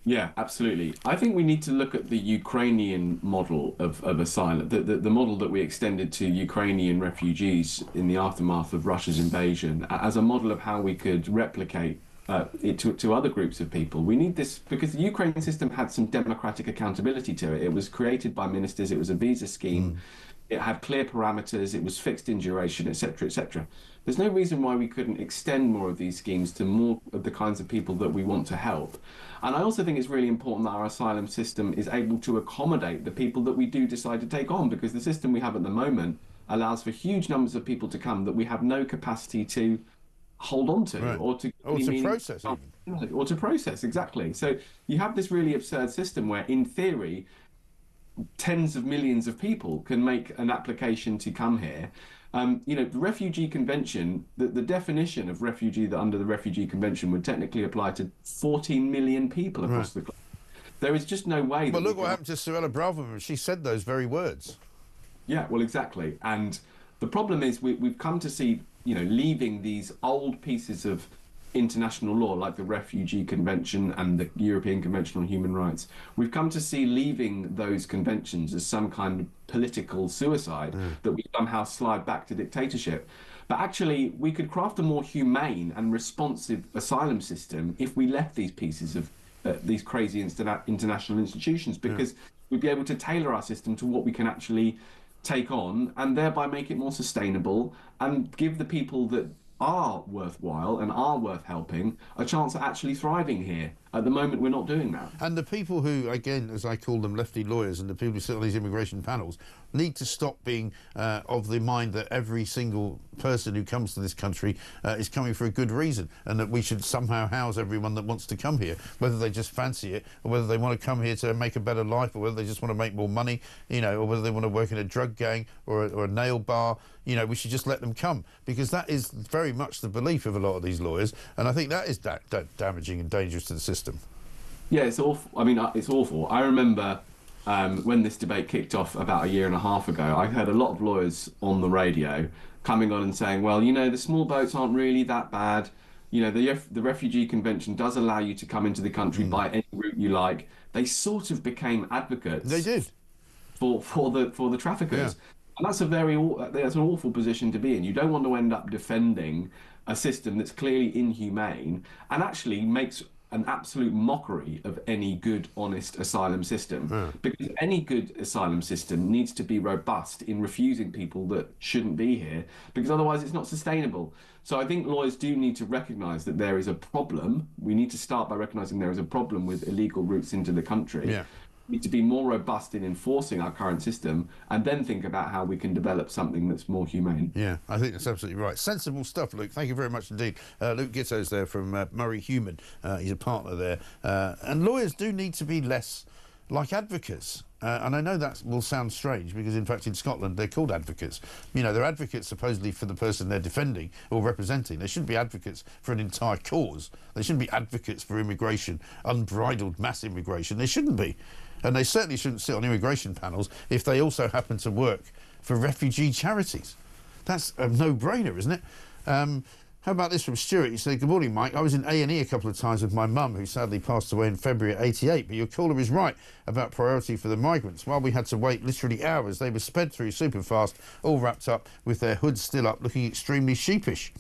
Yeah, absolutely. I think we need to look at the Ukrainian model of asylum, the model that we extended to Ukrainian refugees in the aftermath of Russia's invasion, as a model of how we could replicate it to other groups of people. We need this because the Ukrainian system had some democratic accountability to it. It was created by ministers, it was a visa scheme, it had clear parameters, it was fixed in duration, etc., etc. There's no reason why we couldn't extend more of these schemes to more of the kinds of people that we want to help. And I also think it's really important that our asylum system is able to accommodate the people that we do decide to take on, because the system we have at the moment allows for huge numbers of people to come that we have no capacity to hold on to, or to process even. Or to process, exactly. So you have this really absurd system where, in theory, tens of millions of people can make an application to come here. You know, the Refugee Convention, the definition of refugee that under the Refugee Convention would technically apply to 14 million people across the globe. There is just no way. But look what happened to Suella Braverman. She said those very words. Yeah, well, exactly. And the problem is we've come to see, you know, leaving these old pieces of international law like the Refugee Convention and the European Convention on Human Rights, we've come to see leaving those conventions as some kind of political suicide, that we somehow slide back to dictatorship. But actually, we could craft a more humane and responsive asylum system if we left these pieces of these crazy international institutions, because we'd be able to tailor our system to what we can actually take on, and thereby make it more sustainable and give the people that are worthwhile and are worth helping a chance at actually thriving here At the moment, we're not doing that. And the people who, again, as I call them, lefty lawyers, and the people who sit on these immigration panels, need to stop being of the mind that every single person who comes to this country is coming for a good reason, and that we should somehow house everyone that wants to come here, whether they just fancy it, or whether they want to come here to make a better life, or whether they just want to make more money, you know, or whether they want to work in a drug gang or a nail bar. You know, we should just let them come, because that is very much the belief of a lot of these lawyers, and I think that is damaging and dangerous to the system. Yeah, it's awful. I mean, it's awful. I remember when this debate kicked off about a year and a half ago, I heard a lot of lawyers on the radio coming on and saying, well, you know, the small boats aren't really that bad. You know, the Refugee Convention does allow you to come into the country by any route you like. They sort of became advocates. They did. For the traffickers. Yeah. And that's an awful position to be in. You don't want to end up defending a system that's clearly inhumane and actually makes an absolute mockery of any good, honest asylum system. Because any good asylum system needs to be robust in refusing people that shouldn't be here, because otherwise it's not sustainable. So I think lawyers do need to recognise that there is a problem. We need to start by recognising there is a problem with illegal routes into the country. Yeah. We need to be more robust in enforcing our current system, and then think about how we can develop something that's more humane. Yeah, I think that's absolutely right. Sensible stuff, Luke. Thank you very much indeed. Luke Gitto's there from Murray Human. He's a partner there. And lawyers do need to be less like advocates. And I know that will sound strange, because in fact in Scotland they're called advocates. You know, they're advocates supposedly for the person they're defending or representing. They shouldn't be advocates for an entire cause. They shouldn't be advocates for immigration, unbridled mass immigration. They shouldn't be. And they certainly shouldn't sit on immigration panels if they also happen to work for refugee charities. That's a no-brainer, isn't it? How about this from Stuart? He said, good morning, Mike. I was in A&E a couple of times with my mum, who sadly passed away in February at 88, but your caller is right about priority for the migrants. While we had to wait literally hours, they were sped through super fast, all wrapped up with their hoods still up, looking extremely sheepish.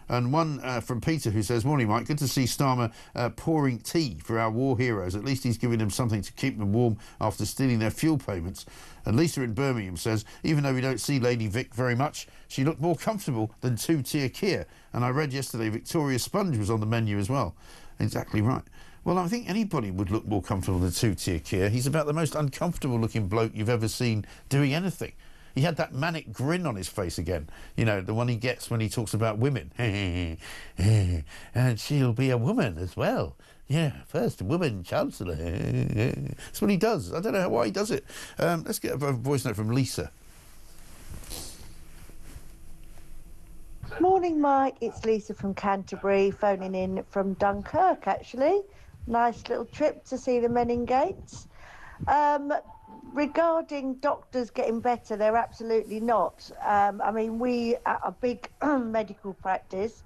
And one from Peter, who says, morning, Mike. Good to see Starmer pouring tea for our war heroes. At least he's giving them something to keep them warm after stealing their fuel payments. And Lisa in Birmingham says, even though we don't see Lady Vic very much, she looked more comfortable than two-tier Kia. And I read yesterday Victoria Sponge was on the menu as well. Exactly right. Well, I think anybody would look more comfortable than two-tier Kia. He's about the most uncomfortable-looking bloke you've ever seen doing anything. He had that manic grin on his face again. You know, the one he gets when he talks about women. And she'll be a woman as well. Yeah, first woman chancellor. That's what he does. I don't know why he does it. Let's get a voice note from Lisa. Morning, Mike. It's Lisa from Canterbury, phoning in from Dunkirk, actually. Nice little trip to see the Men in Gates. Regarding doctors getting better, they're absolutely not. I mean, we are a big medical practice,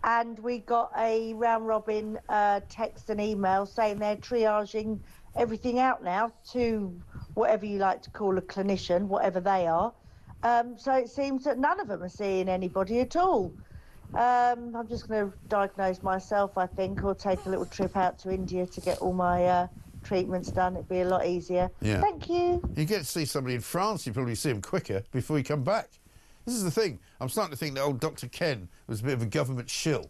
and we got a round-robin text and email saying they're triaging everything out now to whatever you like to call a clinician, whatever they are. So it seems that none of them are seeing anybody at all. I'm just going to diagnose myself, I think, or take a little trip out to India to get all my treatments done. It'd be a lot easier. Yeah. Thank you. You get to see somebody in France, you probably see him quicker before you come back. This is the thing. I'm starting to think that old Dr. Ken was a bit of a government shill.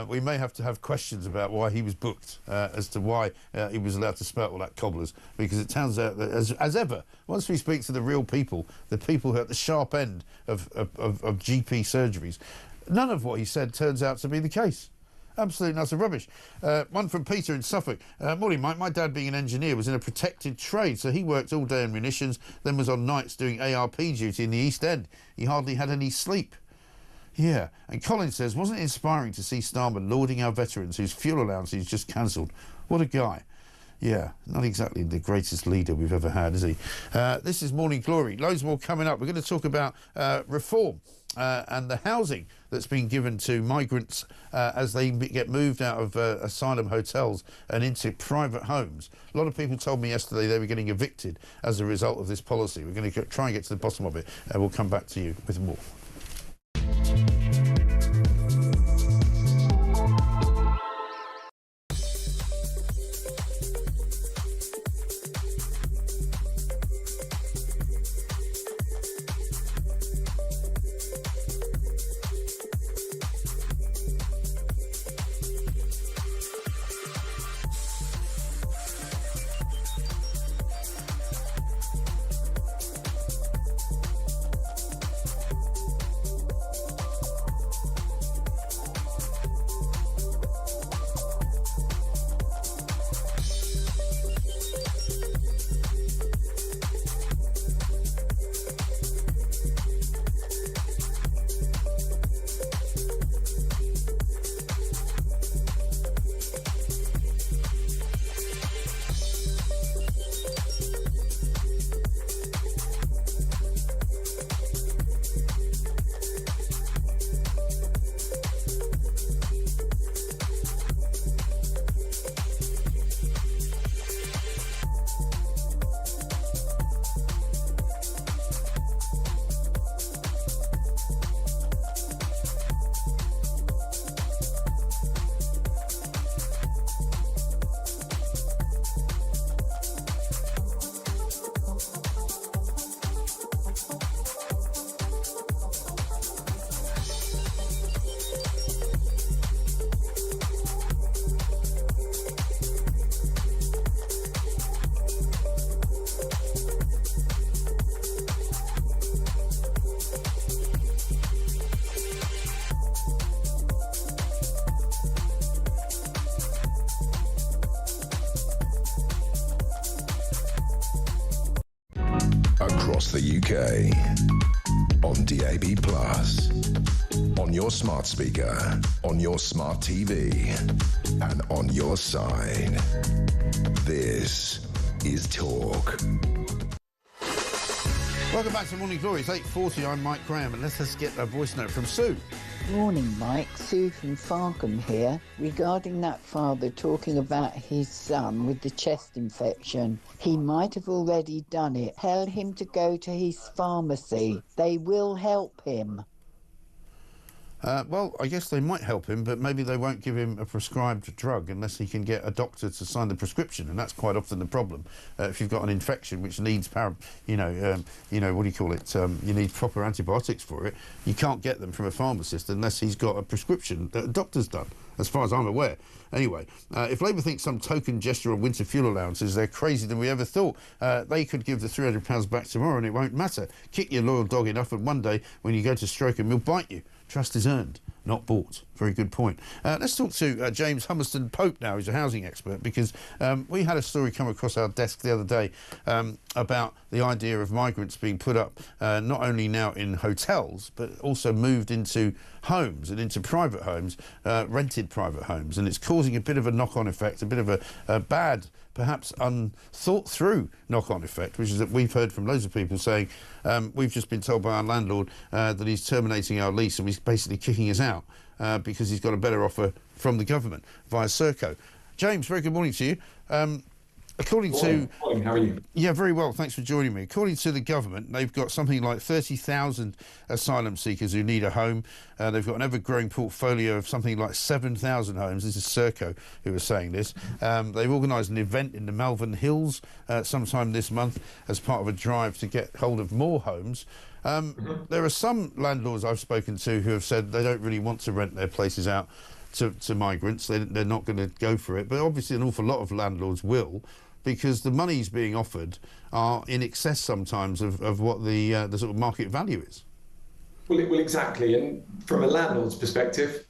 We may have to have questions about why he was booked, as to why he was allowed to spout all that cobblers, because it turns out that, as ever, once we speak to the real people, the people who are at the sharp end of GP surgeries, none of what he said turns out to be the case. Absolute nuts of rubbish. One from Peter in Suffolk. Morning, Mike. My dad, being an engineer, was in a protected trade, so he worked all day on munitions, then was on nights doing ARP duty in the East End. He hardly had any sleep. Yeah, and Colin says, wasn't it inspiring to see Starmer lauding our veterans whose fuel allowance he's just cancelled? What a guy. Yeah, not exactly the greatest leader we've ever had, is he? This is Morning Glory. Loads more coming up. We're going to talk about reform and the housing that's been given to migrants as they get moved out of asylum hotels and into private homes. A lot of people told me yesterday they were getting evicted as a result of this policy. We're going to try and get to the bottom of it, and we'll come back to you with more. across the UK. On DAB+, on your smart speaker, on your smart TV, and on your side. This is Talk. Welcome back to Morning Glory. It's 8:40. I'm Mike Graham, and let's get a voice note from Sue. Morning, Mike. Sue from Farkham here. Regarding that father talking about his son with the chest infection, he might have already done it. Tell him to go to his pharmacy. They will help him. Well, I guess they might help him, but maybe they won't give him a prescribed drug unless he can get a doctor to sign the prescription, and that's quite often the problem. If you've got an infection which needs, what do you call it? You need proper antibiotics for it. You can't get them from a pharmacist unless he's got a prescription that a doctor's done, as far as I'm aware. Anyway, if Labour thinks some token gesture of winter fuel allowances, they're crazier than we ever thought. They could give the £300 back tomorrow and it won't matter. Kick your loyal dog enough and one day when you go to stroke him, he'll bite you. Trust is earned, not bought. Very good point. Let's talk to James Hummerston Pope now. He's a housing expert, because we had a story come across our desk the other day about the idea of migrants being put up not only now in hotels, but also moved into homes and into private homes, rented private homes. And it's causing a bit of a knock-on effect, a bit of a bad, perhaps unthought-through knock-on effect, which is that we've heard from loads of people saying we've just been told by our landlord that he's terminating our lease and he's basically kicking us out because he's got a better offer from the government via Serco. James, very good morning to you. According to... Morning, how are you? Yeah, very well, thanks for joining me. According to the government, they've got something like 30,000 asylum seekers who need a home. They've got an ever-growing portfolio of something like 7,000 homes. This is Serco who was saying this. They've organised an event in the Malvern Hills sometime this month as part of a drive to get hold of more homes. There are some landlords I've spoken to who have said they don't really want to rent their places out to migrants. They're not going to go for it. But obviously an awful lot of landlords will, because the monies being offered are in excess sometimes of what the sort of market value is. Well, exactly. And from a landlord's perspective,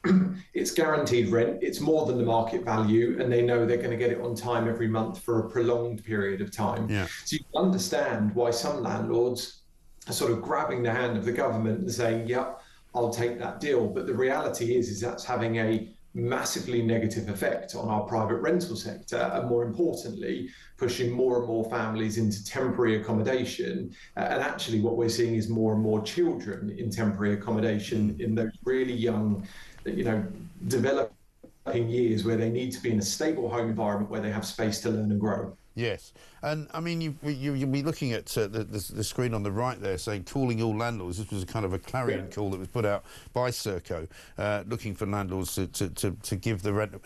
it's guaranteed rent. It's more than the market value, and they know they're going to get it on time every month for a prolonged period of time. Yeah. So you can understand why some landlords are sort of grabbing the hand of the government and saying, yep, I'll take that deal. But the reality is that's having a massively negative effect on our private rental sector, and more importantly, pushing more and more families into temporary accommodation. And actually what we're seeing is more and more children in temporary accommodation in those really young, developing years where they need to be in a stable home environment where they have space to learn and grow. Yes, and I mean you'll be looking at the screen on the right there saying calling all landlords. This was a kind of a clarion call that was put out by Serco, looking for landlords to give the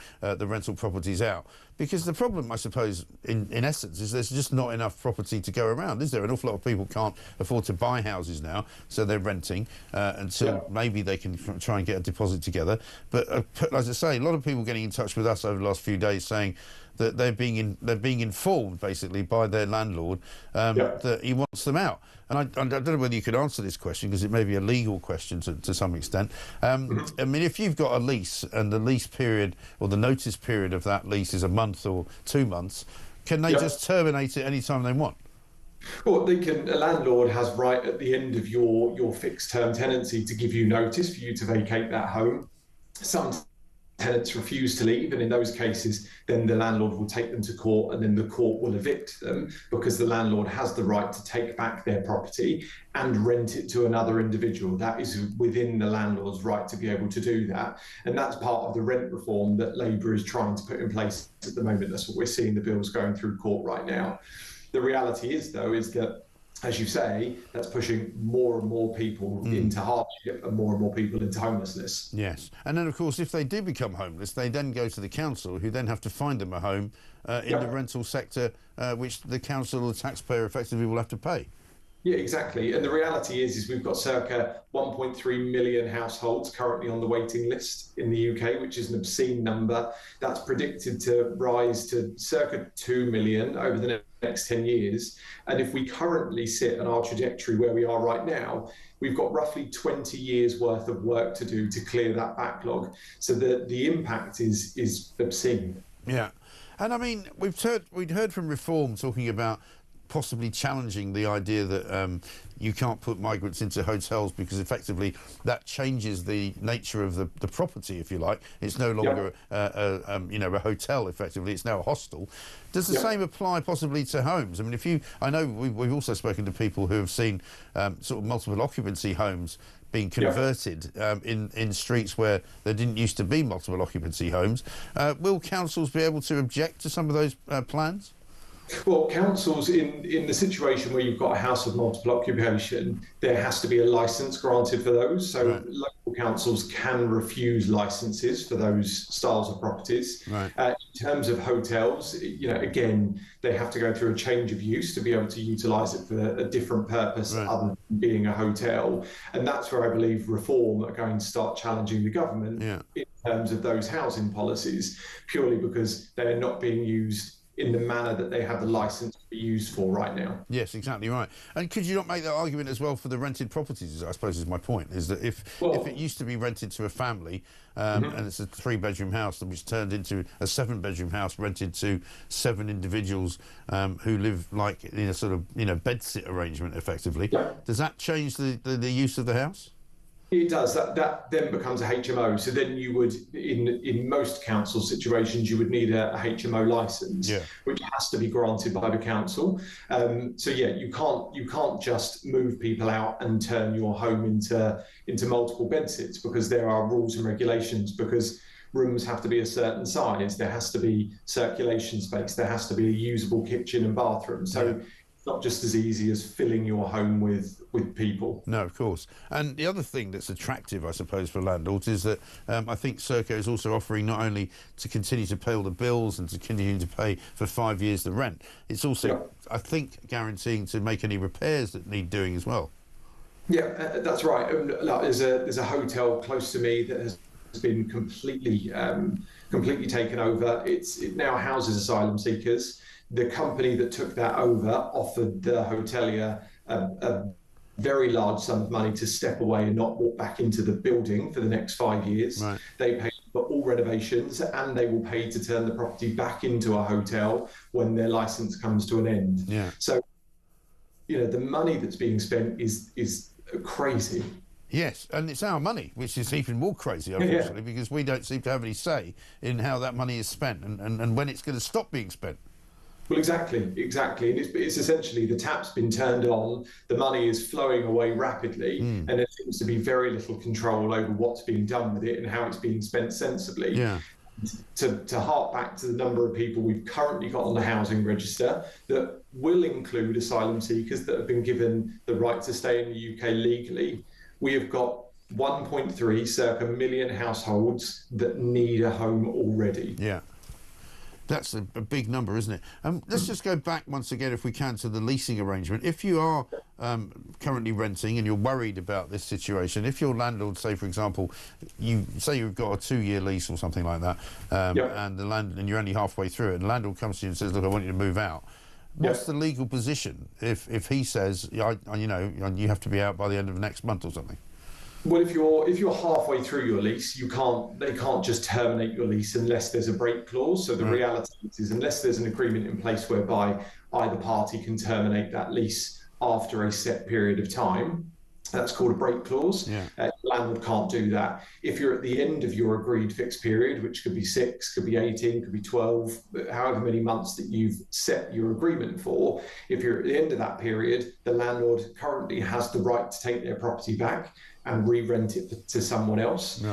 rental properties out. Because the problem, I suppose, in essence, is there's just not enough property to go around, is there? An awful lot of people can't afford to buy houses now, so they're renting until maybe they can try and get a deposit together. But as I say, a lot of people getting in touch with us over the last few days saying that they're being informed basically by their landlord that he wants them out. And I don't know whether you could answer this question, because it may be a legal question to some extent. I mean, if you've got a lease and the lease period or the notice period of that lease is a month or 2 months, can they just terminate it any time they want? Well, they can. A landlord has right at the end of your fixed term tenancy to give you notice for you to vacate that home. Some tenants refuse to leave, and in those cases then the landlord will take them to court, and then the court will evict them, because the landlord has the right to take back their property and rent it to another individual. That is within the landlord's right to be able to do that, and that's part of the rent reform that Labour is trying to put in place at the moment. That's what we're seeing, the bills going through court right now. The reality is, though, is that, as you say, that's pushing more and more people into hardship and more people into homelessness. Yes. And then, of course, if they do become homeless, they then go to the council, who then have to find them a home in the rental sector, which the council or the taxpayer effectively will have to pay. Yeah, exactly. And the reality is we've got circa 1.3 million households currently on the waiting list in the UK, which is an obscene number. That's predicted to rise to circa 2 million over the next 10 years. And if we currently sit on our trajectory where we are right now, we've got roughly 20 years worth of work to do to clear that backlog. So the impact is obscene. Yeah. And I mean, we'd heard from Reform talking about possibly challenging the idea that you can't put migrants into hotels because effectively that changes the nature of the property, if you like. It's no longer a hotel, effectively. It's now a hostel. Does the same apply possibly to homes? I mean, I know we've also spoken to people who have seen sort of multiple occupancy homes being converted in streets where there didn't used to be multiple occupancy homes. Will councils be able to object to some of those plans? Well, councils, in the situation where you've got a house of multiple occupation, there has to be a licence granted for those. So local councils can refuse licences for those styles of properties. In terms of hotels, again, they have to go through a change of use to be able to utilise it for a different purpose other than being a hotel. And that's where I believe Reform are going to start challenging the government in terms of those housing policies, purely because they are not being used in the manner that they have the licence to be used for right now. Yes, exactly right. And could you not make that argument as well for the rented properties, I suppose is my point, is that if it used to be rented to a family and it's a 3-bedroom house which turned into a 7-bedroom house rented to 7 individuals who live like in a sort of, bedsit arrangement effectively, does that change the use of the house? It does. That then becomes a HMO. So then you would, in most council situations, you would need a HMO licence, which has to be granted by the council. You can't just move people out and turn your home into multiple bedsits, because there are rules and regulations, because rooms have to be a certain size. There has to be circulation space. There has to be a usable kitchen and bathroom. So it's not just as easy as filling your home with people. No, of course. And the other thing that's attractive, I suppose, for landlords is that I think Serco is also offering not only to continue to pay all the bills and to continue to pay for 5 years the rent, it's also, I think, guaranteeing to make any repairs that need doing as well. Yeah, that's right. There's a hotel close to me that has been completely taken over. It now houses asylum seekers. The company that took that over offered the hotelier a very large sum of money to step away and not walk back into the building for the next 5 years. They pay for all renovations, and they will pay to turn the property back into a hotel when their licence comes to an end. So, the money that's being spent is crazy. Yes, and it's our money, which is even more crazy, unfortunately, because we don't seem to have any say in how that money is spent and when it's going to stop being spent. Well, exactly. And it's essentially the tap's been turned on, the money is flowing away rapidly, and there seems to be very little control over what's being done with it and how it's being spent sensibly. To hark back to the number of people we've currently got on the housing register that will include asylum seekers that have been given the right to stay in the UK legally, we have got 1.3 circa million households that need a home already. That's a big number, isn't it? Let's just go back once again, if we can, to the leasing arrangement. If you are currently renting and you're worried about this situation, if your landlord, say, for example, you've got a 2-year lease or something like that, and you're only halfway through it, and the landlord comes to you and says, look, I want you to move out. What's the legal position if he says, you have to be out by the end of next month or something? Well, if you're halfway through your lease, they can't just terminate your lease unless there's a break clause. So the reality is, unless there's an agreement in place whereby either party can terminate that lease after a set period of time, that's called a break clause. Landlord can't do that. If you're at the end of your agreed fixed period, which could be 6, could be 18, could be 12, however many months that you've set your agreement for, if you're at the end of that period, the landlord currently has the right to take their property back and re-rent it to someone else.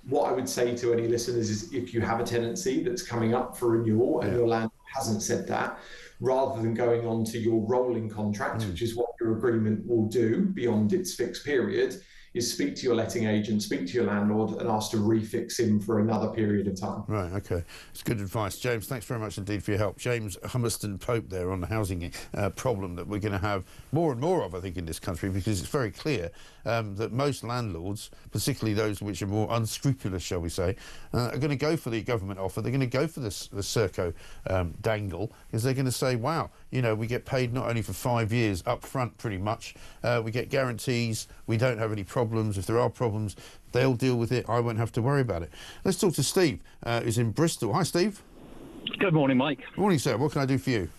What I would say to any listeners is, if you have a tenancy that's coming up for renewal and your landlord hasn't said that, rather than going on to your rolling contract, which is what your agreement will do beyond its fixed period, is speak to your letting agent, speak to your landlord and ask to refix him for another period of time. Right, OK. It's good advice. James, thanks very much indeed for your help. James Hummerston Pope there on the housing problem that we're going to have more and more of, I think, in this country, because it's very clear that most landlords, particularly those which are more unscrupulous, shall we say, are going to go for the government offer. They're going to go for the Serco dangle, because they're going to say, wow, we get paid not only for 5 years up front, pretty much, we get guarantees, we don't have any problems. If there are problems, they'll deal with it. I won't have to worry about it. Let's talk to Steve, who's in Bristol. Hi, Steve. Good morning, Mike. Morning, sir. What can I do for you?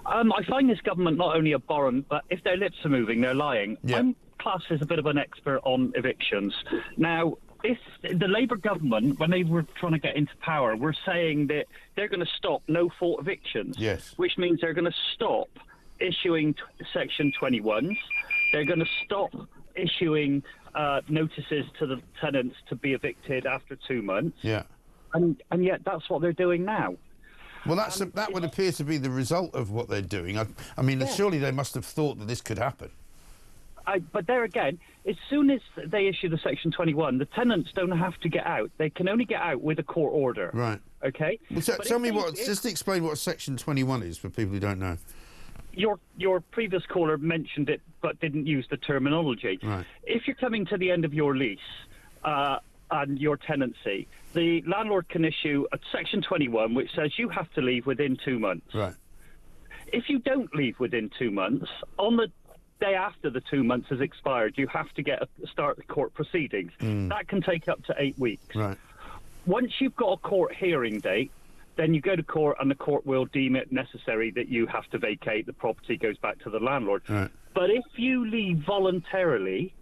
I find this government not only abhorrent, but if their lips are moving, they're lying. I'm classed as a bit of an expert on evictions. Now, if the Labour government, when they were trying to get into power, were saying that they're going to stop no-fault evictions, which means they're going to stop issuing Section 21s, they're going to stop issuing notices to the tenants to be evicted after 2 months. Yeah. And yet that's what they're doing now. Well, that would appear to be the result of what they're doing. I mean, surely they must have thought that this could happen. But there again, as soon as they issue the Section 21, the tenants don't have to get out. They can only get out with a court order. Right. Okay? Well, tell me just explain what Section 21 is for people who don't know. Your previous caller mentioned it but didn't use the terminology. Right. If you're coming to the end of your lease and your tenancy, the landlord can issue a Section 21 which says you have to leave within 2 months. Right. If you don't leave within 2 months, on the day after the 2 months has expired, you have to start the court proceedings. That can take up to 8 weeks. Right. Once you've got a court hearing date, then you go to court and the court will deem it necessary that you have to vacate. The property goes back to the landlord. Right. But if you leave voluntarily,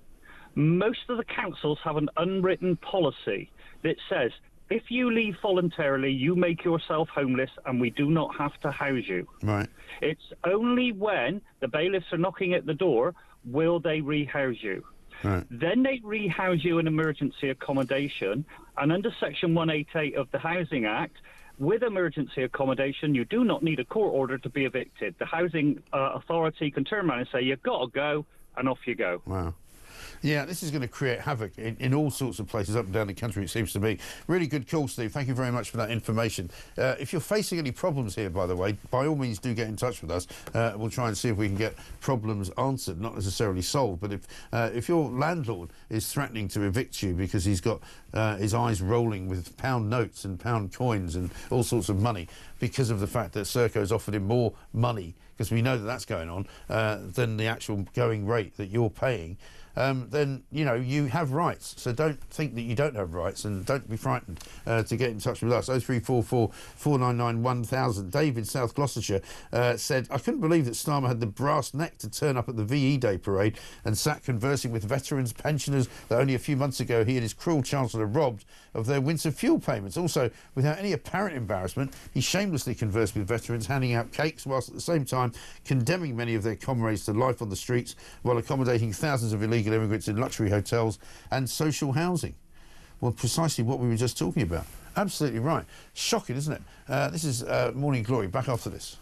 most of the councils have an unwritten policy that says if you leave voluntarily, you make yourself homeless and we do not have to house you. Right. It's only when the bailiffs are knocking at the door will they rehouse you. Right. Then they rehouse you in emergency accommodation, and under Section 188 of the Housing Act, with emergency accommodation, you do not need a court order to be evicted. The housing authority can turn around and say, you've got to go, and off you go. Wow. Yeah, this is going to create havoc in all sorts of places up and down the country, it seems to be. Really good call, Steve. Thank you very much for that information. If you're facing any problems here, by the way, by all means do get in touch with us. We'll try and see if we can get problems answered, not necessarily solved. But if your landlord is threatening to evict you because he's got his eyes rolling with pound notes and pound coins and all sorts of money because of the fact that Serco's offered him more money, because we know that that's going on, than the actual going rate that you're paying, then, you know, you have rights. So don't think that you don't have rights, and don't be frightened to get in touch with us. 0344 499 1000. David, South Gloucestershire, said, I couldn't believe that Starmer had the brass neck to turn up at the VE Day parade and sat conversing with veterans, pensioners that only a few months ago he and his cruel chancellor robbed of their winter fuel payments. Also, without any apparent embarrassment, he shamelessly conversed with veterans, handing out cakes, whilst at the same time condemning many of their comrades to life on the streets while accommodating thousands of illegal immigrants in luxury hotels and social housing. Well, precisely what we were just talking about. Absolutely right. Shocking, isn't it? This is Morning Glory. Back after this.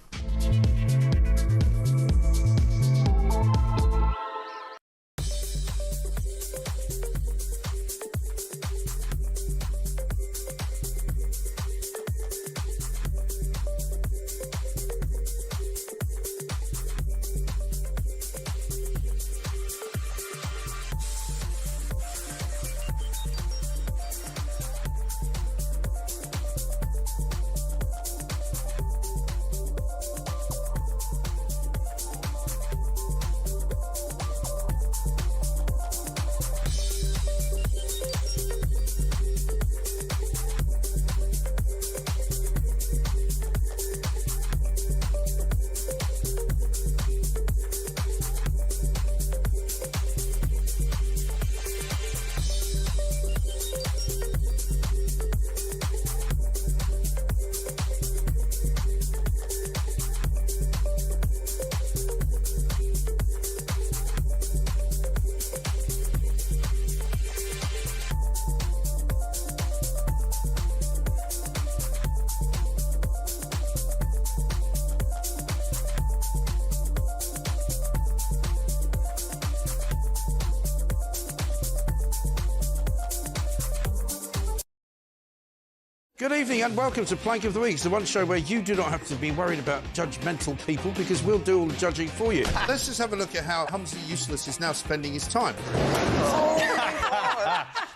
Good evening and welcome to Plank of the Week. It's the one show where you do not have to be worried about judgmental people because we'll do all the judging for you. Let's just have a look at how Humsley Useless is now spending his time.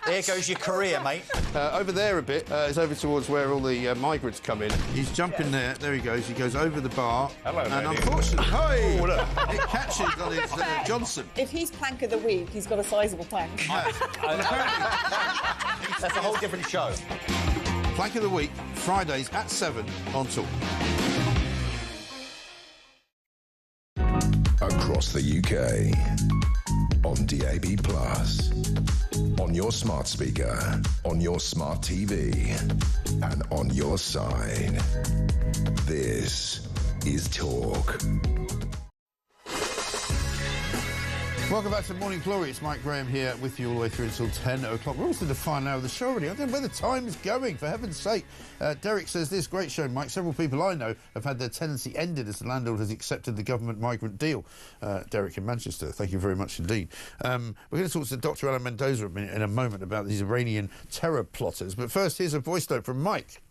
There goes your career, mate. Over there a bit is over towards where all the migrants come in. He's jumping there. There he goes. He goes over the bar. Hello, and lady. unfortunately, hey, it catches on his Johnson. If he's plank of the week, he's got a sizable plank. That's a whole different show. Plank of the Week, Fridays at 7 on Talk. across the UK, on DAB+, on your smart speaker, on your smart TV, and on your side. This is Talk. Welcome back to Morning Glory. It's Mike Graham here with you all the way through until 10 o'clock. We're also in the final hour of the show already. I don't know where the time is going, for heaven's sake. Derek says this, great show, Mike. Several people I know have had their tenancy ended as the landlord has accepted the government migrant deal. Derek in Manchester, thank you very much indeed. We're going to talk to Dr. Alan Mendoza in a moment about these Iranian terror plotters. But first, here's a voice note from Mike.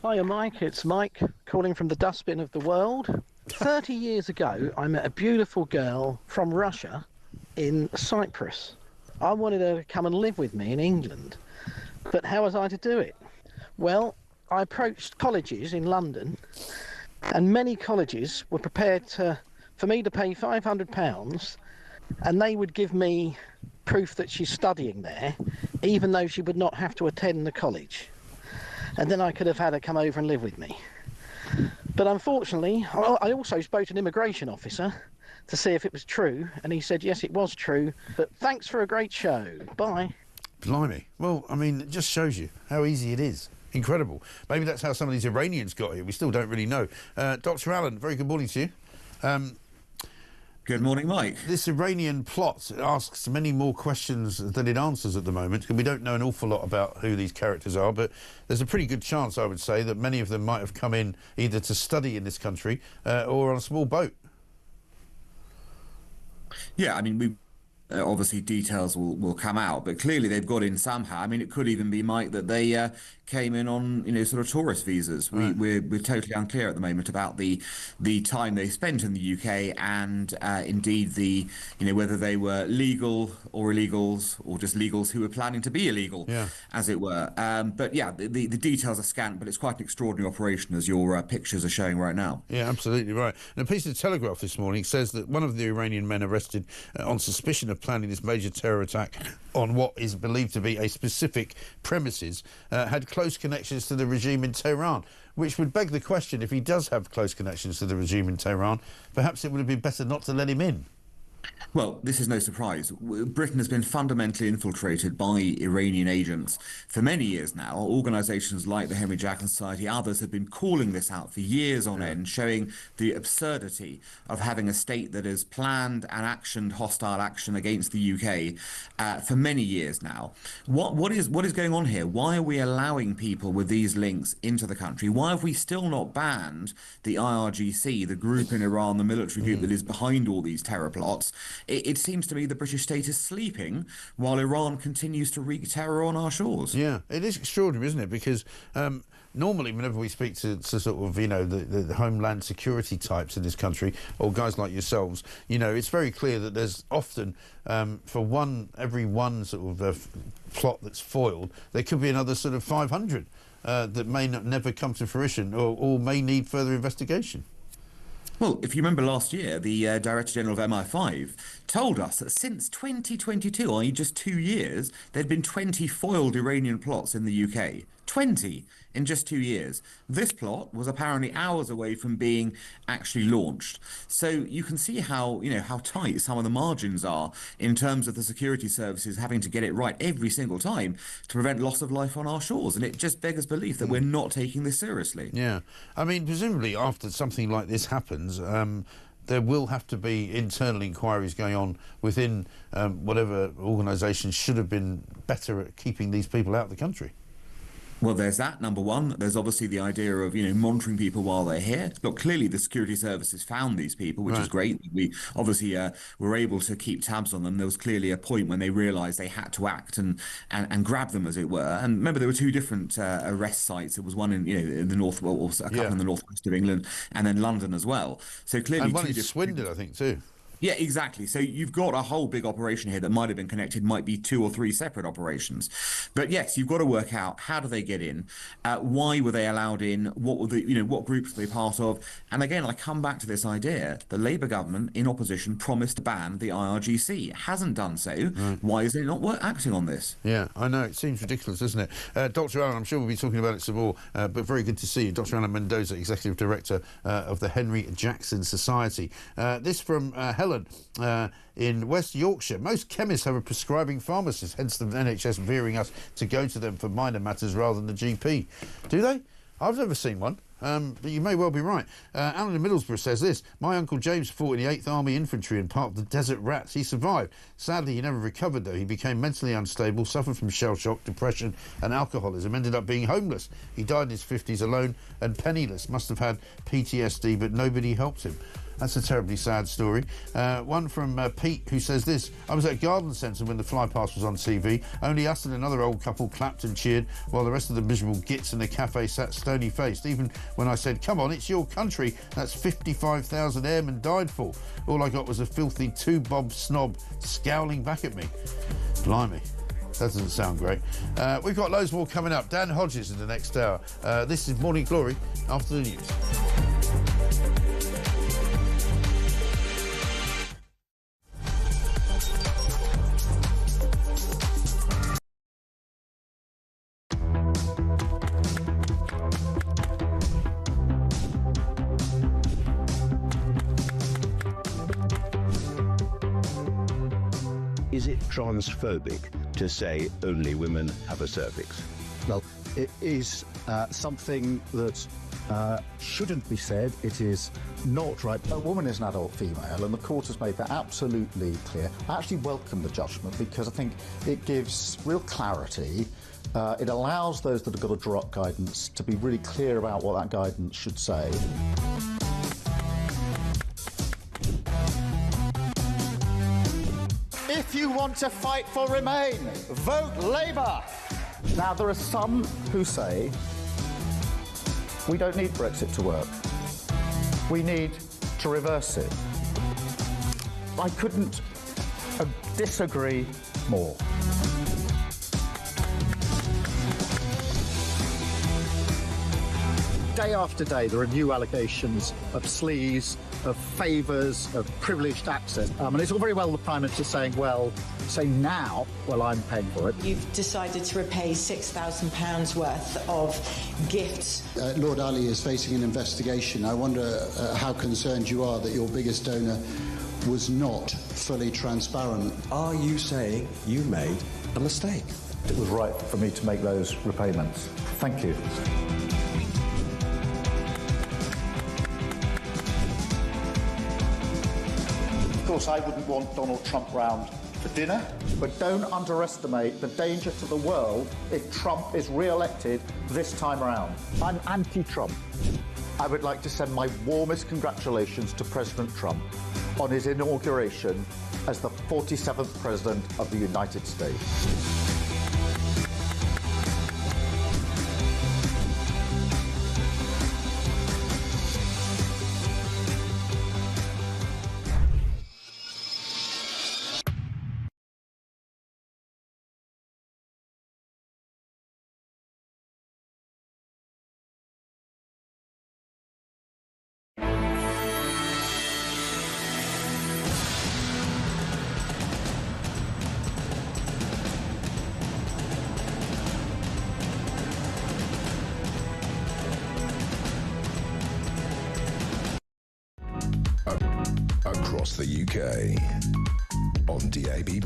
Hiya, Mike. It's Mike calling from the dustbin of the world. 30 years ago, I met a beautiful girl from Russia in Cyprus. I wanted her to come and live with me in England, but how was I to do it? Well, I approached colleges in London, and many colleges were prepared for me to pay £500, and they would give me proof that she's studying there, even though she would not have to attend the college. And then I could have had her come over and live with me. But unfortunately, I also spoke to an immigration officer to see if it was true, and he said, yes, it was true, but thanks for a great show. Bye. Blimey. Well, I mean, it just shows you how easy it is. Incredible. Maybe that's how some of these Iranians got here. We still don't really know. Dr. Allen, very good morning to you. Good morning, Mike. This Iranian plot asks many more questions than it answers at the moment. We don't know an awful lot about who these characters are, but there's a pretty good chance, I would say, that many of them might have come in either to study in this country or on a small boat. Yeah, I mean, obviously details will come out, but clearly they've got in somehow. I mean, it could even be, Mike, that they came in on, sort of tourist visas. Right. We're totally unclear at the moment about the time they spent in the UK and indeed whether they were legal or illegals or just legals who were planning to be illegal, as it were. But yeah, the details are scant, but it's quite an extraordinary operation, as your pictures are showing right now. Yeah, absolutely right. And a piece of the Telegraph this morning says that one of the Iranian men arrested on suspicion of planning this major terror attack on what is believed to be a specific premises had close connections to the regime in Tehran, which would beg the question, if he does have close connections to the regime in Tehran, perhaps it would have been better not to let him in. Well, this is no surprise. Britain has been fundamentally infiltrated by Iranian agents for many years now. Organisations like the Henry Jackson Society, others have been calling this out for years on end, showing the absurdity of having a state that has planned and actioned hostile action against the UK for many years now. What is going on here? Why are we allowing people with these links into the country? Why have we still not banned the IRGC, the group in Iran, the military group that is behind all these terror plots? It seems to me the British state is sleeping while Iran continues to wreak terror on our shores. Yeah, it is extraordinary, isn't it? Because normally whenever we speak to sort of, the homeland security types in this country, or guys like yourselves, it's very clear that there's often, for every one sort of plot that's foiled, there could be another sort of 500 that may never come to fruition or may need further investigation. Well, if you remember last year, the Director General of MI5 told us that since 2022, i.e. just 2 years, there'd been 20 foiled Iranian plots in the UK. 20 in just 2 years. This plot was apparently hours away from being actually launched. So you can see how tight some of the margins are in terms of the security services having to get it right every single time to prevent loss of life on our shores. And it just beggars belief that we're not taking this seriously. Yeah. I mean, presumably after something like this happens, there will have to be internal inquiries going on within whatever organisation should have been better at keeping these people out of the country. Well, there's that, number one. There's obviously the idea of, monitoring people while they're here. Look, clearly the security services found these people, which is great. We obviously were able to keep tabs on them. There was clearly a point when they realised they had to act and grab them, as it were. And remember, there were two different arrest sites. There was one in the north, or a couple in the northwest of England, and then London as well. So clearly, and one in Swindon, I think, too. Yeah, exactly. So you've got a whole big operation here that might have been connected, might be 2 or 3 separate operations. But yes, you've got to work out, how do they get in? Why were they allowed in? What were what groups were they part of? And again, I come back to this idea: the Labour government, in opposition, promised to ban the IRGC. It hasn't done so. Right. Why is it not acting on this? Yeah, I know. It seems ridiculous, doesn't it? Dr. Alan, I'm sure we'll be talking about it some more, but very good to see you. Dr. Alan Mendoza, Executive Director of the Henry Jackson Society. This from Helen in West Yorkshire. Most chemists have a prescribing pharmacist, hence the NHS veering us to go to them for minor matters rather than the GP. Do they? I've never seen one. But you may well be right. Alan in Middlesbrough says this: my Uncle James fought in the 8th Army Infantry and part of the Desert Rats. He survived. Sadly, he never recovered, though. He became mentally unstable, suffered from shell shock, depression and alcoholism, ended up being homeless. He died in his 50s alone and penniless. Must have had PTSD, but nobody helped him. That's a terribly sad story. One from Pete, who says this: I was at Garden Centre when the flypast was on TV. Only us and another old couple clapped and cheered, while the rest of the miserable gits in the cafe sat stony-faced. Even when I said, come on, it's your country, that's 55,000 airmen died for. All I got was a filthy 2-bob snob scowling back at me. Blimey. That doesn't sound great. We've got loads more coming up. Dan Hodges in the next hour. This is Morning Glory after the news. Is it transphobic to say only women have a cervix? Well, it is something that shouldn't be said. It is not right. A woman is an adult female, and the court has made that absolutely clear. I actually welcome the judgment because I think it gives real clarity. It allows those that have got to draw up guidance to be really clear about what that guidance should say. If you want to fight for Remain, vote Labour. Now, there are some who say we don't need Brexit to work. We need to reverse it. I couldn't disagree more. Day after day, there are new allegations of sleaze, of favours, of privileged access. And it's all very well the Prime Minister saying, well, say now, well, I'm paying for it. You've decided to repay £6,000 worth of gifts. Lord Ali is facing an investigation. I wonder how concerned you are that your biggest donor was not fully transparent. Are you saying you made a mistake? It was right for me to make those repayments. Thank you. Of course, I wouldn't want Donald Trump round for dinner, but don't underestimate the danger to the world if Trump is re-elected this time around. I'm anti-Trump. I would like to send my warmest congratulations to President Trump on his inauguration as the 47th President of the United States. Across the UK, on DAB+,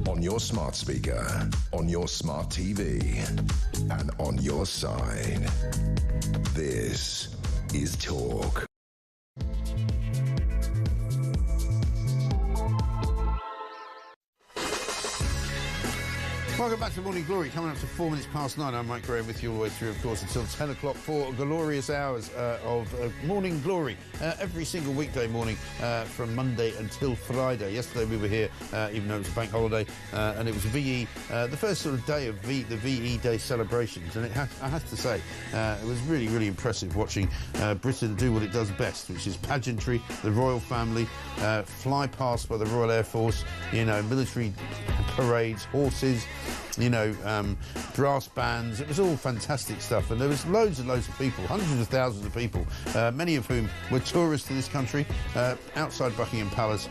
on your smart speaker, on your smart TV, and on your side. This is Talk. Welcome back to Morning Glory. Coming up to 4 minutes past 9. I'm Mike Graham with you all the way through, of course, until 10 o'clock for glorious hours of Morning Glory. Every single weekday morning from Monday until Friday. Yesterday we were here, even though it was a bank holiday, and it was VE, the first sort of day of the VE Day celebrations. And I have to say, it was really, really impressive watching Britain do what it does best, which is pageantry, the royal family, fly past by the Royal Air Force, you know, military parades, horses, you know, brass bands. It was all fantastic stuff, and there was loads and loads of people, hundreds of thousands of people, many of whom were tourists to this country, outside Buckingham Palace,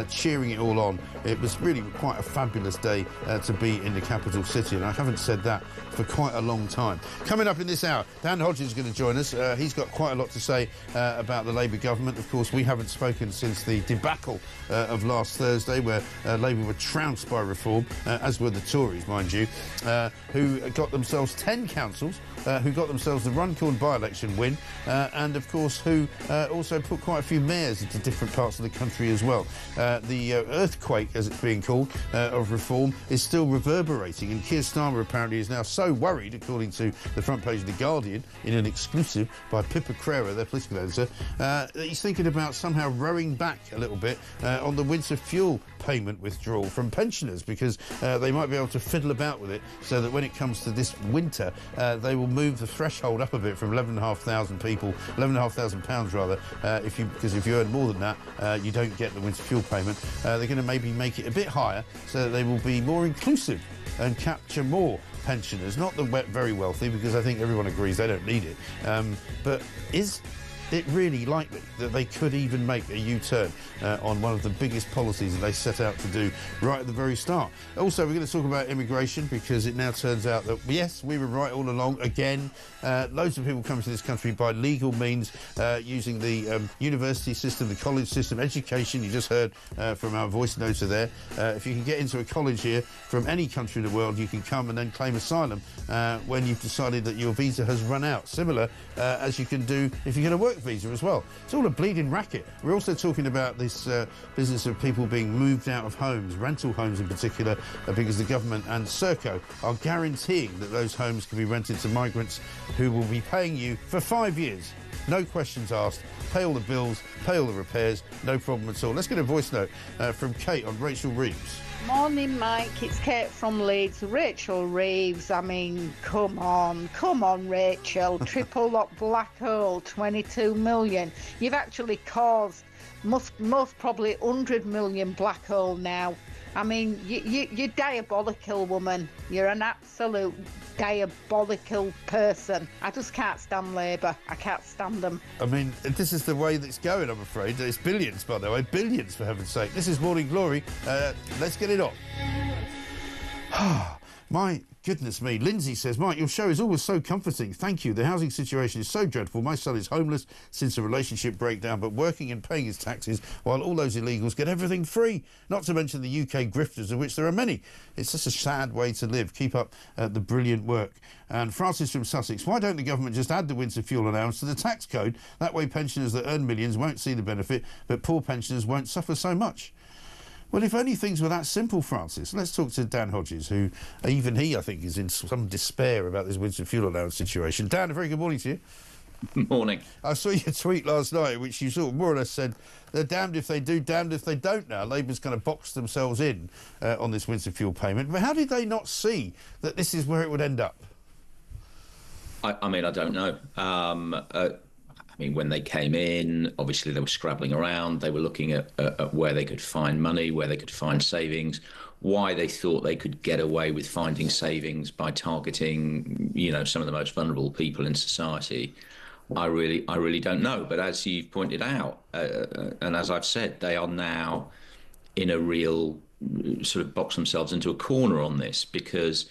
cheering it all on. It was really quite a fabulous day to be in the capital city, and I haven't said that for quite a long time. Coming up in this hour, Dan Hodges is going to join us. He's got quite a lot to say about the Labour government. Of course, we haven't spoken since the debacle of last Thursday, where Labour were trounced by reform, as were the Tories, mind you, who got themselves 10 councils, who got themselves the Runcorn by-election win, and of course who also put quite a few mayors into different parts of the country as well. The earthquake, as it's being called, of reform is still reverberating, and Keir Starmer apparently is now so worried, according to the front page of The Guardian, in an exclusive by Pippa Crerar, their political editor, that he's thinking about somehow rowing back a little bit on the winter fuel payment withdrawal from pensioners, because they might be able to fiddle about with it so that when it comes to this winter, they will move the threshold up a bit from £11,500 rather, because if you earn more than that, you don't get the winter fuel payment. They're going to maybe make it a bit higher so that they will be more inclusive and capture more pensioners, not the very wealthy, because I think everyone agrees they don't need it. But is it really likely that they could even make a U-turn on one of the biggest policies that they set out to do right at the very start? Also, we're going to talk about immigration, because it now turns out that, yes, we were right all along again. Loads of people come to this country by legal means, using the university system, the college system, education. You just heard from our voice noter there. If you can get into a college here from any country in the world, you can come and then claim asylum when you've decided that your visa has run out. Similar as you can do if you get a work visa as well. It's all a bleeding racket. We're also talking about this business of people being moved out of homes, rental homes in particular, because the government and Serco are guaranteeing that those homes can be rented to migrants who will be paying you for 5 years. No questions asked. Pay all the bills, pay all the repairs, no problem at all. Let's get a voice note from Kate on Rachel Reeves. Morning, Mike. It's Kate from Leeds. Rachel Reeves, I mean, come on, Rachel. Triple lock black hole, 22 million. You've actually caused most probably 100 million black hole now. I mean, you're diabolical, woman. You're an absolute diabolical person. I just can't stand Labour. I can't stand them. I mean, this is the way that's going, I'm afraid. It's billions, by the way. Billions, for heaven's sake. This is Morning Glory. Let's get it on. My goodness me. Lindsay says, Mike, your show is always so comforting. Thank you. The housing situation is so dreadful. My son is homeless since a relationship breakdown, but working and paying his taxes while all those illegals get everything free. Not to mention the UK grifters, of which there are many. It's just a sad way to live. Keep up the brilliant work. And Francis from Sussex, why don't the government just add the winter fuel allowance to the tax code? That way pensioners that earn millions won't see the benefit, but poor pensioners won't suffer so much. Well, if only things were that simple, Francis. Let's talk to Dan Hodges, who, even he, I think, is in some despair about this winter fuel allowance situation. Dan, a very good morning to you. Morning. I saw your tweet last night, which you sort of more or less said, they're damned if they do, damned if they don't now. Labour's kind of boxed themselves in on this winter fuel payment. But how did they not see that this is where it would end up? I mean, I don't know. I mean, when they came in, obviously they were scrabbling around. They were looking at where they could find money, where they could find savings, why they thought they could get away with finding savings by targeting, you know, some of the most vulnerable people in society. I really don't know. But as you've pointed out, and as I've said, they are now in a real sort of box themselves into a corner on this, because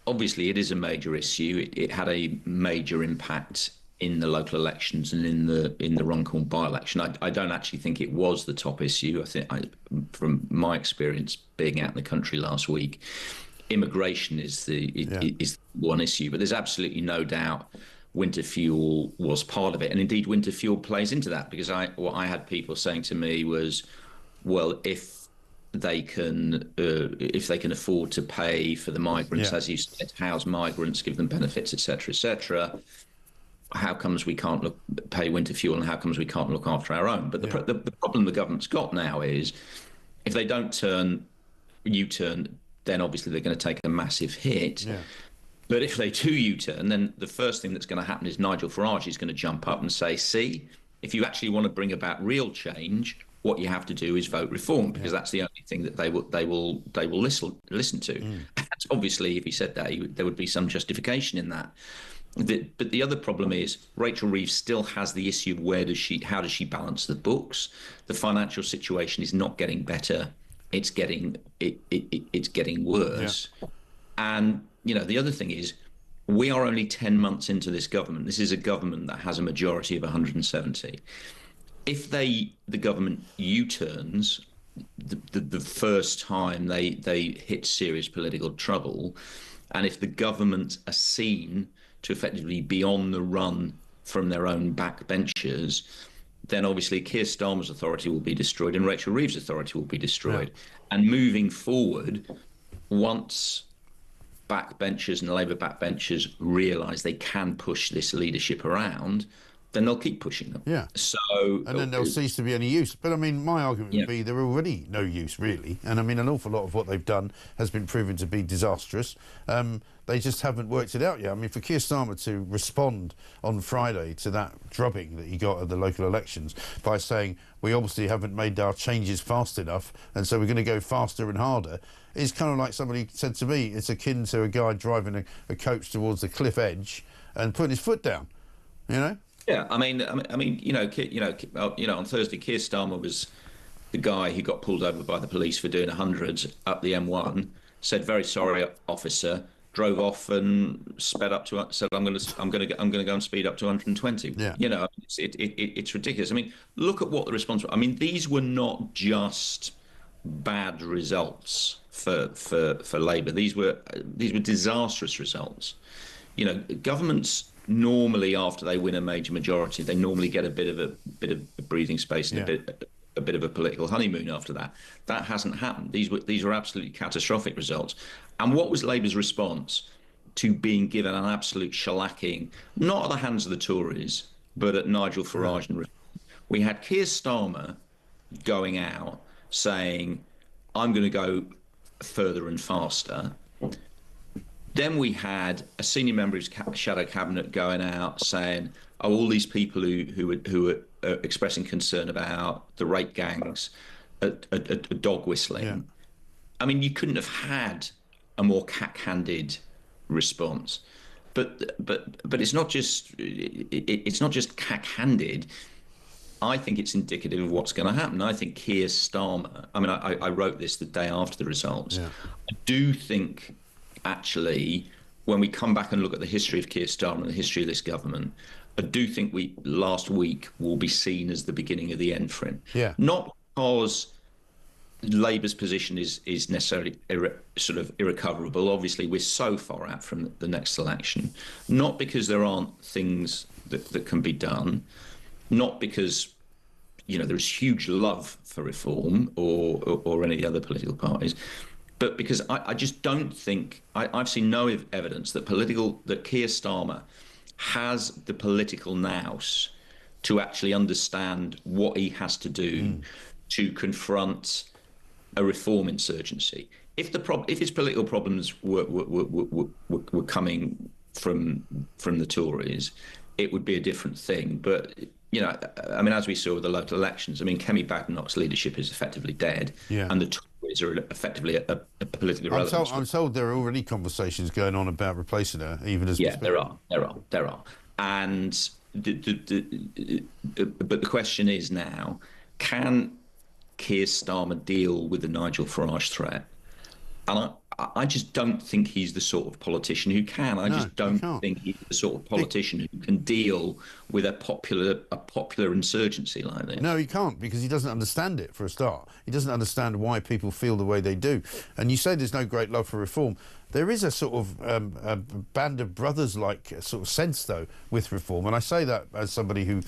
obviously it is a major issue. It had a major impact in the local elections and in the Runcorn by-election. I don't actually think it was the top issue. I think, from my experience being out in the country last week, immigration is is one issue. But there's absolutely no doubt winter fuel was part of it, and indeed winter fuel plays into that, because what I had people saying to me was, well, if they can, if they can afford to pay for the migrants, as you said, house migrants, give them benefits, etc., how comes we can't pay winter fuel, and how comes we can't look after our own? But the problem the government's got now is, if they don't U-turn, then obviously they're going to take a massive hit. Yeah. But if they do U-turn, then the first thing that's going to happen is Nigel Farage is going to jump up and say, see, if you actually want to bring about real change, what you have to do is vote reform, because that's the only thing that they will listen to. And obviously, if he said that, there would be some justification in that. But the other problem is Rachel Reeves still has the issue of how does she balance the books? The financial situation is not getting better; it's getting worse. Yeah. And the other thing is, we are only 10 months into this government. This is a government that has a majority of 170. If the government U-turns the first time they hit serious political trouble, and if the government are seen to effectively be on the run from their own backbenchers, then obviously Keir Starmer's authority will be destroyed and Rachel Reeves' authority will be destroyed. Yeah. And moving forward, once backbenchers and Labour backbenchers realise they can push this leadership around, then they'll keep pushing them. Yeah. And then there'll cease to be any use. But I mean, my argument would be they're already no use, really. And I mean, an awful lot of what they've done has been proven to be disastrous. They just haven't worked it out yet. I mean, for Keir Starmer to respond on Friday to that drubbing that he got at the local elections by saying, we obviously haven't made our changes fast enough, and so we're going to go faster and harder, is kind of like somebody said to me, it's akin to a guy driving a coach towards the cliff edge and putting his foot down, Yeah, I mean, on Thursday, Keir Starmer was the guy who got pulled over by the police for doing 100 up the M1. Said, "Very sorry, officer." Drove off and sped up to. Said, "I'm going to go and speed up to 120." Yeah. It's ridiculous. I mean, look at what the response was. I mean, these were not just bad results for Labour. These were disastrous results. Governments normally, after they win a major majority, they normally get a bit of breathing space and a bit of a political honeymoon after that. That hasn't happened. These were absolutely catastrophic results. And what was Labour's response to being given an absolute shellacking, not at the hands of the Tories, but at Nigel Farage and we had Keir Starmer going out saying, "I'm going to go further and faster." Then we had a senior member of his shadow cabinet going out saying, "Oh, all these people who are expressing concern about the rape gangs are dog whistling." Yeah. I mean, you couldn't have had a more cack-handed response. But it's not just cack-handed. I think it's indicative of what's going to happen. I think Keir Starmer. I mean, I wrote this the day after the results. Yeah. I do think, actually, when we come back and look at the history of Keir Starmer and the history of this government, I do think last week will be seen as the beginning of the end for him. Yeah. Not because Labour's position is necessarily sort of irrecoverable. Obviously, we're so far out from the next election. Not because there aren't things that can be done. Not because there's huge love for reform or any of the other political parties. But because I just don't think I've seen no evidence that Keir Starmer has the political nous to actually understand what he has to do to confront a reform insurgency. If his political problems were coming from the Tories, it would be a different thing. But I mean, as we saw with the local elections, I mean, Kemi Badenoch's leadership is effectively dead, and the Tories are effectively a politically relevant. I'm told there are already conversations going on about replacing her, even as there are, and but the question is now, can Keir Starmer deal with the Nigel Farage threat? And I just don't think he's the sort of politician who can. I just don't think he's the sort of politician who can deal with a popular insurgency like this. No, he can't, because he doesn't understand it, for a start. He doesn't understand why people feel the way they do. And you say there's no great love for reform. There is a sort of a band of brothers-like sort of sense, though, with reform. And I say that as somebody who,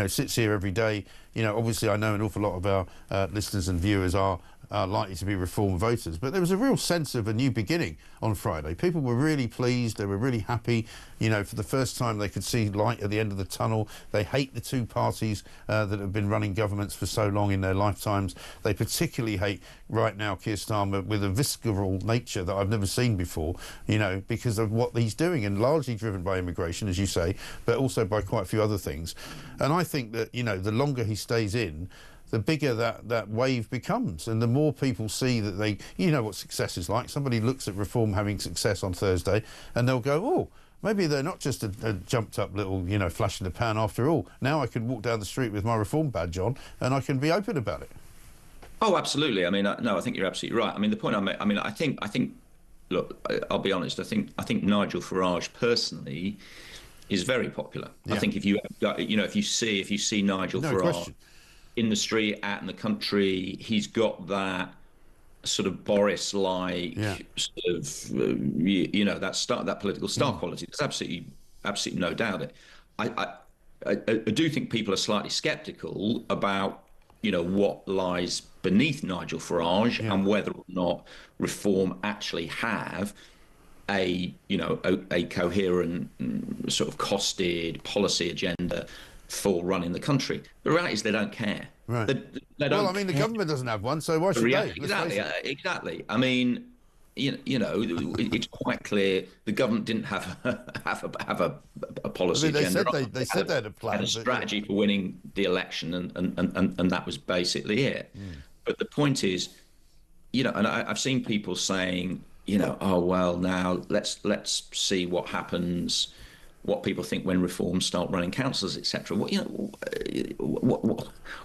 sits here every day. Obviously I know an awful lot of our listeners and viewers are are likely to be Reform voters. But there was a real sense of a new beginning on Friday. People were really pleased. They were really happy. You know, for the first time they could see light at the end of the tunnel. They hate the two parties that have been running governments for so long in their lifetimes. They particularly hate right now Keir Starmer with a visceral nature that I've never seen before, you know, because of what he's doing, and largely driven by immigration, as you say, but also by quite a few other things. And I think that, you know, the longer he stays in, the bigger that wave becomes, and the more people see that they, you know what success is like. Somebody looks at Reform having success on Thursday and they'll go, oh, maybe they're not just a jumped up little, you know, flash in the pan after all. Now I can walk down the street with my Reform badge on and I can be open about it. Oh, absolutely. I mean, no, I think you're absolutely right. I mean, the point I make, I mean, I think, look, I'll be honest. I think Nigel Farage personally is very popular. Yeah. I think if you see Nigel Farage in the street, out in the country, he's got that sort of Boris-like sort of, you know, that political star quality. There's absolutely no doubt it. I do think people are slightly sceptical about, you know, what lies beneath Nigel Farage and whether or not Reform actually have a coherent sort of costed policy agenda for running the country. The reality is they don't care. Right. They don't well, I mean, the government doesn't have one, so why should they? Exactly. I mean, you know, it's quite clear the government didn't have a policy agenda. They said they had a plan, had a strategy for winning the election, and that was basically it. But the point is, you know, and I've seen people saying, you know, oh well, now let's see what happens. What people think when Reform start running councils, etc. What, you know,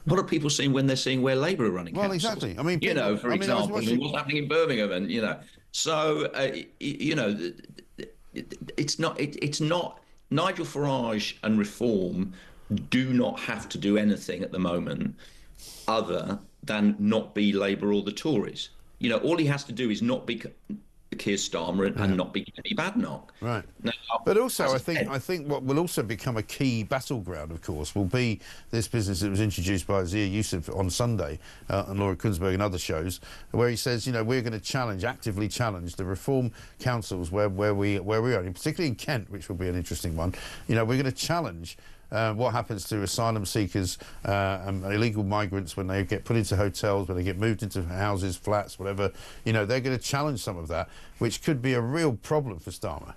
what are people seeing when they're seeing where Labour are running councils? Well, exactly. I mean, you know, for example, what's happening in Birmingham, and you know, so you know, it's not Nigel Farage and Reform do not have to do anything at the moment other than not be Labour or the Tories. You know, all he has to do is not be Keir Starmer and not be Kenny Badenoch. Right. Now, but also, I think what will also become a key battleground, of course, will be this business that was introduced by Zia Yusuf on Sunday and Laura Kunzberg and other shows, where he says, you know, we're going to actively challenge the Reform councils where we are, and particularly in Kent, which will be an interesting one. You know, we're going to challenge what happens to asylum seekers and illegal migrants when they get put into hotels, when they get moved into houses, flats, whatever. You know, they're going to challenge some of that, which could be a real problem for Starmer.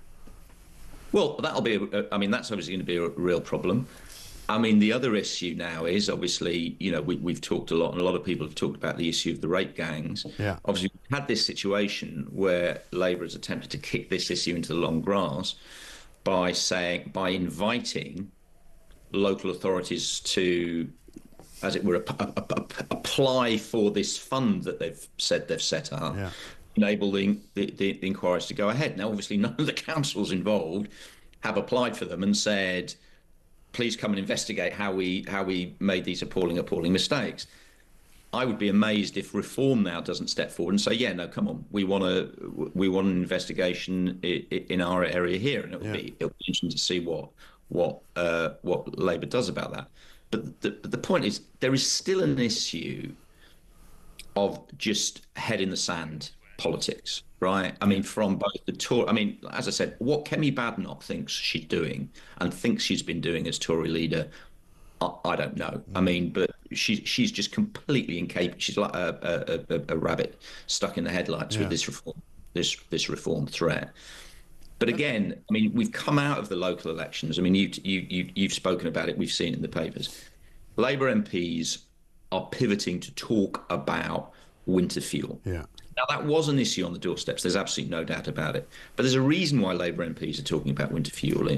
Well, that'll be, I mean, that's obviously going to be a real problem. I mean, the other issue now is obviously, you know, we've talked a lot, and a lot of people have talked about the issue of the rape gangs. Yeah. Obviously, we've had this situation where Labour has attempted to kick this issue into the long grass by inviting local authorities to, as it were, apply for this fund that they've said they've set up, enabling the inquiries to go ahead. Now, obviously, none of the councils involved have applied for them and said, please come and investigate how we made these appalling mistakes. I would be amazed if Reform now doesn't step forward and say, yeah, no, come on, we want an investigation in our area here, and it'll be interesting to see what Labour does about that. But the point is, there is still an issue of just head in the sand politics, right? I mean, from both the Tory, I mean, as I said, what Kemi Badenoch thinks she's doing and thinks she's been doing as Tory leader, I don't know. I mean, but she's just completely incapable. She's like a rabbit stuck in the headlights with this reform threat. But again, I mean, we've come out of the local elections. I mean, you've spoken about it. We've seen it in the papers. Labour MPs are pivoting to talk about winter fuel. Yeah. Now, that was an issue on the doorsteps. There's absolutely no doubt about it. But there's a reason why Labour MPs are talking about winter fuel.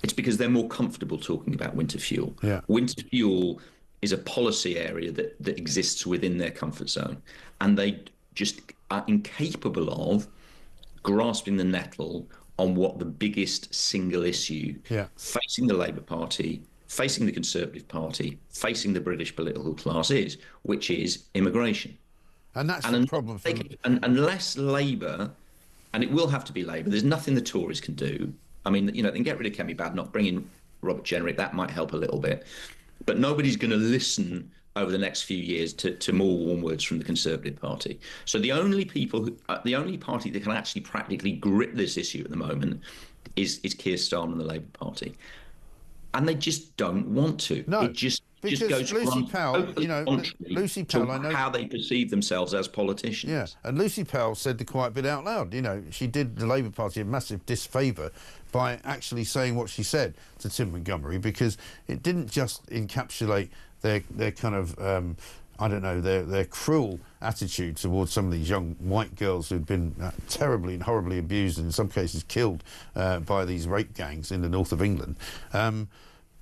It's because they're more comfortable talking about winter fuel. Yeah. Winter fuel is a policy area that exists within their comfort zone. And they just are incapable of grasping the nettle on what the biggest single issue facing the Labour Party, facing the Conservative Party, facing the British political class is, which is immigration. And that's the problem. Unless Labour, and it will have to be Labour, there's nothing the Tories can do. I mean, you know, they can get rid of Kemi Badenoch, bring in Robert Jenrick, that might help a little bit. But nobody's going to listen over the next few years to more warm words from the Conservative Party. So the only the only party that can actually practically grip this issue at the moment is Keir Starmer and the Labour Party, and they just don't want to. No, it just because goes Lucy Powell, you know, Lucy Powell, I know how they perceive themselves as politicians. Yeah, and Lucy Powell said the quiet bit out loud. You know, she did the Labour Party a massive disfavour by actually saying what she said to Tim Montgomery, because it didn't just encapsulate their kind of I don't know, their cruel attitude towards some of these young white girls who'd been terribly and horribly abused and in some cases killed by these rape gangs in the north of England.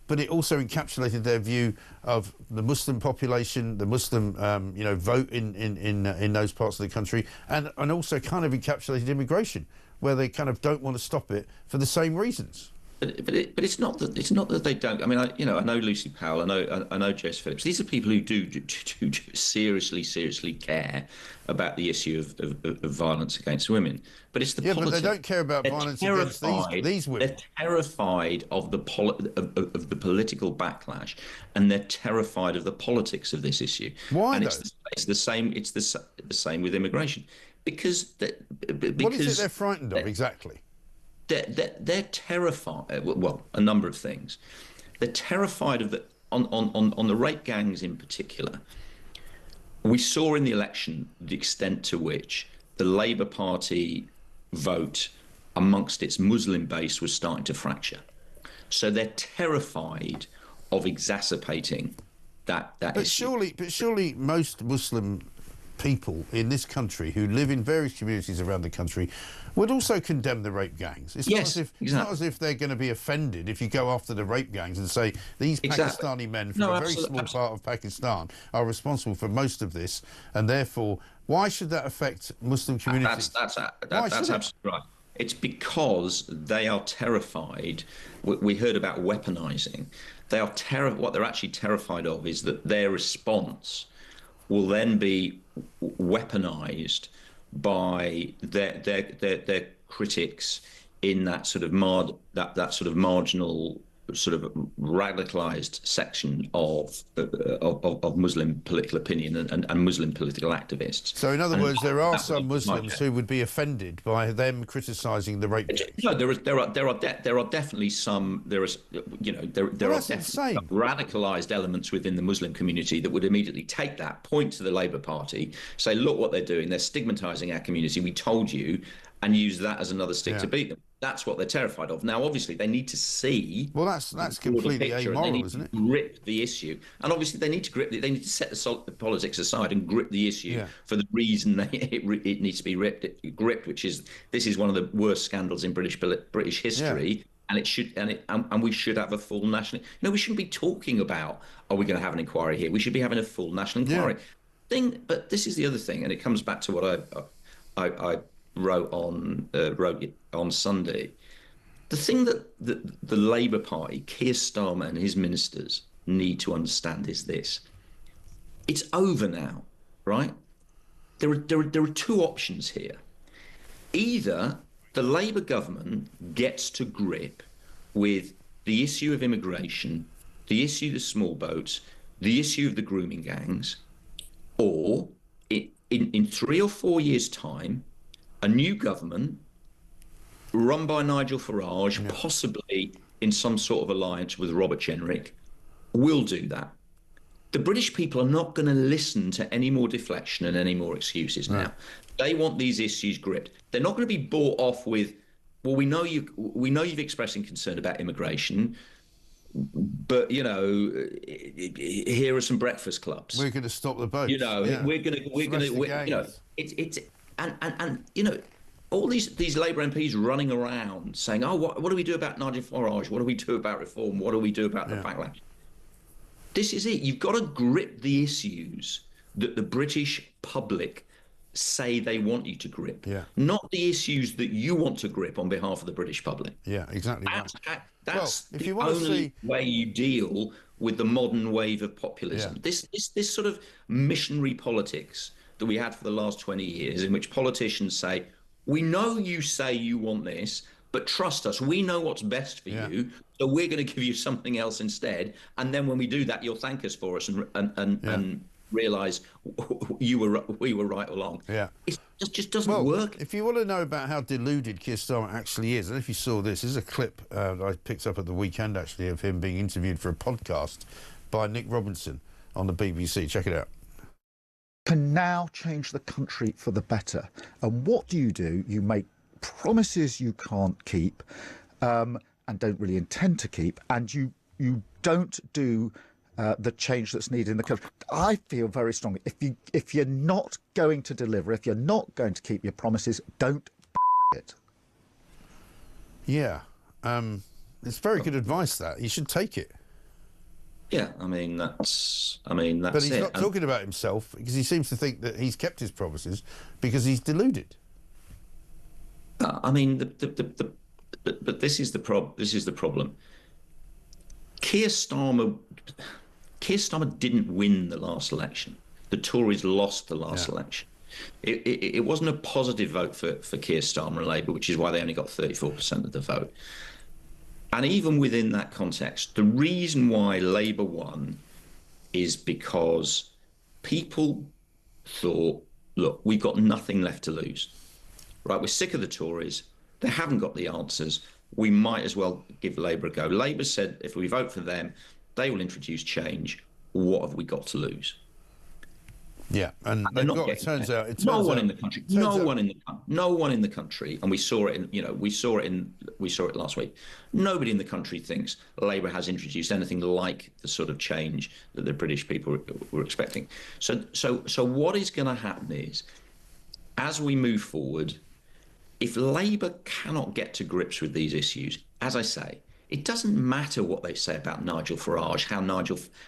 But it also encapsulated their view of the Muslim population, the Muslim, vote in those parts of the country, and also kind of encapsulated immigration, where they kind of don't want to stop it for the same reasons. But it's not that they don't. I mean, I know Lucy Powell, I know Jess Phillips. These are people who do seriously care about the issue of violence against women. But it's the politics. But they don't care about violence against these women. They're terrified of the political backlash, and they're terrified of the politics of this issue. Why? And it's the same. It's the same with immigration, because what is it they're frightened of exactly? They're terrified. Well, a number of things. They're terrified of on the rape gangs in particular. We saw in the election the extent to which the Labour Party vote amongst its Muslim base was starting to fracture. So they're terrified of exacerbating that issue. But surely most Muslim people in this country who live in various communities around the country would also condemn the rape gangs. It's not as if they're going to be offended if you go after the rape gangs and say these Pakistani men from a very small part of Pakistan are responsible for most of this, and therefore why should that affect Muslim communities? That's absolutely right. It's because they are terrified. We heard about weaponizing. They are what they're actually terrified of is that their response will then be weaponized by their critics in that sort of marginal, sort of radicalized section of Muslim political opinion and Muslim political activists. So in other words, there are some Muslims who would be offended by them criticizing the rape. No, there are definitely some. There are definitely some radicalized elements within the Muslim community that would immediately take that, point to the Labour Party, say, look what they're doing. They're stigmatizing our community. We told you, and use that as another stick to beat them. That's what they're terrified of. Now, obviously, they need to see. Well, that's completely amoral, isn't it? Grip the issue, and obviously, they need to grip. They need to set the politics aside and grip the issue for the reason it needs to be gripped, which is this is one of the worst scandals in British history, and it should and we should have a full national. No, we shouldn't be talking about are we going to have an inquiry here? We should be having a full national inquiry. But this is the other thing, and it comes back to what I wrote on Sunday. The thing that the Labour Party, Keir Starmer and his ministers need to understand is this: it's over now, right? There are two options here. Either the Labour government gets to grip with the issue of immigration, the issue of the small boats, the issue of the grooming gangs, or in 3 or 4 years' time, a new government run by Nigel Farage, possibly in some sort of alliance with Robert Jenrick, will do that. The British people are not going to listen to any more deflection and any more excuses now. They want these issues gripped. They're not going to be bought off with, well, we know you've expressed concern about immigration, but here are some breakfast clubs. We're going to stop the boats. We're going to all these Labour MPs running around saying, oh, what do we do about Nigel Farage? What do we do about reform? What do we do about the backlash? This is it. You've got to grip the issues that the British public say they want you to grip, not the issues that you want to grip on behalf of the British public. Yeah, exactly. That's the only way you deal with the modern wave of populism. This sort of missionary politics that we had for the last 20 years, in which politicians say, we know you say you want this, but trust us, we know what's best for you, so we're going to give you something else instead. And then when we do that, you'll thank us for us and realise we were right all along. Yeah. It just doesn't work. If you want to know about how deluded Keir Starmer actually is, I don't know if you saw this. This is a clip that I picked up at the weekend, actually, of him being interviewed for a podcast by Nick Robinson on the BBC. Check it out. Can now change the country for the better. And what do? You make promises you can't keep and don't really intend to keep, and you don't do the change that's needed in the country. I feel very strongly, if you're not going to deliver, if you're not going to keep your promises, don't it. Yeah. It's very good advice, that. You should take it. Yeah, that's But he's it. not talking about himself, because he seems to think that he's kept his promises because he's deluded. But this is the problem. Keir Starmer didn't win the last election. The Tories lost the last election. It wasn't a positive vote for Keir Starmer and Labour, which is why they only got 34% of the vote. And even within that context, the reason why Labour won is because people thought, look, we've got nothing left to lose. Right, we're sick of the Tories. They haven't got the answers. We might as well give Labour a go. Labour said if we vote for them, they will introduce change. What have we got to lose? Yeah, and it turns out no one in the country, and we saw it last week. Nobody in the country thinks Labour has introduced anything like the sort of change that the British people were expecting. So what is going to happen is, as we move forward, if Labour cannot get to grips with these issues, as I say, it doesn't matter what they say about Nigel Farage,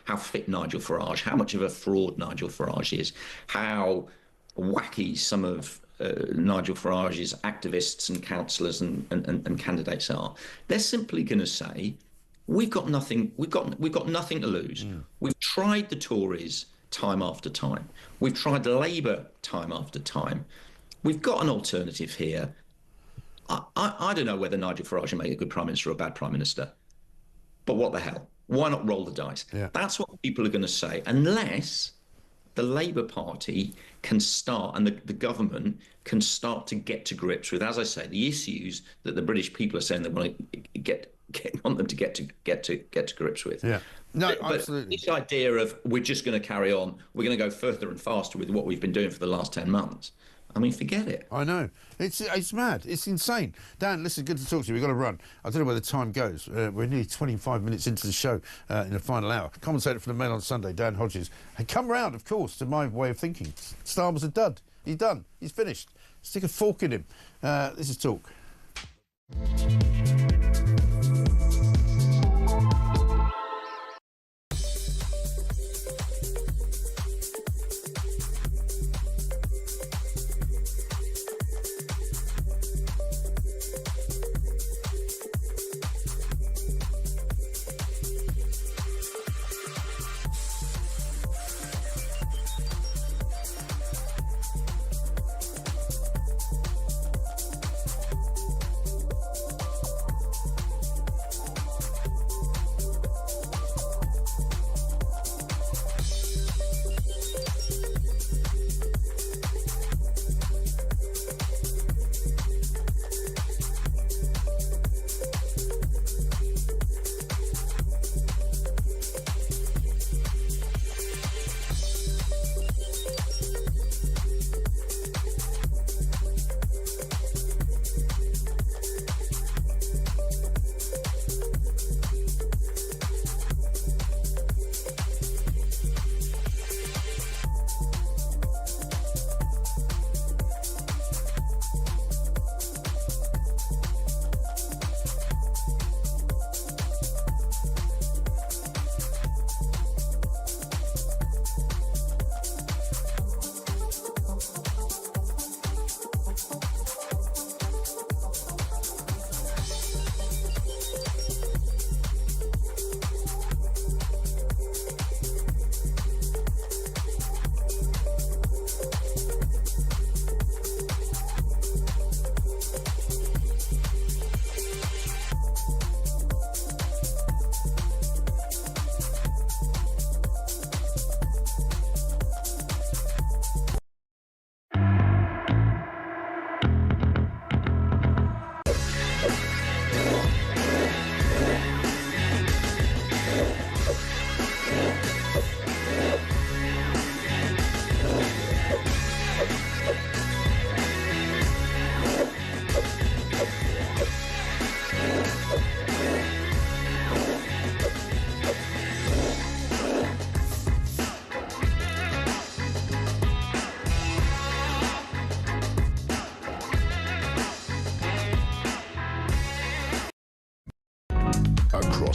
how fit Nigel Farage, how much of a fraud Nigel Farage is, how wacky some of Nigel Farage's activists and councillors and candidates are. They're simply going to say, we've got nothing to lose. We've tried the Tories time after time. We've tried Labour time after time. We've got an alternative here. I don't know whether Nigel Farage will make a good Prime Minister or a bad Prime Minister, but what the hell? Why not roll the dice? Yeah. That's what people are going to say, unless the Labour Party can start and the government can start to get to grips with, as I say, the issues that the British people are saying they want to want them to get to grips with. Yeah. No, but absolutely. This idea of we're just going to carry on, we're going to go further and faster with what we've been doing for the last 10 months. I mean, forget it. I know. It's mad. It's insane. Dan, listen, good to talk to you. We've got to run. I don't know where the time goes. We're nearly 25 minutes into the show in the final hour. Commentator for the Mail on Sunday, Dan Hodges. And come round, of course, to my way of thinking. Starmer's a dud. He's done. He's finished. Stick a fork in him. This is Talk.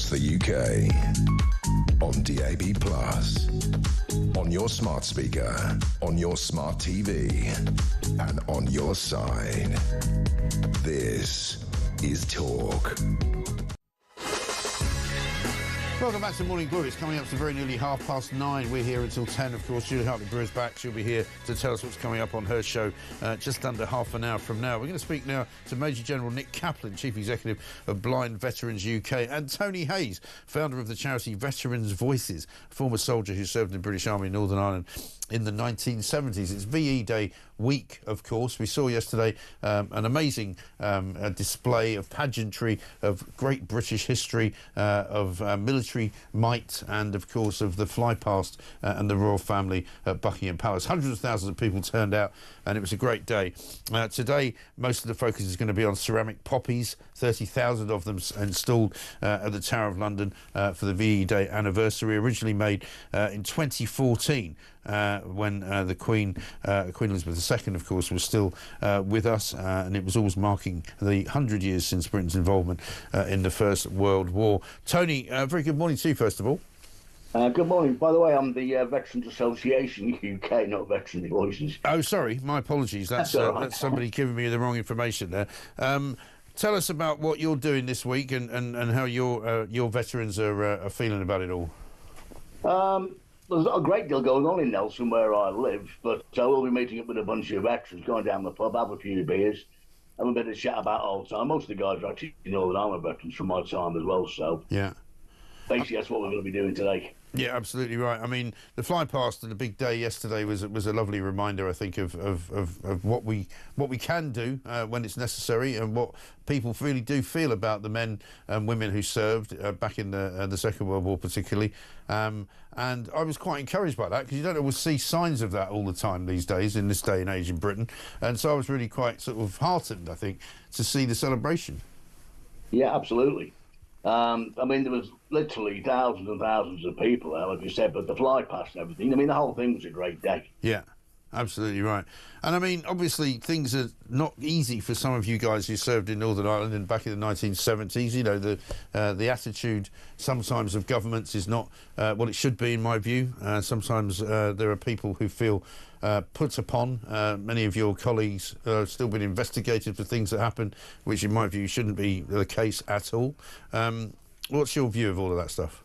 across the UK. On DAB+, on your smart speaker, on your smart TV, and on your side. This is Talk. Welcome back to Morning Glory. It's coming up to very nearly 9:30. We're here until 10, of course. Julie Hartley-Brewer's back. She'll be here to tell us what's coming up on her show just under half an hour from now. We're going to speak now to Major General Nick Kaplan, Chief Executive of Blind Veterans UK, and Tony Hayes, founder of the charity Veterans Voices, a former soldier who served in the British Army in Northern Ireland in the 1970s. It's VE Day week, of course. We saw yesterday an amazing display of pageantry, of great British history, of military might, and, of course, of the flypast and the royal family at Buckingham Palace. Hundreds of thousands of people turned out, and it was a great day. Today, most of the focus is going to be on ceramic poppies, 30,000 of them installed at the Tower of London for the VE Day anniversary, originally made in 2014. When the Queen Elizabeth II, of course, was still with us, and it was always marking the 100 years since Britain's involvement in the First World War. Tony, very good morning to you, first of all. Good morning. By the way, I'm the Veterans Association UK, not Veterans Voices. Oh, sorry, my apologies. That's somebody giving me the wrong information there. Tell us about what you're doing this week and how your veterans are feeling about it all. There's not a great deal going on in Nelson where I live, but I will be meeting up with a bunch of veterans, going down the pub, have a few beers, have a bit of chat about old time. Most of the guys are actually Northern Ireland veterans from my time as well, so yeah, basically that's what we're going to be doing today. Yeah, absolutely right. I mean, the fly past and the big day yesterday was a lovely reminder, I think, of what we can do when it's necessary, and what people really do feel about the men and women who served back in the Second World War, particularly. And I was quite encouraged by that, because you don't always see signs of that all the time these days in this day and age in Britain. And so I was really quite sort of heartened, I think, to see the celebration. Yeah, absolutely. I mean, there was literally thousands and thousands of people there, like you said, but the fly past and everything. I mean, the whole thing was a great day. Yeah, absolutely right. And I mean, obviously, things are not easy for some of you guys who served in Northern Ireland and back in the 1970s. You know, the attitude sometimes of governments is not what it should be, in my view. Sometimes there are people who feel put upon. Many of your colleagues have still been investigated for things that happened, which in my view shouldn't be the case at all. What's your view of all of that stuff?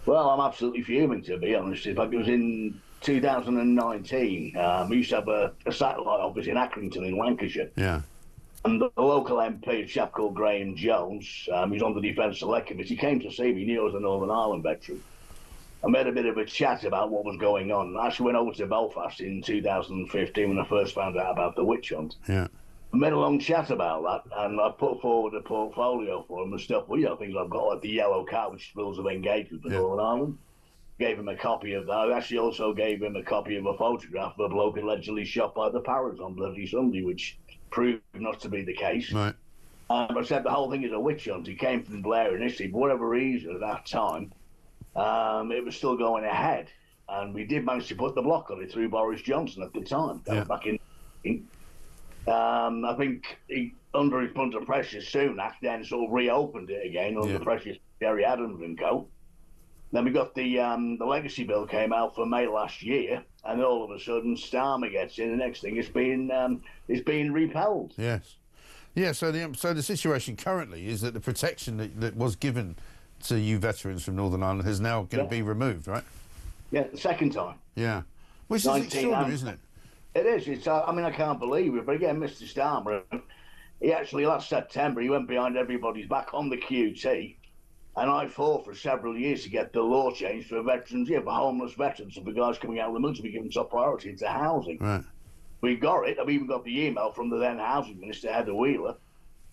Well, I'm absolutely fuming, to be honest. In fact, it was in 2019. We used to have a satellite office in Accrington in Lancashire. Yeah. And the local MP, a chap called Graham Jones, he's on the Defence Select Committee, he came to see me. He knew I was a Northern Ireland veteran. I made a bit of a chat about what was going on. I actually went over to Belfast in 2015 when I first found out about the witch hunt. Yeah. I made a long chat about that, and I put forward a portfolio for him and stuff. Well, you know, things I've got, like the yellow card, which is rules of engagement for Northern Ireland. Gave him a copy of that. I actually also gave him a copy of a photograph of a bloke allegedly shot by the Parrots on Bloody Sunday, which proved not to be the case. Right. I said the whole thing is a witch hunt. He came from Blair initially. For whatever reason, at that time, it was still going ahead. And we did manage to put the block on it through Boris Johnson at the time. That was back in... I think under pressure, Sunak then sort of reopened it again under pressure, Jerry Adams and co. Then we got the legacy bill came out for May last year, and all of a sudden Starmer gets in. The next thing it's being repelled. Yes, yeah. So the situation currently is that the protection that was given to you veterans from Northern Ireland is now going to be removed, right? Yeah, the second time. Yeah, which is extraordinary, isn't it? It is. It's. I mean, I can't believe it. But again, Mr. Starmer, he actually last September he went behind everybody's back on the QT, and I fought for several years to get the law changed for veterans, for homeless veterans, and for guys coming out of the military to be given top priority to housing. Right. We got it. I've even got the email from the then housing minister, Heather Wheeler,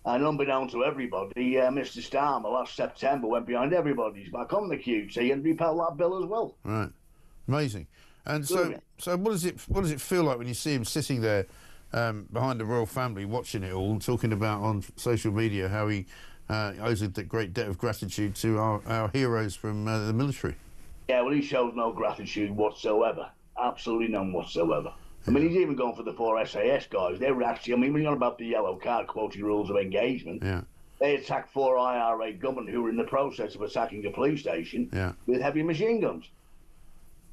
and unbeknown to everybody, Mr. Starmer last September went behind everybody's back on the QT and repelled that bill as well. Right. Amazing. And so what does it feel like when you see him sitting there behind the royal family, watching it all, talking about on social media how he owes a great debt of gratitude to our heroes from the military? Yeah, well, he shows no gratitude whatsoever. Absolutely none whatsoever. I mean, he's even gone for the 4 SAS guys. They were actually, I mean, when you're on about the yellow card, quoting rules of engagement. Yeah. They attacked 4 IRA gunmen who were in the process of attacking a police station with heavy machine guns.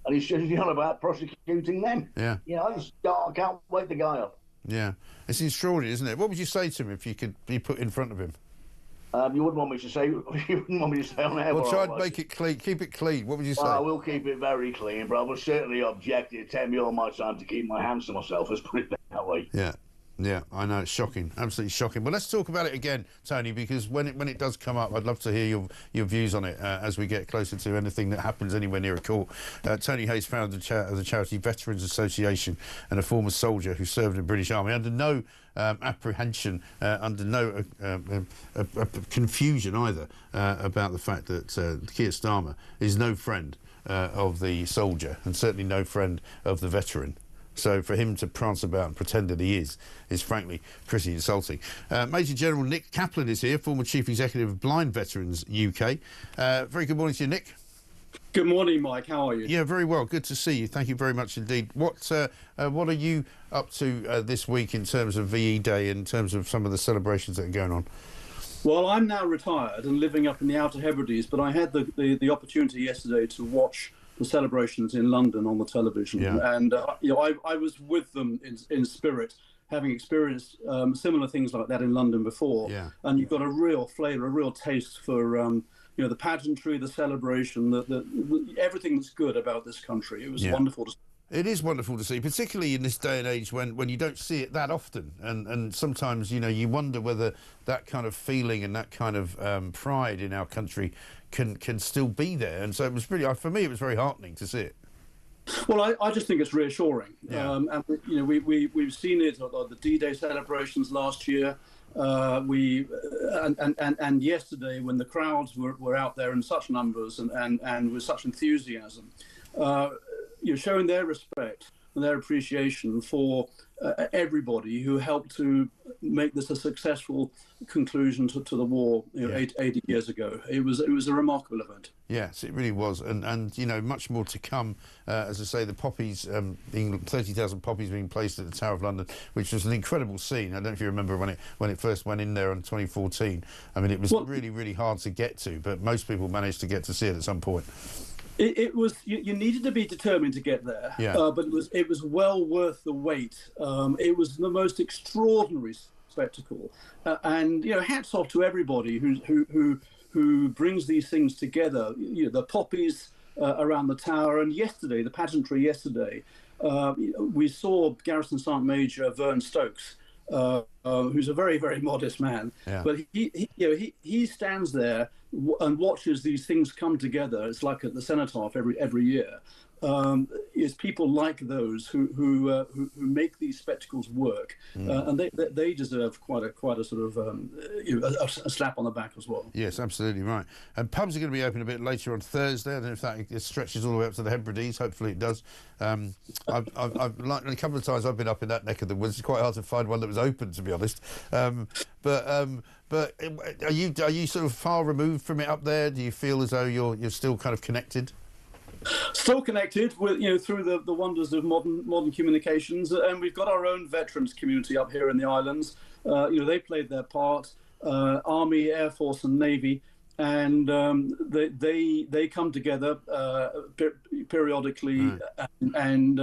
And he's just on about prosecuting them. Yeah. You know, I can't wake the guy up. Yeah. It's extraordinary, isn't it? What would you say to him if you could be put in front of him? You wouldn't want me to say. You wouldn't want me to say on air. Well, try and make it clean. Keep it clean. What would you say? I will keep it very clean, but I will certainly object. It take me all my time to keep my hands to myself. Let's put it that way. Yeah. Yeah, I know, it's shocking, absolutely shocking. But let's talk about it again, Tony, because when it does come up, I'd love to hear your views on it as we get closer to anything that happens anywhere near a court. Tony Hayes founded the charity Veterans Association and a former soldier who served in the British Army under no apprehension, under no confusion either about the fact that Keir Starmer is no friend of the soldier and certainly no friend of the veteran. So for him to prance about and pretend that he is frankly pretty insulting. Major General Nick Kaplan is here, former Chief Executive of Blind Veterans UK. Very good morning to you, Nick. Good morning, Mike. How are you? Yeah, very well. Good to see you. Thank you very much indeed. What are you up to this week in terms of VE Day, in terms of some of the celebrations that are going on? Well, I'm now retired and living up in the Outer Hebrides, but I had the opportunity yesterday to watch the celebrations in London on the television, and I was with them in spirit, having experienced similar things like that in London before. And you've got a real flavour, a real taste for the pageantry, the celebration, the everything that's good about this country. It was wonderful to see. It is wonderful to see, particularly in this day and age when you don't see it that often, and sometimes you wonder whether that kind of feeling and that kind of pride in our country can still be there. And so it was really, for me, it was very heartening to see it. Well, I just think it's reassuring. And we've seen it at the D-Day celebrations last year. And yesterday, when the crowds were out there in such numbers and with such enthusiasm, showing their respect and their appreciation for everybody who helped to make this a successful conclusion to the war 80 years ago. It was a remarkable event. Yes, it really was, and much more to come. As I say, the poppies, 30,000 poppies being placed at the Tower of London, which was an incredible scene. I don't know if you remember when it first went in there in 2014. I mean, it was really, really hard to get to, but most people managed to get to see it at some point. It was you needed to be determined to get there, but it was well worth the wait. It was the most extraordinary spectacle, and hats off to everybody who brings these things together. The poppies around the tower, and yesterday the pageantry. Yesterday, we saw Garrison Sergeant Major Vern Stokes, who's a very, very modest man, but he stands there and watches these things come together. It's like at the Cenotaph every year. It's people like those who make these spectacles work, and they deserve quite a sort of a slap on the back as well. Yes, absolutely right. And pubs are going to be open a bit later on Thursday. I don't know if that stretches all the way up to the Hebrides. Hopefully it does. I've like a couple of times I've been up in that neck of the woods. It's quite hard to find one that was open, to be honest. But are you sort of far removed from it up there? Do you feel as though you're still kind of connected? Still connected with through the wonders of modern communications, and we've got our own veterans community up here in the islands. They played their part, Army, Air Force, and Navy, and they come together periodically, and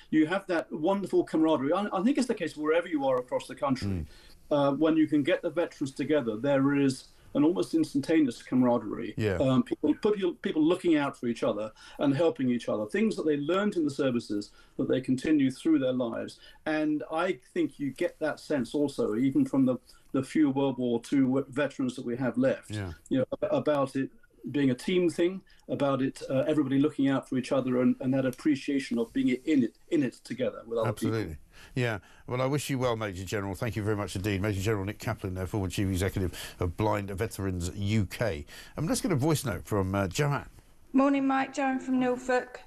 you have that wonderful camaraderie. I think it's the case wherever you are across the country. When you can get the veterans together, there is an almost instantaneous camaraderie. People looking out for each other and helping each other. Things that they learned in the services that they continue through their lives. And I think you get that sense also, even from the few World War II veterans that we have left. About it being a team thing, about it everybody looking out for each other, and that appreciation of being in it together with other people. Yeah, well, I wish you well, Major General. Thank you very much indeed. Major General Nick Kaplan, there, former Chief Executive of Blind Veterans UK. Let's get a voice note from Joanne. Morning, Mike. Joan from Norfolk.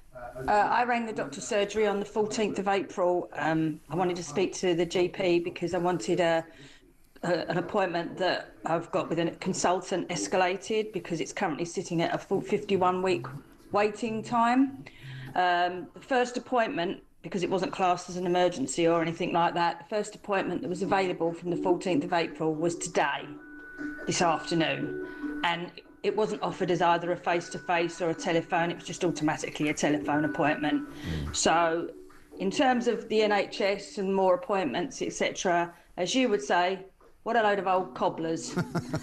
I rang the doctor's surgery on the 14th of April. I wanted to speak to the GP because I wanted an appointment that I've got with a consultant escalated because it's currently sitting at a full 51-week waiting time. The first appointment, because it wasn't classed as an emergency or anything like that, the first appointment that was available from the 14th of April was today. this afternoon, and it wasn't offered as either a face-to-face or a telephone. It was just automatically a telephone appointment. So in terms of the NHS and more appointments, etc., as you would say, what a load of old cobblers.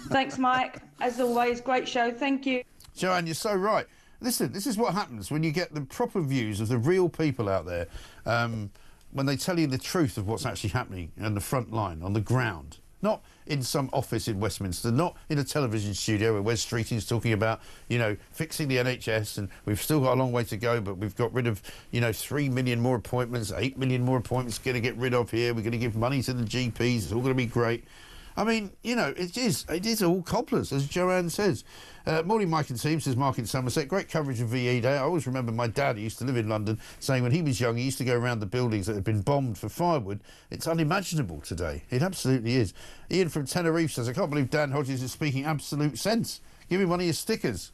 Thanks, Mike. As always, great show. Thank you. Joanne, you're so right. Listen, this is what happens when you get the proper views of the real people out there, when they tell you the truth of what's actually happening on the front line, on the ground. Not in some office in Westminster, not in a television studio where Wes Streeting's talking about, you know, fixing the NHS and we've still got a long way to go, but we've got rid of, you know, 3 million more appointments, 8 million more appointments going to get rid of here. We're going to give money to the GPs. It's all going to be great. I mean, you know, it is all cobblers, as Joanne says. Morning, Mike and team, says Mark in Somerset. Great coverage of VE Day. I always remember my dad, who used to live in London, saying when he was young, he used to go around the buildings that had been bombed for firewood. It's unimaginable today. It absolutely is. Ian from Tenerife says, I can't believe Dan Hodges is speaking absolute sense. Give me one of your stickers.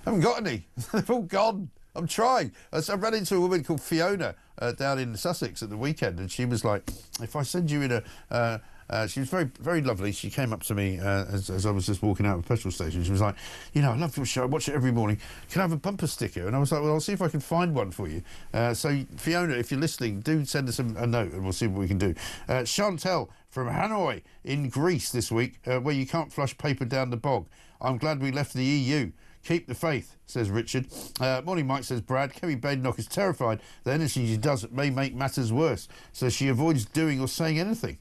I haven't got any. They've all gone. I'm trying. I ran into a woman called Fiona down in Sussex at the weekend, and she was like, if I send you in a... she was very, very lovely. She came up to me as I was just walking out of a petrol station. She was like, you know, I love your show. I watch it every morning. Can I have a bumper sticker? And I was like, well, I'll see if I can find one for you. So, Fiona, if you're listening, do send us a note and we'll see what we can do. Chantel from Hanoi in Greece this week, where you can't flush paper down the bog. I'm glad we left the EU. Keep the faith, says Richard. Morning, Mike, says Brad. Kerry Badenoch is terrified that anything she does may make matters worse, so she avoids doing or saying anything.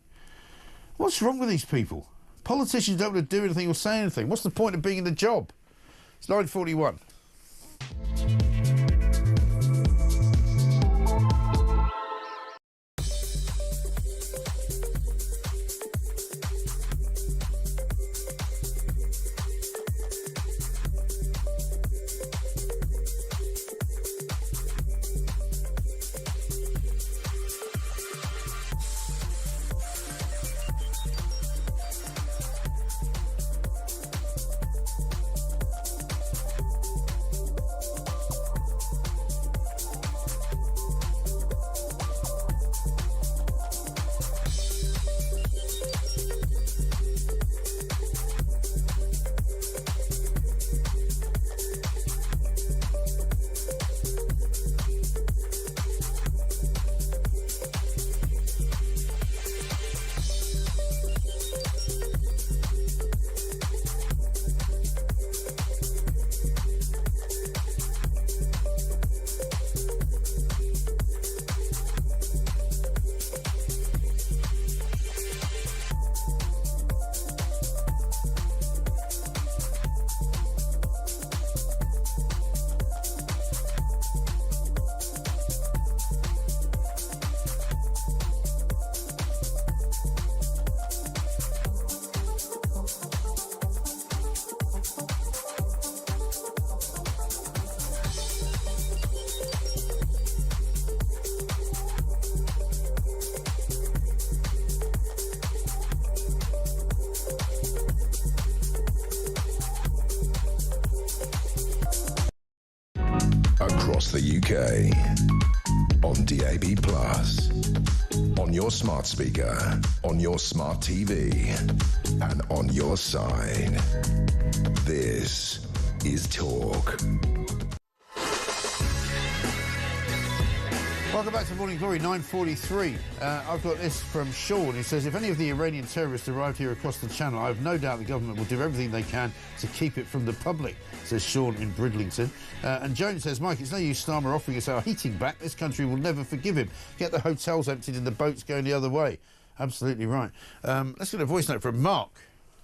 What's wrong with these people? Politicians don't want to do anything or say anything. What's the point of being in the job? It's 9:41. Across the UK, on DAB+, on your smart speaker, on your smart TV, and on your side. This is Talk. Welcome back to Morning Glory, 9:43. I've got this from Sean. He says, if any of the Iranian terrorists arrive here across the channel, I have no doubt the government will do everything they can to keep it from the public, says Sean in Bridlington. And Joan says, Mike, it's no use Starmer offering us our heating back. This country will never forgive him. Get the hotels emptied and the boats going the other way. Absolutely right. Let's get a voice note from Mark.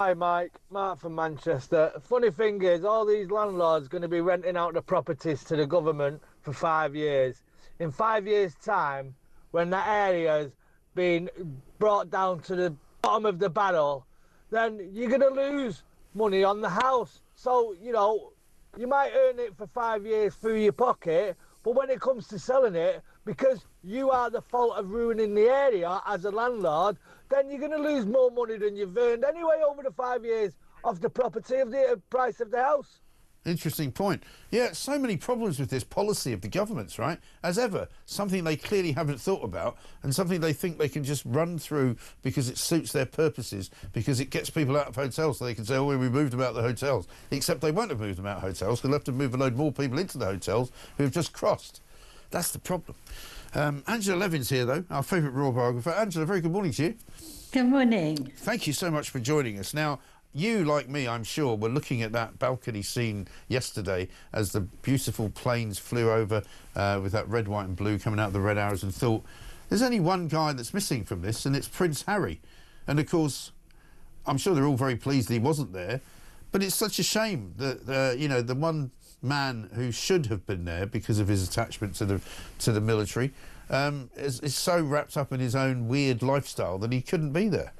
Hi Mike, Mark from Manchester. Funny thing is, all these landlords are going to be renting out the properties to the government for 5 years. In 5 years' time, when that area's been brought down to the bottom of the barrel, then you're going to lose money on the house. So, you know, you might earn it for 5 years through your pocket, but when it comes to selling it, because you are the fault of ruining the area as a landlord, then you're going to lose more money than you've earned anyway over the 5 years off the property of the price of the house. Interesting point. Yeah, so many problems with this policy of the government's, right? As ever, something they clearly haven't thought about and something they think they can just run through because it suits their purposes, because it gets people out of hotels so they can say, oh, we moved them out of the hotels. Except they won't have moved them out of hotels. They'll have to move a load more people into the hotels who have just crossed. That's the problem. Angela Levin's here, though, our favourite royal biographer. Angela, very good morning to you. Good morning. Thank you so much for joining us. Now, you, like me, I'm sure, were looking at that balcony scene yesterday as the beautiful planes flew over with that red, white and blue coming out of the red arrows and thought, there's only one guy that's missing from this, and it's Prince Harry. And, of course, I'm sure they're all very pleased that he wasn't there, but it's such a shame that, you know, the one man who should have been there because of his attachment to the military is so wrapped up in his own weird lifestyle that he couldn't be there.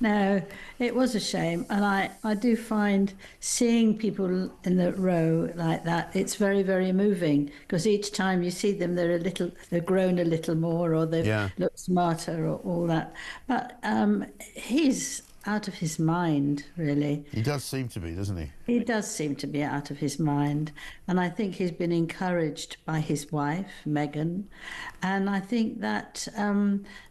No, it was a shame, and I do find seeing people in the row like that, it's very, very moving, because each time you see them, they're grown a little more, or they've looked smarter, or all that. But he's out of his mind, really. He does seem to be, doesn't he? He does seem to be out of his mind, and I think he's been encouraged by his wife, Meghan, and I think that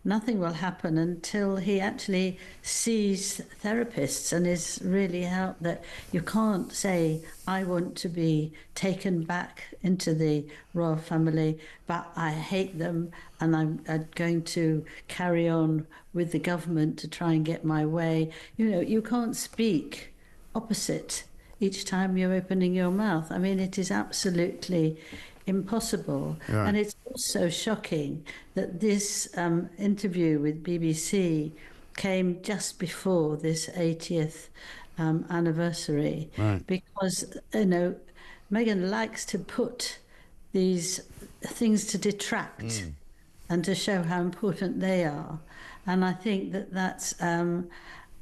nothing will happen until he actually sees therapists and is really helped. That you can't say, I want to be taken back into the royal family, but I hate them and I'm going to carry on with the government to try and get my way. You know, you can't speak opposite each time you're opening your mouth. I mean, it is absolutely impossible. Right. And it's also shocking that this interview with BBC came just before this 80th anniversary. Right. Because, you know, Meghan likes to put these things to detract and to show how important they are. And I think that that's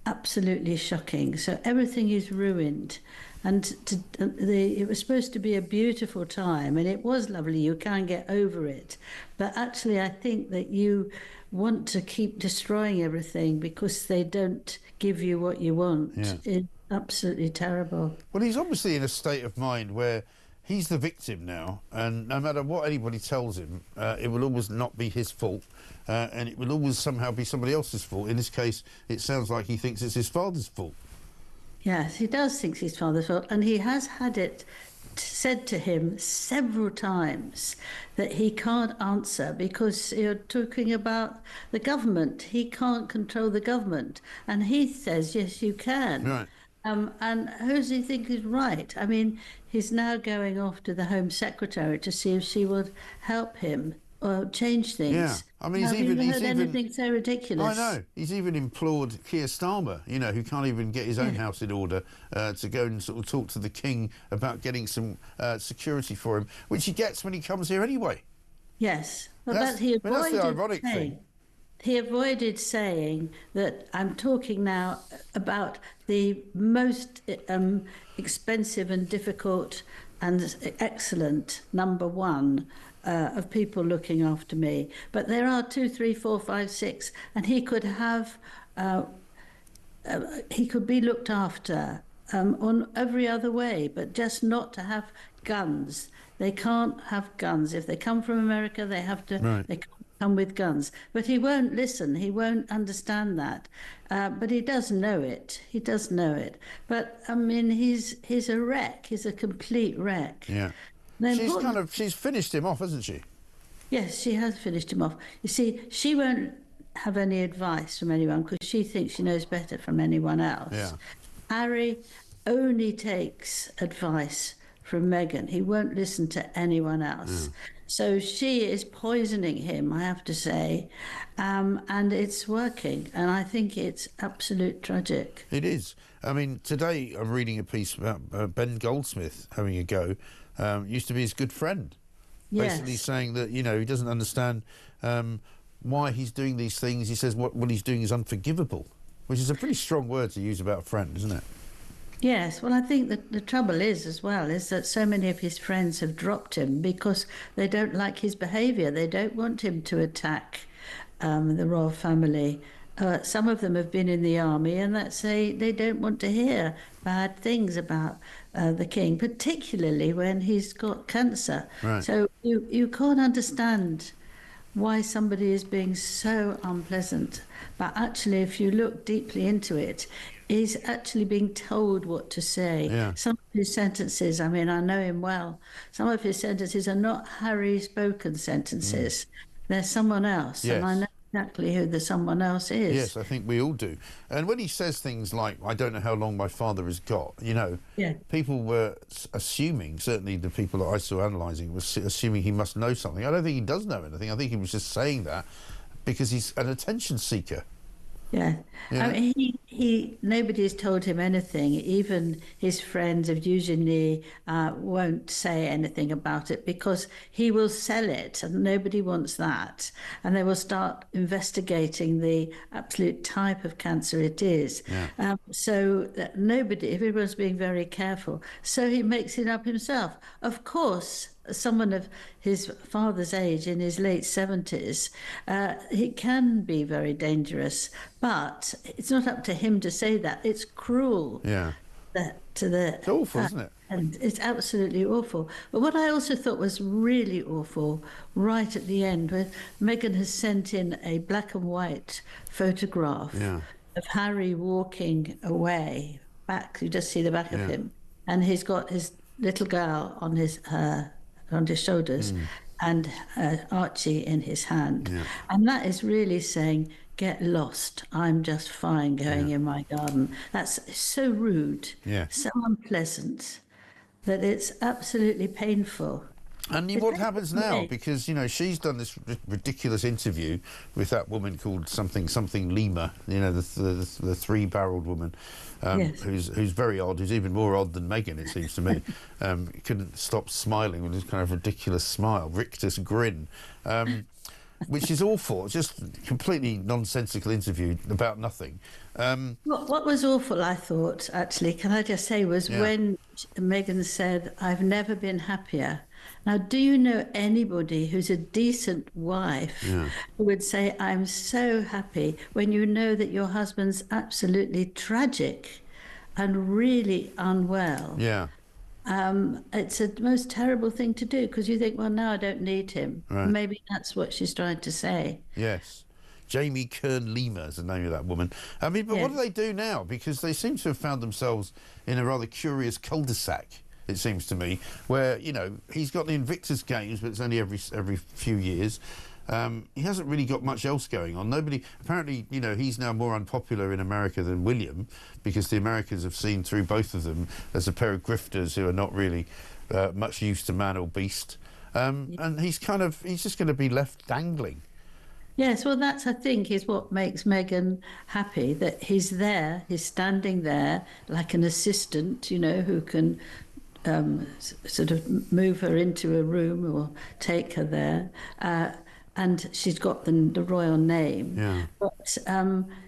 absolutely shocking. So everything is ruined. And it was supposed to be a beautiful time, and it was lovely. You can't get over it. But actually, I think that you want to keep destroying everything because they don't give you what you want. Yeah. It's absolutely terrible. Well, he's obviously in a state of mind where he's the victim now, and no matter what anybody tells him, it will always not be his fault, and it will always somehow be somebody else's fault. In this case, it sounds like he thinks it's his father's fault. Yes, he does think it's his father's fault, and he has had it said to him several times that he can't answer because you're talking about the government. He can't control the government, and he says, yes, you can. Right. And who does he think is right? I mean, he's now going off to the Home Secretary to see if she would help him or change things. Yeah, I mean, he's never heard anything so ridiculous. I know. He's even implored Keir Starmer, you know, who can't even get his own house in order, to go and sort of talk to the King about getting some security for him, which he gets when he comes here anyway. Yes, well, that's the ironic thing. He avoided saying that I'm talking now about the most expensive and difficult and excellent number one of people looking after me. But there are 2, 3, 4, 5, 6, and he could have, he could be looked after on every other way, but just not to have guns. They can't have guns. If they come from America, they have to. Right. They can't come with guns. But he won't listen. He won't understand that. But he does know it. He does know it. But I mean, he's a wreck. He's a complete wreck. Yeah. She's finished him off, hasn't she? Yes, she has finished him off. You see, she won't have any advice from anyone because she thinks she knows better from anyone else. Yeah. Harry only takes advice from Meghan. He won't listen to anyone else. So she is poisoning him, I have to say, and it's working. And I think it's absolute tragic. It is. I mean, today I'm reading a piece about Ben Goldsmith having a go. Used to be his good friend. Yes. Basically saying that, you know, he doesn't understand why he's doing these things. He says what he's doing is unforgivable, which is a pretty strong word to use about a friend, isn't it? Yes, well, I think that the trouble is, as well, is that so many of his friends have dropped him because they don't like his behaviour. They don't want him to attack the royal family some of them have been in the army, and they don't want to hear bad things about the king, particularly when he's got cancer. Right. So you can't understand why somebody is being so unpleasant. But actually, if you look deeply into it, he's actually being told what to say. Yeah. Some of his sentences, I mean, I know him well, some of his sentences are not Harry spoken sentences. They're someone else. Yes. And I know exactly who the someone else is. Yes, I think we all do. And when he says things like, I don't know how long my father has got, you know, people were assuming, certainly the people that I saw analysing, was assuming he must know something. I don't think he does know anything. I think he was just saying that because he's an attention seeker. Yeah. Yeah. I mean, nobody's told him anything. Even his friends of usually won't say anything about it because he will sell it, and nobody wants that. And they will start investigating the absolute type of cancer it is. Yeah. So that everyone's being very careful. So he makes it up himself. Of course, someone of his father's age, in his late 70s, he can be very dangerous, but it's not up to him to say that. It's cruel. Yeah. It's awful, isn't it? And it's absolutely awful. But what I also thought was really awful, right at the end, when Meghan has sent in a black and white photograph of Harry walking away, back, you just see the back of him, and he's got his little girl on his shoulders and Archie in his hand. And that is really saying, get lost, I'm just fine going in my garden. That's so rude, so unpleasant, that it's absolutely painful. And what happens now? Because, you know, she's done this ridiculous interview with that woman called something Lima, you know, the three-barreled woman, who's very odd, who's even more odd than Meghan, it seems to me. Couldn't stop smiling with this kind of ridiculous smile, rictus grin, which is awful. It's just completely nonsensical interview about nothing. What was awful, I thought, actually, can I just say, was when Meghan said, I've never been happier. Now, do you know anybody who's a decent wife who would say, I'm so happy, when you know that your husband's absolutely tragic and really unwell? Yeah. It's the most terrible thing to do, because you think, well, now I don't need him. Right. Maybe that's what she's trying to say. Yes. Jamie Kern Lima is the name of that woman. I mean, but what do they do now? Because they seem to have found themselves in a rather curious cul-de-sac, it seems to me, where, you know, he's got the Invictus Games, but it's only every few years. He hasn't really got much else going on. Apparently, you know, he's now more unpopular in America than William, because the Americans have seen through both of them as a pair of grifters who are not really much use to man or beast. And he's just going to be left dangling. Yes, well, that's, I think, is what makes Meghan happy, that he's there, he's standing there like an assistant, you know, who can sort of move her into a room or take her there. And she's got the royal name. Yeah. But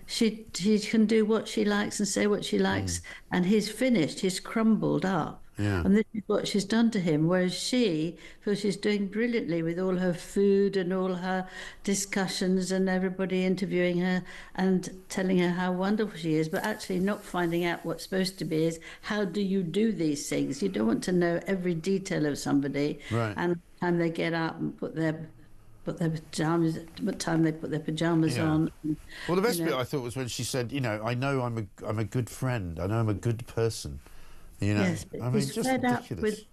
she can do what she likes and say what she likes. And he's finished, he's crumbled up. Yeah. And this is what she's done to him, whereas she feels she's doing brilliantly with all her food and all her discussions and everybody interviewing her and telling her how wonderful she is, but actually not finding out what's supposed to be is, how do you do these things? You don't want to know every detail of somebody. Right. And the time they get up and put their pajamas, what time they put their pajamas on. Well, the best bit I thought was when she said, you know, I know I'm a good friend. I know I'm a good person. You know, yes, but I mean, he's just fed ridiculous. up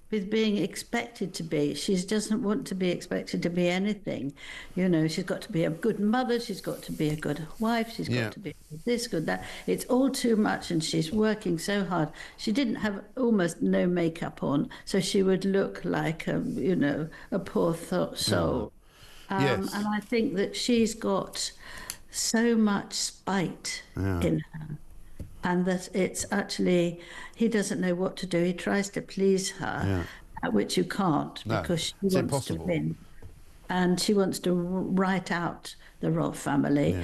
with being expected to be. She doesn't want to be expected to be anything. You know, she's got to be a good mother. She's got to be a good wife. She's got to be this, good, that. It's all too much, and she's working so hard. She didn't have almost no makeup on, so she would look like a poor soul. Yes. And I think that she's got so much spite in her. And that it's actually, he doesn't know what to do. He tries to please her, which you can't, because she wants to win. And she wants to write out the royal family.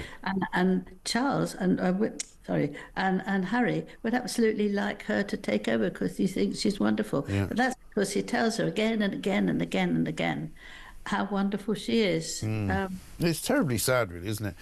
And Charles and Harry would absolutely like her to take over, because he thinks she's wonderful. But that's because he tells her again and again and again and again how wonderful she is. It's terribly sad, really, isn't it?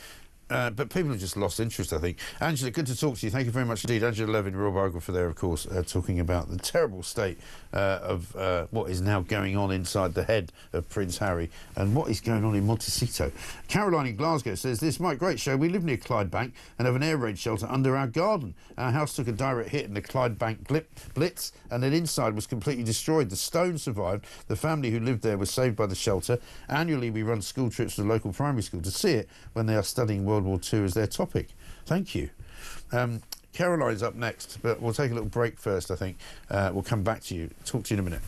But people have just lost interest, I think. Angela, good to talk to you. Thank you very much indeed. Angela Levin, real biographer there, of course, talking about the terrible state of what is now going on inside the head of Prince Harry and what is going on in Montecito. Caroline in Glasgow says this, Mike, great show. We live near Clydebank and have an air raid shelter under our garden. Our house took a direct hit in the Clydebank blitz and then inside was completely destroyed. The stone survived. The family who lived there was saved by the shelter. Annually, we run school trips to the local primary school to see it when they are studying World War II as their topic. Thank you. Caroline's up next, but we'll take a little break first, I think. We'll come back to you. Talk to you in a minute.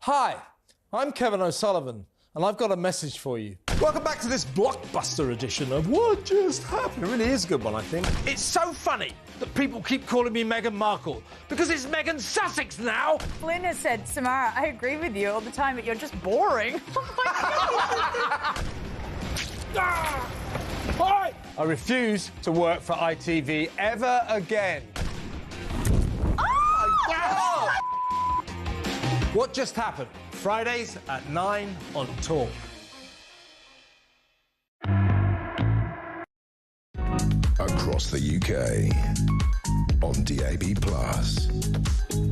Hi, I'm Kevin O'Sullivan, and I've got a message for you. Welcome back to this blockbuster edition of What Just Happened. It really is a good one, I think. It's so funny that people keep calling me Meghan Markle, because it's Meghan Sussex now. Flynn has said, Samara, I agree with you all the time, but you're just boring. Hi! I refuse to work for ITV ever again. Oh! What Just Happened? Fridays at 9 on Talk. Across the UK, on DAB+,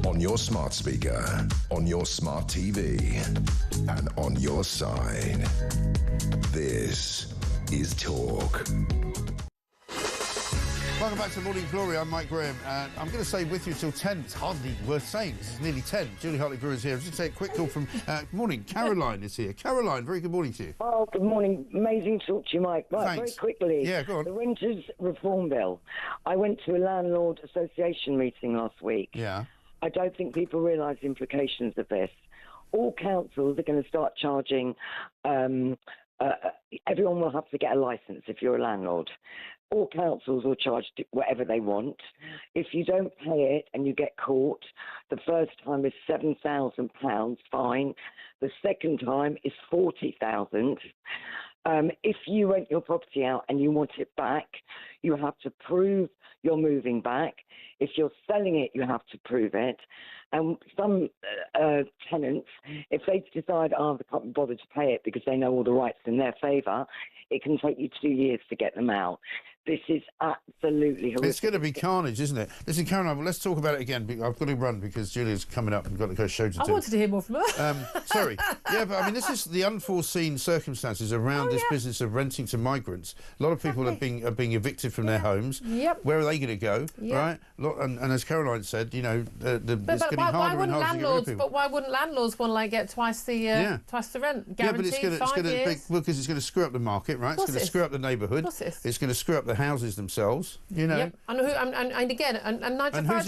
on your smart speaker, on your smart TV, and on your side. This is Talk. Welcome back to Morning Glory. I'm Mike Graham. I'm going to stay with you till 10. It's hardly worth saying. This is nearly 10. Julie Hartley-Brewer is here. Just take a quick call from... good morning. Caroline is here. Caroline, very good morning to you. Oh, good morning. Amazing to talk to you, Mike. Right, Thanks. very quickly. Yeah, go on. The Renters Reform Bill. I went to a Landlord Association meeting last week. Yeah. I don't think people realise the implications of this. All councils are going to start charging... everyone will have to get a licence if you're a landlord. All councils will charge whatever they want. If you don't pay it and you get caught, the first time is £7,000 fine. The second time is £40,000. If you rent your property out and you want it back, you have to prove you're moving back. If you're selling it, you have to prove it. And some tenants, if they decide, they can't be bothered to pay it because they know all the rights in their favour, it can take you 2 years to get them out. This is absolutely horrific. It's going to be carnage, isn't it? Listen, Caroline, well, let's talk about it again. I've got to run because Julia's coming up and got to go show to do. I wanted to hear more from her. Sorry. Yeah, but I mean, this is the unforeseen circumstances around this business of renting to migrants. A lot of people are being evicted from their homes. Yep. Where are they going to go? Yep. Right? And as Caroline said, you know, it's getting harder and harder to get rid of people. But why wouldn't landlords want to get twice the rent? Guaranteed, yeah, but 5 years. Because it's going to screw up the market, right? It's going to screw up the neighbourhood. It's going to screw up the houses themselves. You know. Yep. And again, and 95%.